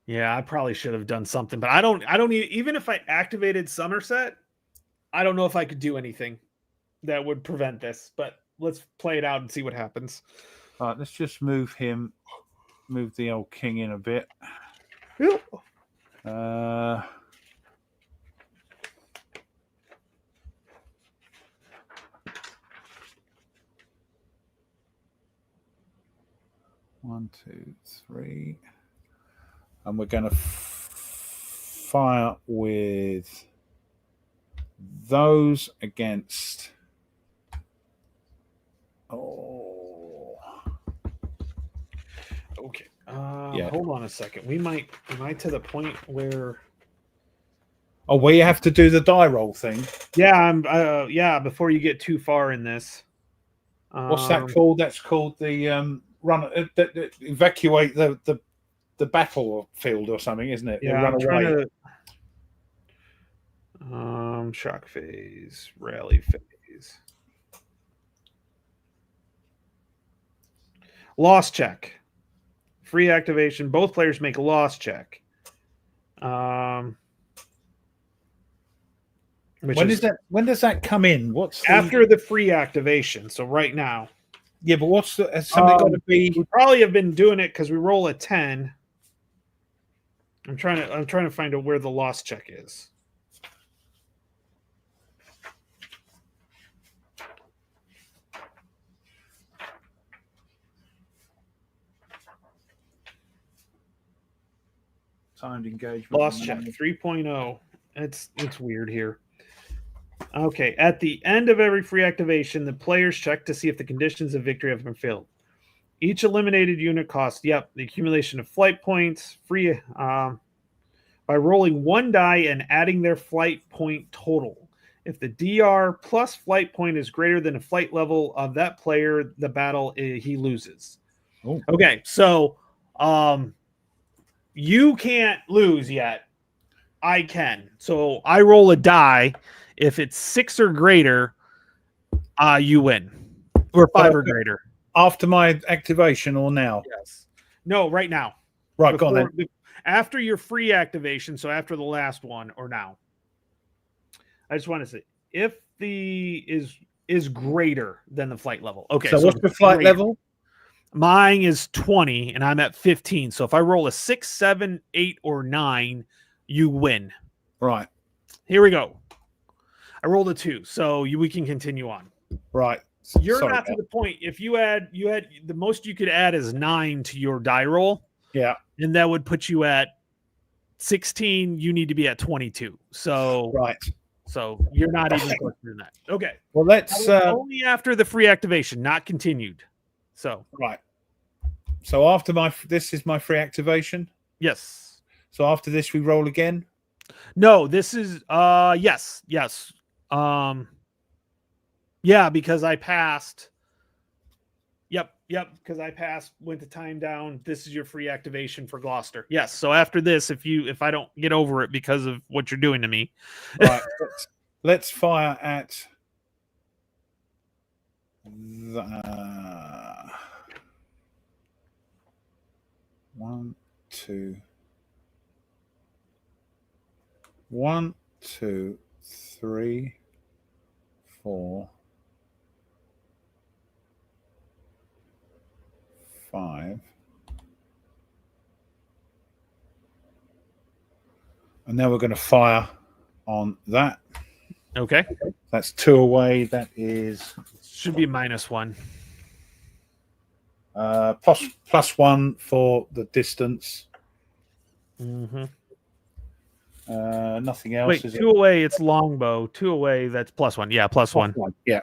Yeah, I probably should have done something, but I don't even if I activated Somerset, I don't know if I could do anything that would prevent this, but let's play it out and see what happens. All right, let's just move the old king in a bit. Yep. 1, 2, 3. And we're going to fire with those against. Oh. Okay. Hold on a second. Am I to the point where? Oh, where you have to do the die roll thing. Yeah, yeah. Before you get too far in this. What's that called? That's called the run. Evacuate the battlefield or something, isn't it? Yeah, I'm trying to. Shock phase, rally phase, loss check, free activation. Both players make a loss check. When does that come in? After the free activation? So right now. Yeah, but has something got to be? We probably have been doing it because we roll a 10. I'm trying to find out where the loss check is. Timed engagement. Loss check 3.0. It's weird here. Okay, at the end of every free activation, the players check to see if the conditions of victory have been filled. Each eliminated unit costs, the accumulation of flight points, free by rolling 1 die and adding their flight point total. If the DR plus flight point is greater than the flight level of that player, the battle he loses. Oh. Okay, so you can't lose yet. I can. So I roll a die. If it's 6 or greater, you win. Or 5 or greater. After my activation or now? Yes. No, right now. Right, go on then. After your free activation, so after the last one or now. I just want to say, if the is greater than the flight level. Okay. So what's the flight level? Mine is 20 and I'm at 15. So if I roll a 6, 7, 8, or 9, you win. Right. Here we go. I rolled a 2, so we can continue on. Right. You're not to the point. If you had the most you could add is 9 to your die roll. Yeah. And that would put you at 16. You need to be at 22. So right. So you're not even closer than that. Okay. Well, let's only after the free activation, not continued. So right. So after this is my free activation. Yes. So after this, we roll again. No, this is yes. Yeah, because I passed. Yep, because I passed, went the time down. This is your free activation for Gloucester. Yes, so after this, if I don't get over it because of what you're doing to me. Right, let's fire at the 1, 2, 1, 2, 3, 4, 5, And now we're going to fire on that. Okay. That's 2 away. That is Should be -1. +1 for the distance. Mm-hmm. Nothing else. Wait, is 2 away, it's longbow. 2 away, that's +1. Yeah, +1. Yeah.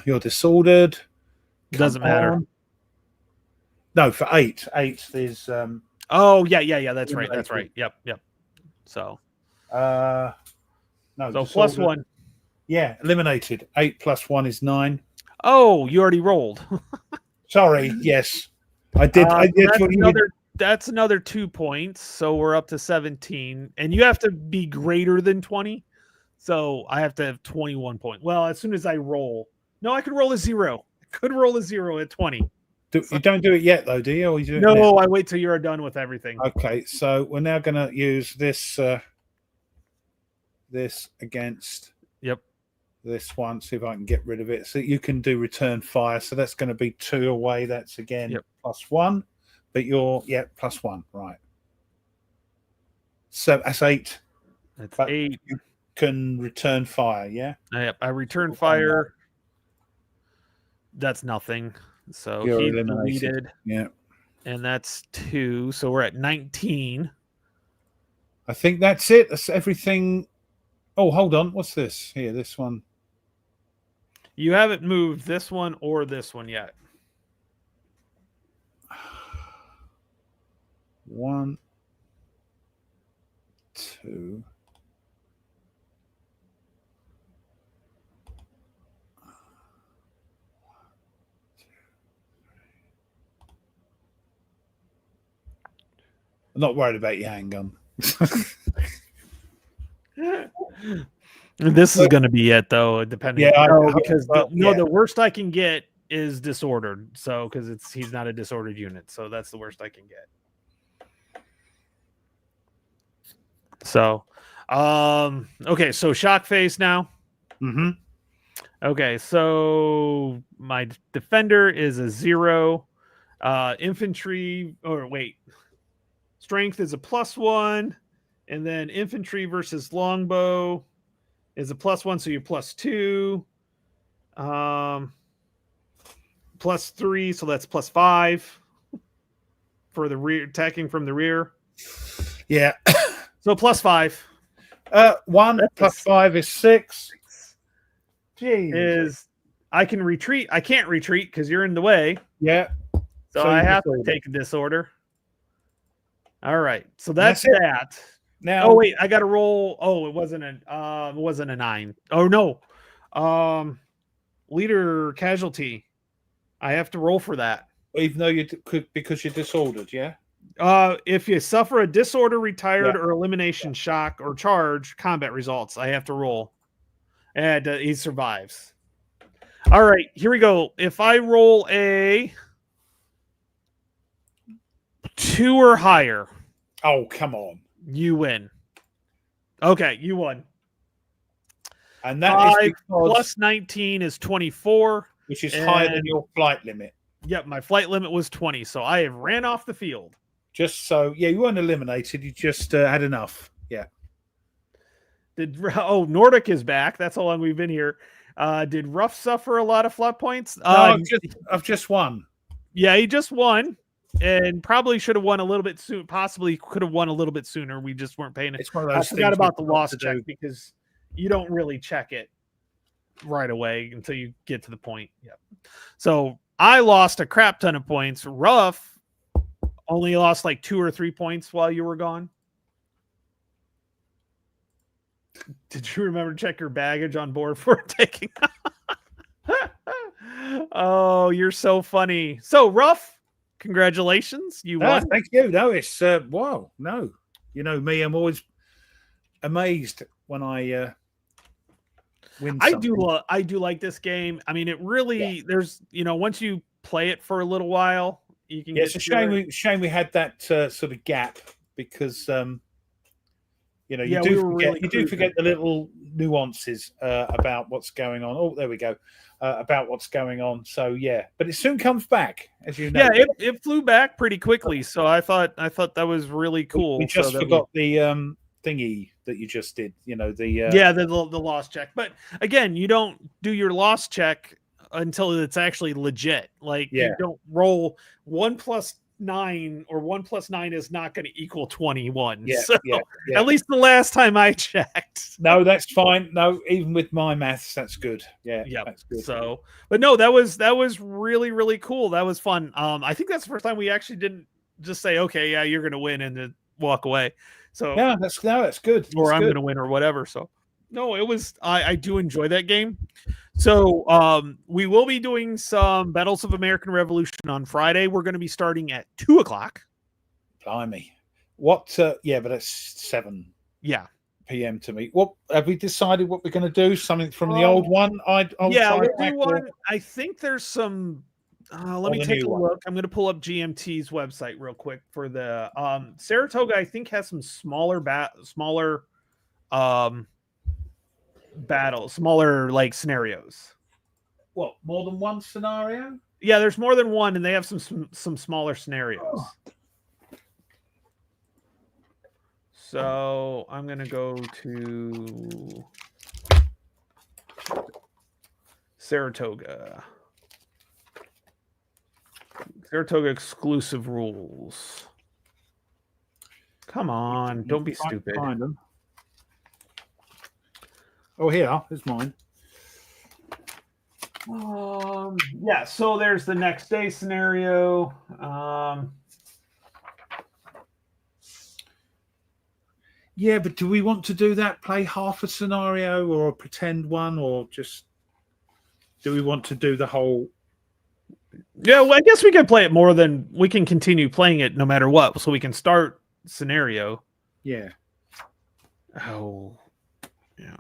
You're disordered. Doesn't matter. No, for 8. 8 is Oh, yeah. That's right. Yep. So no. So disordered. +1. Yeah, eliminated. 8 + 1 is 9. Oh, you already rolled. Sorry. Yes, I did. I did. That's another 2 points. So we're up to 17. And you have to be greater than 20. So I have to have 21 points. Well, as soon as I roll. No, I could roll a 0. I could roll a 0 at 20. You don't do it yet, though, do you? Or you do it No, now? I wait till you're done with everything. Okay, so we're now going to use this this against this one. See if I can get rid of it. So you can do return fire. So that's going to be 2 away. That's again +1. But you're +1, right? So that's 8. That's But 8. You can return fire. Yeah. Yep, I return fire. That's nothing. So You're he's eliminated. deleted. Yeah. And that's 2. So we're at 19. I think that's it. That's everything. Oh, hold on. What's this? Here, this one. You haven't moved this one or this one yet. 1, 2. I'm not worried about your handgun. This is going to be it, though, depending. Yeah, because the worst I can get is disordered. So because he's not a disordered unit, so that's the worst I can get. So, okay, so shock face now. Mm-hmm. Okay, so my defender is a 0. Infantry, strength is a +1, and then infantry versus longbow is a +1, so you're +2. +3, so that's +5 for the rear, attacking from the rear. Yeah. So +5. 1 + 5 is 6. Jeez. Is I can retreat. I can't retreat because you're in the way. Yeah. So I have to take a disorder. All right. So that's that. Now, oh wait, I got to roll. Oh, it wasn't a 9. Oh no. Leader casualty. I have to roll for that. Even though you could, because you're disordered, yeah. If you suffer a disorder, retired, or elimination, shock, or charge, combat results, I have to roll. And he survives. All right, here we go. If I roll a 2 or higher. Oh, come on. You win. Okay, you won. And that is plus 19 is 24. Which is higher than your flight limit. Yep, my flight limit was 20, so I have ran off the field. Just so, you weren't eliminated. You just had enough. Yeah. Nordic is back. That's how long we've been here. Did Ruff suffer a lot of flat points? No, I've just won. Yeah, he just won, and probably should have won a little bit soon. Possibly could have won a little bit sooner. We just weren't paying it. It's one of those I forgot about the loss to check do. because you don't really check it right away until you get to the point. Yep. So I lost a crap ton of points. Ruff only lost like 2 or 3 points while you were gone. Did you remember to check your baggage on board for taking? Oh, you're so funny. So Ruff, congratulations. You won. Thank you. No, it's wow. No, you know me. I'm always amazed when I win. I do like this game. I mean, it really there's once you play it for a little while, you can. It's a shame we had that sort of gap because you do forget the little nuances about what's going on. Oh, there we go. About what's going on. So yeah, but it soon comes back, as you know. Yeah, it flew back pretty quickly. So I thought that was really cool. We just forgot the thingy that you just did. You know, the the loss check. But again, you don't do your loss check until it's actually legit. Like Yeah. you don't roll 1 + 9 or 1 + 9 is not going to equal 21. Yeah, So yeah. at least the last time I checked. No, that's fine. No, even with my maths, that's good. Yeah, that's good. So, but no, that was really, really cool. That was fun. I think that's the first time we actually didn't just say, okay, yeah, you're gonna win and then walk away. So yeah, that's good. Or that's I'm good. gonna win or whatever. So no, it was I do enjoy that game. So we will be doing some Battles of American Revolution on Friday. We're gonna be starting at 2:00. Blimey. What yeah, but it's 7 p.m. to me. What have we decided what we're going to do? Something from the old one? We'll do one. I think there's some let me take a look. I'm going to pull up GMT's website real quick for the Saratoga. I think has some smaller battles, smaller like scenarios. What, more than one scenario? Yeah, there's more than one, and they have some smaller scenarios. Oh. So I'm going to go to Saratoga. Saratoga exclusive rules. Come on, don't be stupid. Find them. Oh, here, here's mine. Yeah, so there's the next day scenario. Yeah, but do we want to do that? Play half a scenario or a pretend one, or just do we want to do the whole? Yeah, well, I guess we could play it more than we can continue playing it no matter what. So we can start scenario. Yeah. Oh, yeah.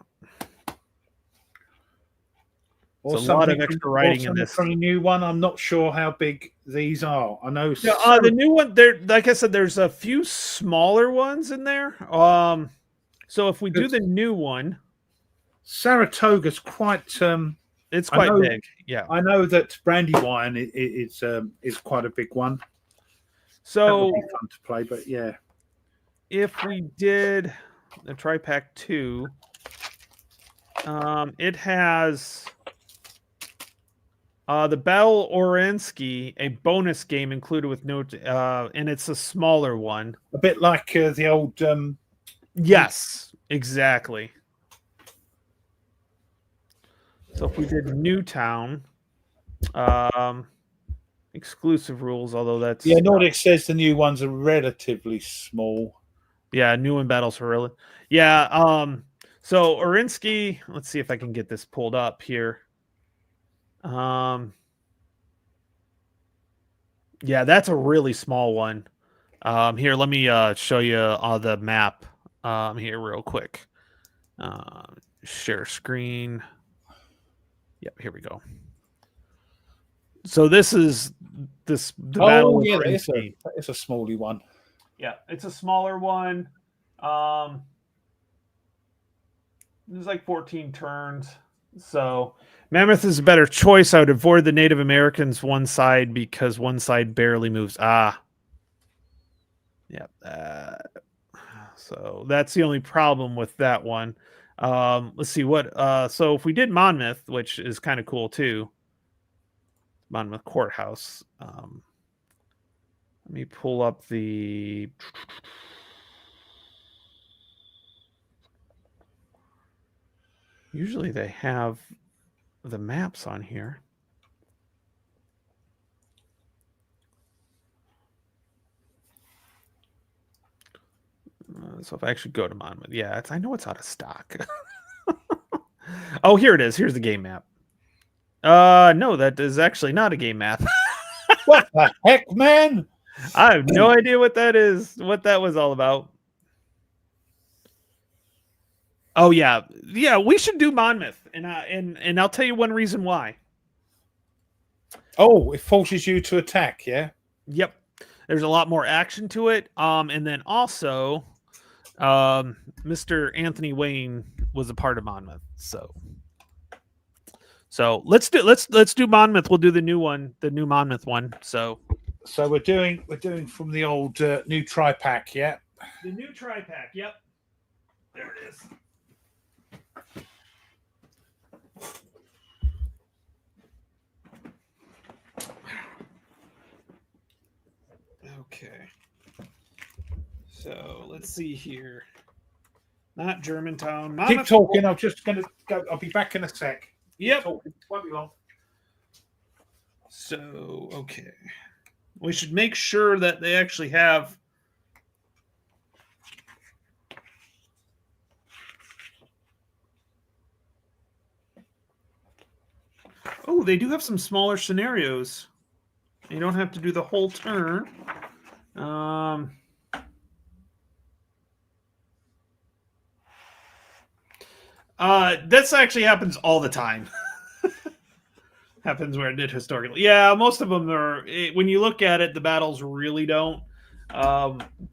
Or a lot of extra writing in this. From a new one, I'm not sure how big these are. I know. Yeah, the new one, there, like I said, there's a few smaller ones in there. So if we do the new one, Saratoga's quite. It's quite big. Yeah, I know that Brandywine is quite a big one. So that would be fun to play, but yeah, if we did the Tri-Pack 2, it has. The Battle Orensky, a bonus game included with note, and it's a smaller one. A bit like the old. Yes, exactly. So if we did Newtown, exclusive rules, although that's Nordic says the new ones are relatively small. Yeah, new in battles for real. Yeah. So Orensky, let's see if I can get this pulled up here. Yeah, that's a really small one. Here, let me show you the map here real quick. Share screen. Yep, here we go. So this is the battle. Yeah, it's a smally one. Yeah, it's a smaller one. There's like 14 turns. So Mammoth is a better choice. I would avoid the Native Americans one side because one side barely moves. Yep. So that's the only problem with that one. Let's see what. So if we did Monmouth, which is kind of cool too, Monmouth Courthouse. Let me pull up the. Usually they have the maps on here. So if I actually go to Monmouth, yeah, I know it's out of stock. Oh, here it is. Here's the game map. No, that is actually not a game map. What the heck, man? I have no idea what that is, what that was all about. Oh yeah, we should do Monmouth, and I'll tell you one reason why. Oh, it forces you to attack, yeah. Yep, there's a lot more action to it. And then also, Mr. Anthony Wayne was a part of Monmouth, so let's do Monmouth. We'll do the new one, the new Monmouth one. So we're doing from the old new Tri-Pack, yeah. The new Tri-Pack, yep. There it is. Okay. So let's see here. Not Germantown. Keep Monmouth. talking. I'm just going to go. I'll be back in a sec. Keep Yep. talking. Won't be long. So, okay. We should make sure that they actually have. Oh, they do have some smaller scenarios. You don't have to do the whole turn. This actually happens all the time. Happens where it did historically. Yeah, most of them are. When you look at it, the battles really don't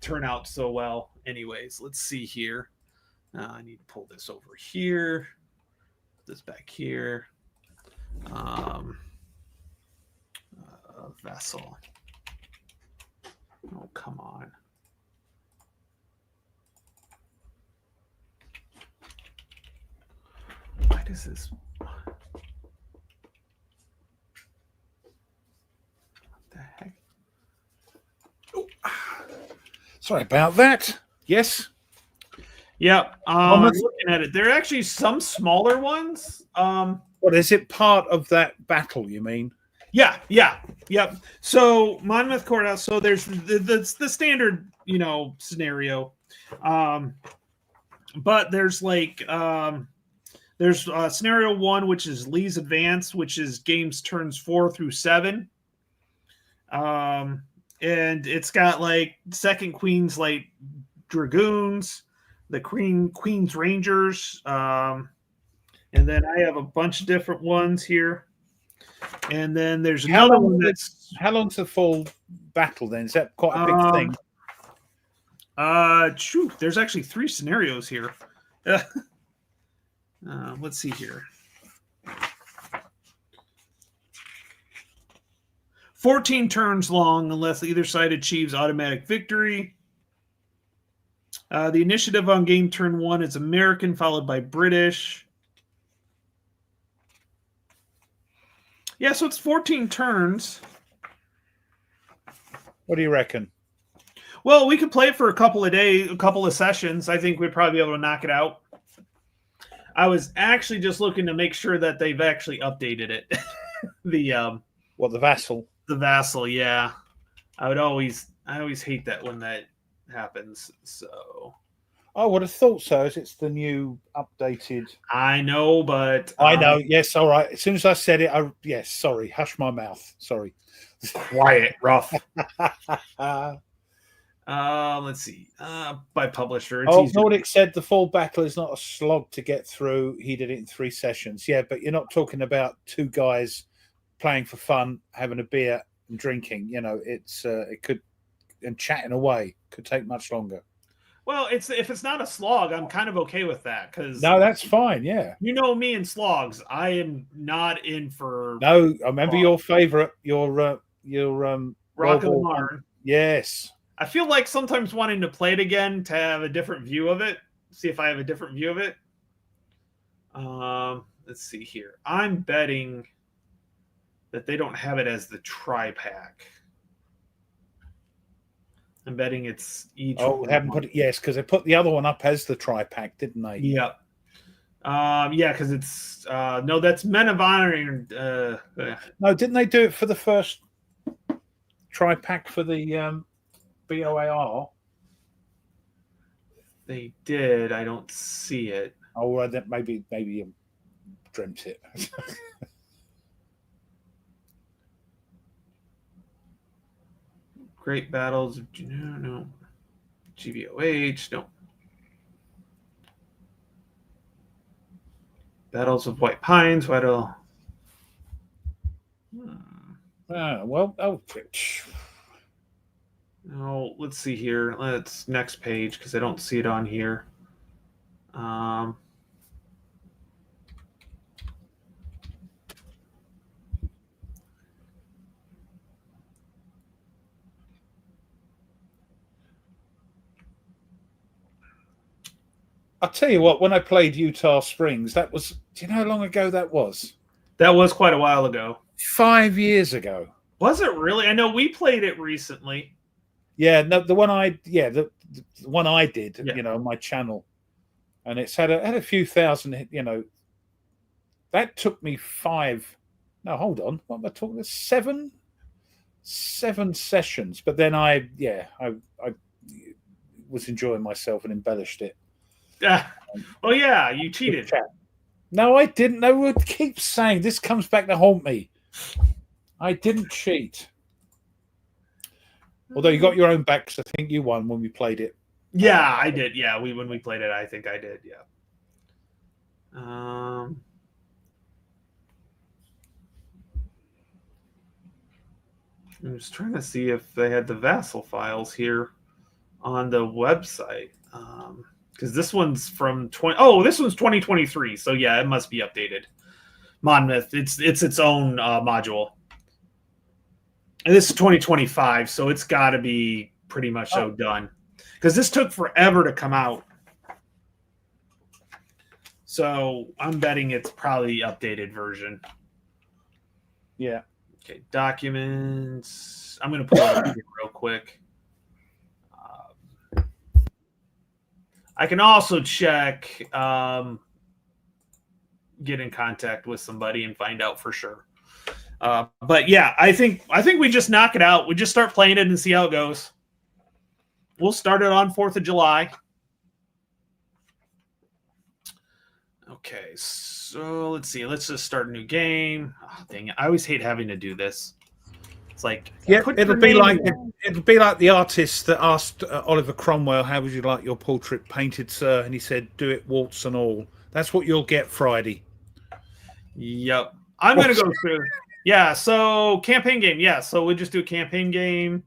turn out so well. Anyways, let's see here. I need to pull this over here. Put this back here. Vessel. Oh, come on. Why does this? What the heck? Oh. Sorry about that. Yes. Yep. I'm looking at it. There are actually some smaller ones. What is it? Part of that battle? You mean? Yeah. Yep. So Monmouth Courthouse. So there's the standard, scenario, but there's like there's scenario 1, which is Lee's Advance, which is games turns 4 through 7. And it's got like second Queen's like Dragoons, the Queen's Rangers, and then I have a bunch of different ones here. And then there's another one that's. How long's the full battle then? Is that quite a big thing? There's actually 3 scenarios here. Let's see here. 14 turns long unless either side achieves automatic victory. The initiative on game turn 1 is American, followed by British. Yeah, so it's 14 turns. What do you reckon? Well, we could play it for a couple of days, a couple of sessions. I think we'd probably be able to knock it out. I was actually just looking to make sure that they've actually updated it. The Vassal? The Vassal, yeah. I always hate that when that happens. So I would have thought so, as it's the new updated. I know, but I know. Yes, all right. As soon as I said it, yes. Sorry, hush my mouth. Sorry. Quiet, rough. Let's see. By publisher. Nordic said the full battle is not a slog to get through. He did it in 3 sessions. Yeah, but you're not talking about 2 guys playing for fun, having a beer and drinking. It's it could, and chatting away could take much longer. Well, if it's not a slog, I'm kind of okay with that because no, that's fine. Yeah, me and slogs. I am not in for. No, I remember your favorite, your Rock of the Marne. Yes. I feel like sometimes wanting to play it again to have a different view of it. See if I have a different view of it. Let's see here. I'm betting that they don't have it as the tri-pack. I'm betting it's each. Oh, they haven't put it. Yes, because they put the other one up as the tri-pack, didn't they? Yep. Yeah, because it's no, that's Men of Honor. No, didn't they do it for the first tri-pack for the BOAR? They did. I don't see it. Oh, well, that maybe you dreamt it. Great Battles of no. GVOH, no. Battles of White Pines, Well, no, let's see here. Let's next page because I don't see it on here. I'll tell you what, when I played Utah Springs, that was, do you know how long ago that was? That was quite a while ago. 5 years ago. Was it really? I know we played it recently. Yeah, no, the one the one I did, Yeah. on my channel, and it's had a few thousand, that took me no, hold on, what am I talking about? Seven sessions, but then I was enjoying myself and embellished it. Oh yeah, you cheated. No, I didn't. No, would keep saying this comes back to haunt me. I didn't cheat. Although you got your own back, because I think you won when we played it. Yeah, I did. Yeah, when we played it, I think I did. Yeah. I'm just trying to see if they had the Vassal files here on the website. Because this one's from this one's 2023. So yeah, it must be updated. Monmouth, it's its own module. And this is 2025, so it's got to be pretty much so done. Because this took forever to come out. So I'm betting it's probably updated version. Yeah. Okay, documents. I'm going to pull it up here real quick. I can also check, get in contact with somebody and find out for sure. But yeah, I think we just knock it out. We just start playing it and see how it goes. We'll start it on 4th of July. Okay, so let's see. Let's just start a new game. Oh, dang it. I always hate having to do this. It's like, yeah, it'll be like the artist that asked Oliver Cromwell, "How would you like your portrait painted, sir?" And he said, "Do it warts and all." That's what you'll get Friday. Yep. I'm going to go through. Yeah, so campaign game. Yeah, so we'll just do a campaign game.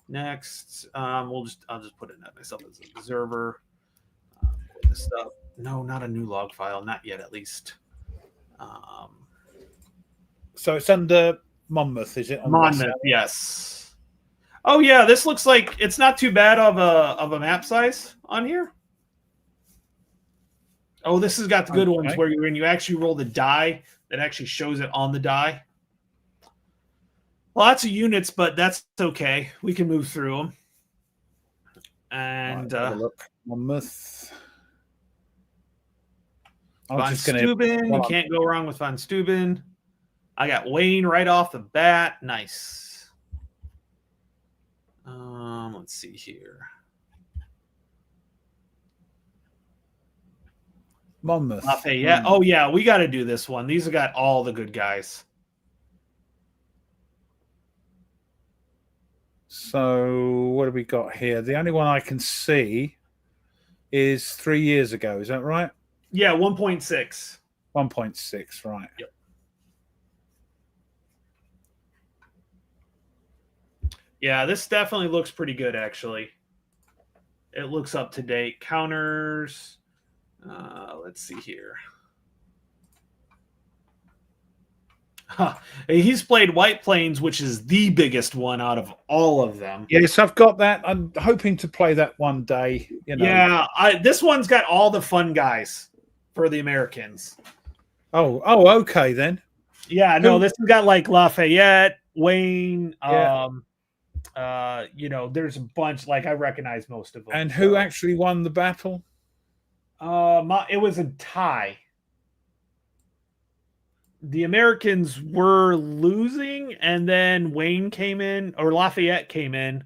Next, I'll just put in that myself as an observer. This stuff. No, not a new log file. Not yet, at least. So it's under Monmouth, is it? Monmouth, yes. Oh yeah, this looks like it's not too bad of a map size on here. Oh, this has got the good ones where when you actually roll the die, that actually shows it on the die. Lots of units, but that's okay. We can move through them. And look, Monmouth. Von Steuben, you can't go wrong with Von Steuben. I got Wayne right off the bat. Nice. Let's see here. Monmouth. Lafayette. Oh yeah, we got to do this one. These have got all the good guys. So what have we got here? The only one I can see is 3 years ago. Is that right? Yeah, 1.6. 1.6, right. Yep. Yeah, this definitely looks pretty good, actually. It looks up to date. Counters. Let's see here. He's played White Plains, which is the biggest one out of all of them. Yes, I've got that. I'm hoping to play that one day. Yeah, this one's got all the fun guys for the Americans. Oh, okay then. Yeah, no, this has got like Lafayette, Wayne. Yeah. There's a bunch. Like I recognize most of them. And who actually won the battle? It was a tie. The Americans were losing, and then Wayne came in, or Lafayette came in,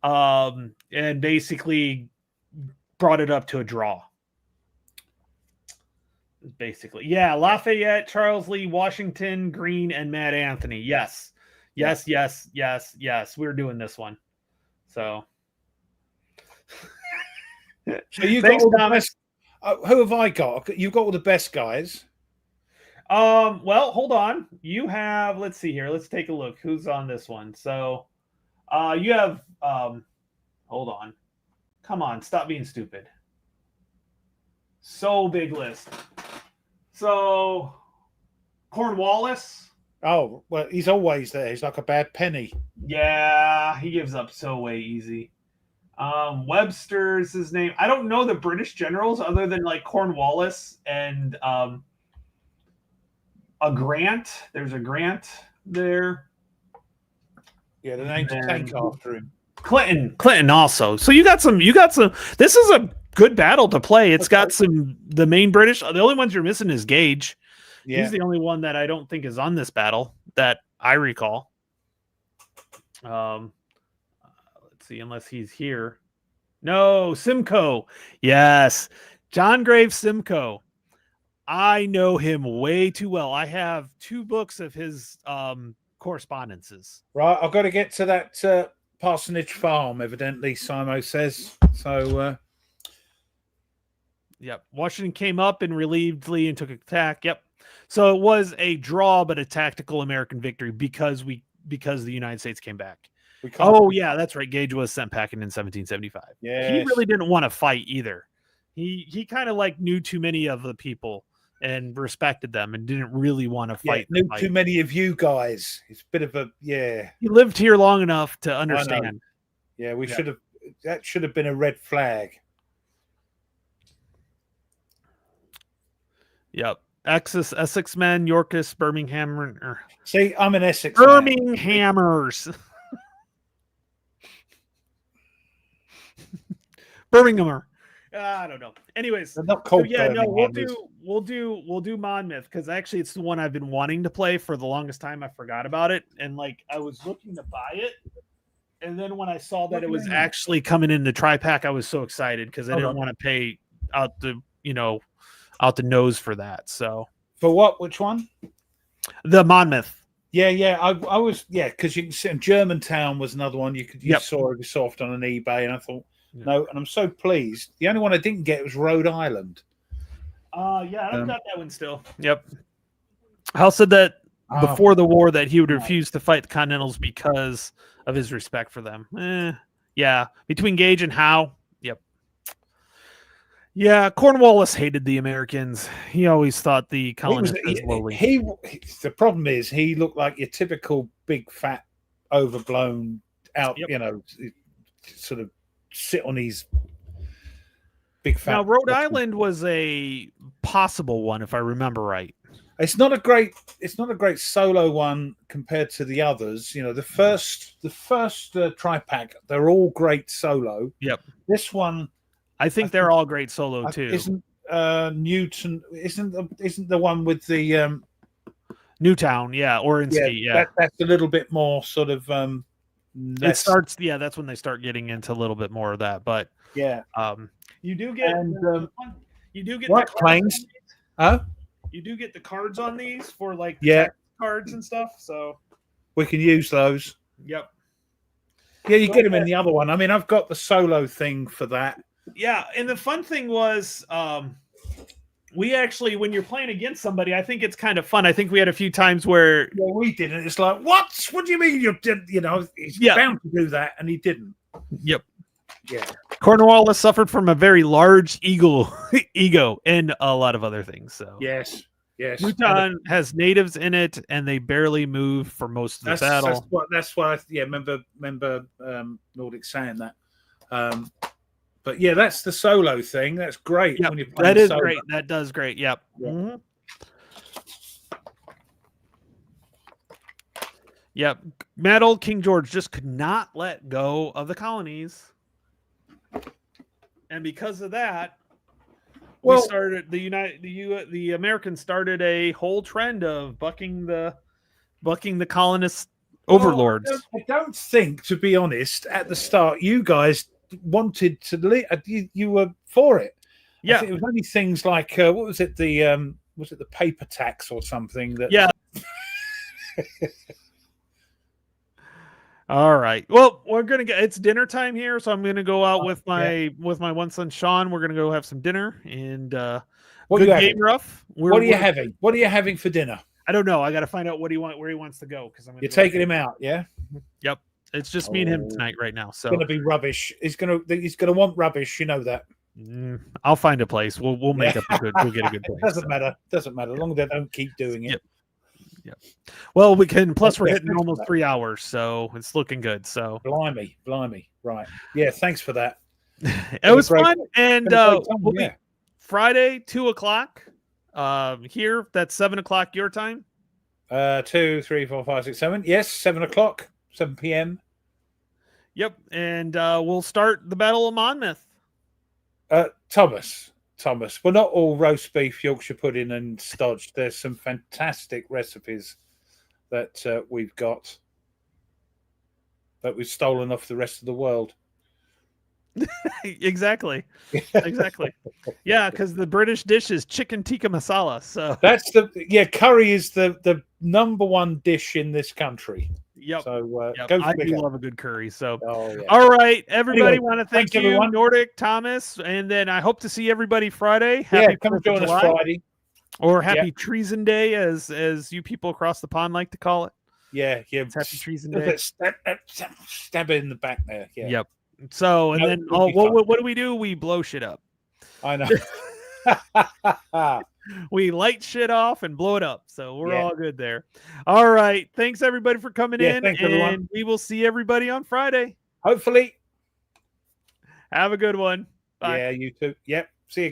and basically brought it up to a draw. Basically, yeah, Lafayette, Charles Lee, Washington, Green, and Matt Anthony. Yes. We're doing this one. So you got all the best. Who have I got? You've got all the best guys. Well, hold on. You have, let's see here. Let's take a look. Who's on this one? So, you have, hold on. Come on. Stop being stupid. So big list. So, Cornwallis. Oh, well, he's always there. He's like a bad penny. Yeah, he gives up so way easy. Webster's his name. I don't know the British generals other than like Cornwallis and a Grant. There's a Grant there. Yeah, the name's tank after him. Clinton also. So you got some. This is a good battle to play. It's got the main British. The only ones you're missing is Gage. Yeah. He's the only one that I don't think is on this battle that I recall. Let's see, unless he's here. No, Simcoe. Yes, John Graves Simcoe. I know him way too well. I have 2 books of his correspondences. Right, I've got to get to that parsonage farm, evidently, Simo says. So, yep. Washington came up and relieved Lee and took an attack. Yep. So it was a draw, but a tactical American victory because the United States came back. Oh, yeah, that's right. Gage was sent packing in 1775. Yeah, he really didn't want to fight either. He kind of like knew too many of the people and respected them and didn't really want to fight. Knew too many of you guys. It's a bit of a He lived here long enough to understand. Yeah, that should have been a red flag. Yep. Essex men, Yorkists, Birmingham. See, I'm an Essex Birminghamers. Birminghamer. I don't know. Anyways, they're not called we'll do Monmouth because actually it's the one I've been wanting to play for the longest time. I forgot about it, and like I was looking to buy it, and then when I saw that it was actually coming in the tri-pack, I was so excited because I didn't want to pay out the nose for that. So for what? Which one? The Monmouth. Yeah. I was because you can see Germantown was another one you saw every so often on eBay, and I thought. No, and I'm so pleased. The only one I didn't get was Rhode Island. I don't got that one still. Yep. Hal said that before the war that he would refuse to fight the Continentals because of his respect for them. Yeah. Between Gage and Howe. Yep. Yeah, Cornwallis hated the Americans. He always thought the colonists was lowly. The problem is he looked like your typical big, fat, overblown out, sort of sit on his big fat. Now, Rhode Island was a possible one, if I remember right. It's not a great solo one compared to the others. The first tri-pack, they're all great solo. Yep. This one, I think they're all great solo too. Isn't Newton? Isn't the one with the Newtown? Yeah, Orensky. Yeah, that's a little bit more sort of. It starts. Yeah, that's when they start getting into a little bit more of that. But yeah, you do get what planes? Huh? You do get the cards on these for like cards and stuff. So we can use those. Yep. Yeah, you get them in the other one. I mean, I've got the solo thing for that. Yeah, and the fun thing was, we actually, when you're playing against somebody, I think it's kind of fun. I think we had a few times where we didn't. It's like, what? What do you mean you did? He's bound to do that, and he didn't. Yep. Yeah. Cornwallis suffered from a very large ego, and a lot of other things. So yes. Newtown has natives in it, and they barely move for most of the battle. That's why. Remember Nordic saying that. But yeah, that's the solo thing. That's great. Yep, when you're playing that is solo. great. That does great. Yep. Yeah. Mm-hmm. Yep. Mad old King George just could not let go of the colonies, and because of that, we started the Americans started a whole trend of bucking the colonist overlords. I don't think, to be honest, at the start, you guys wanted to leave. You were for it. Yeah, it was only things like what was it? The paper tax or something? That All right. Well, it's dinner time here, so I'm gonna go out with my one son Sean. We're gonna go have some dinner and good game rough. What are you having? What are you having for dinner? I don't know. I got to find out where he wants to go because you're taking him out. Yeah. Yep. It's just me and him tonight right now. So it's gonna be rubbish. He's gonna want rubbish. You know that. I'll find a place. We'll make up we'll get a good place. Doesn't matter. As long as they don't keep doing it. Yep. Well, we can. Plus, we're Yeah, hitting thanks for almost that. 3 hours, so it's looking good. So Blimey. Right. Yeah, thanks for that. it was great- fun, and Been a great time, we'll be yeah. Friday 2 o'clock. Here that's 7 o'clock your time. 2, 3, 4, 5, 6, 7. Yes, 7 o'clock, 7 p.m. Yep, and we'll start the Battle of Monmouth. Thomas. Well, not all roast beef, Yorkshire pudding, and stodge. There's some fantastic recipes that we've got that we've stolen off the rest of the world. Exactly. Yeah, because the British dish is chicken tikka masala. So That's curry is the number one dish in this country. yep. So Yep. go I figure. do love a good curry. So Oh, yeah. all right, everybody. Anyway, Want to thank thanks, you, everyone. Nordic, Thomas, and then I hope to see everybody Friday. Yeah, Happy come 4th of join us July, Friday. or Happy Treason Day, as you people across the pond like to call it. Yeah. It's Happy Treason Day. Stab it in the back there. Yeah. Yep. So, and No, then it'll be what do we do? We blow shit up. I know. We light shit off and blow it up. So we're Yeah. all good there. All right. Thanks everybody for coming Yeah, in. thanks, and everyone. we will see everybody on Friday. Hopefully. Have a good one. Bye. Yeah, you too. Yep. See you guys.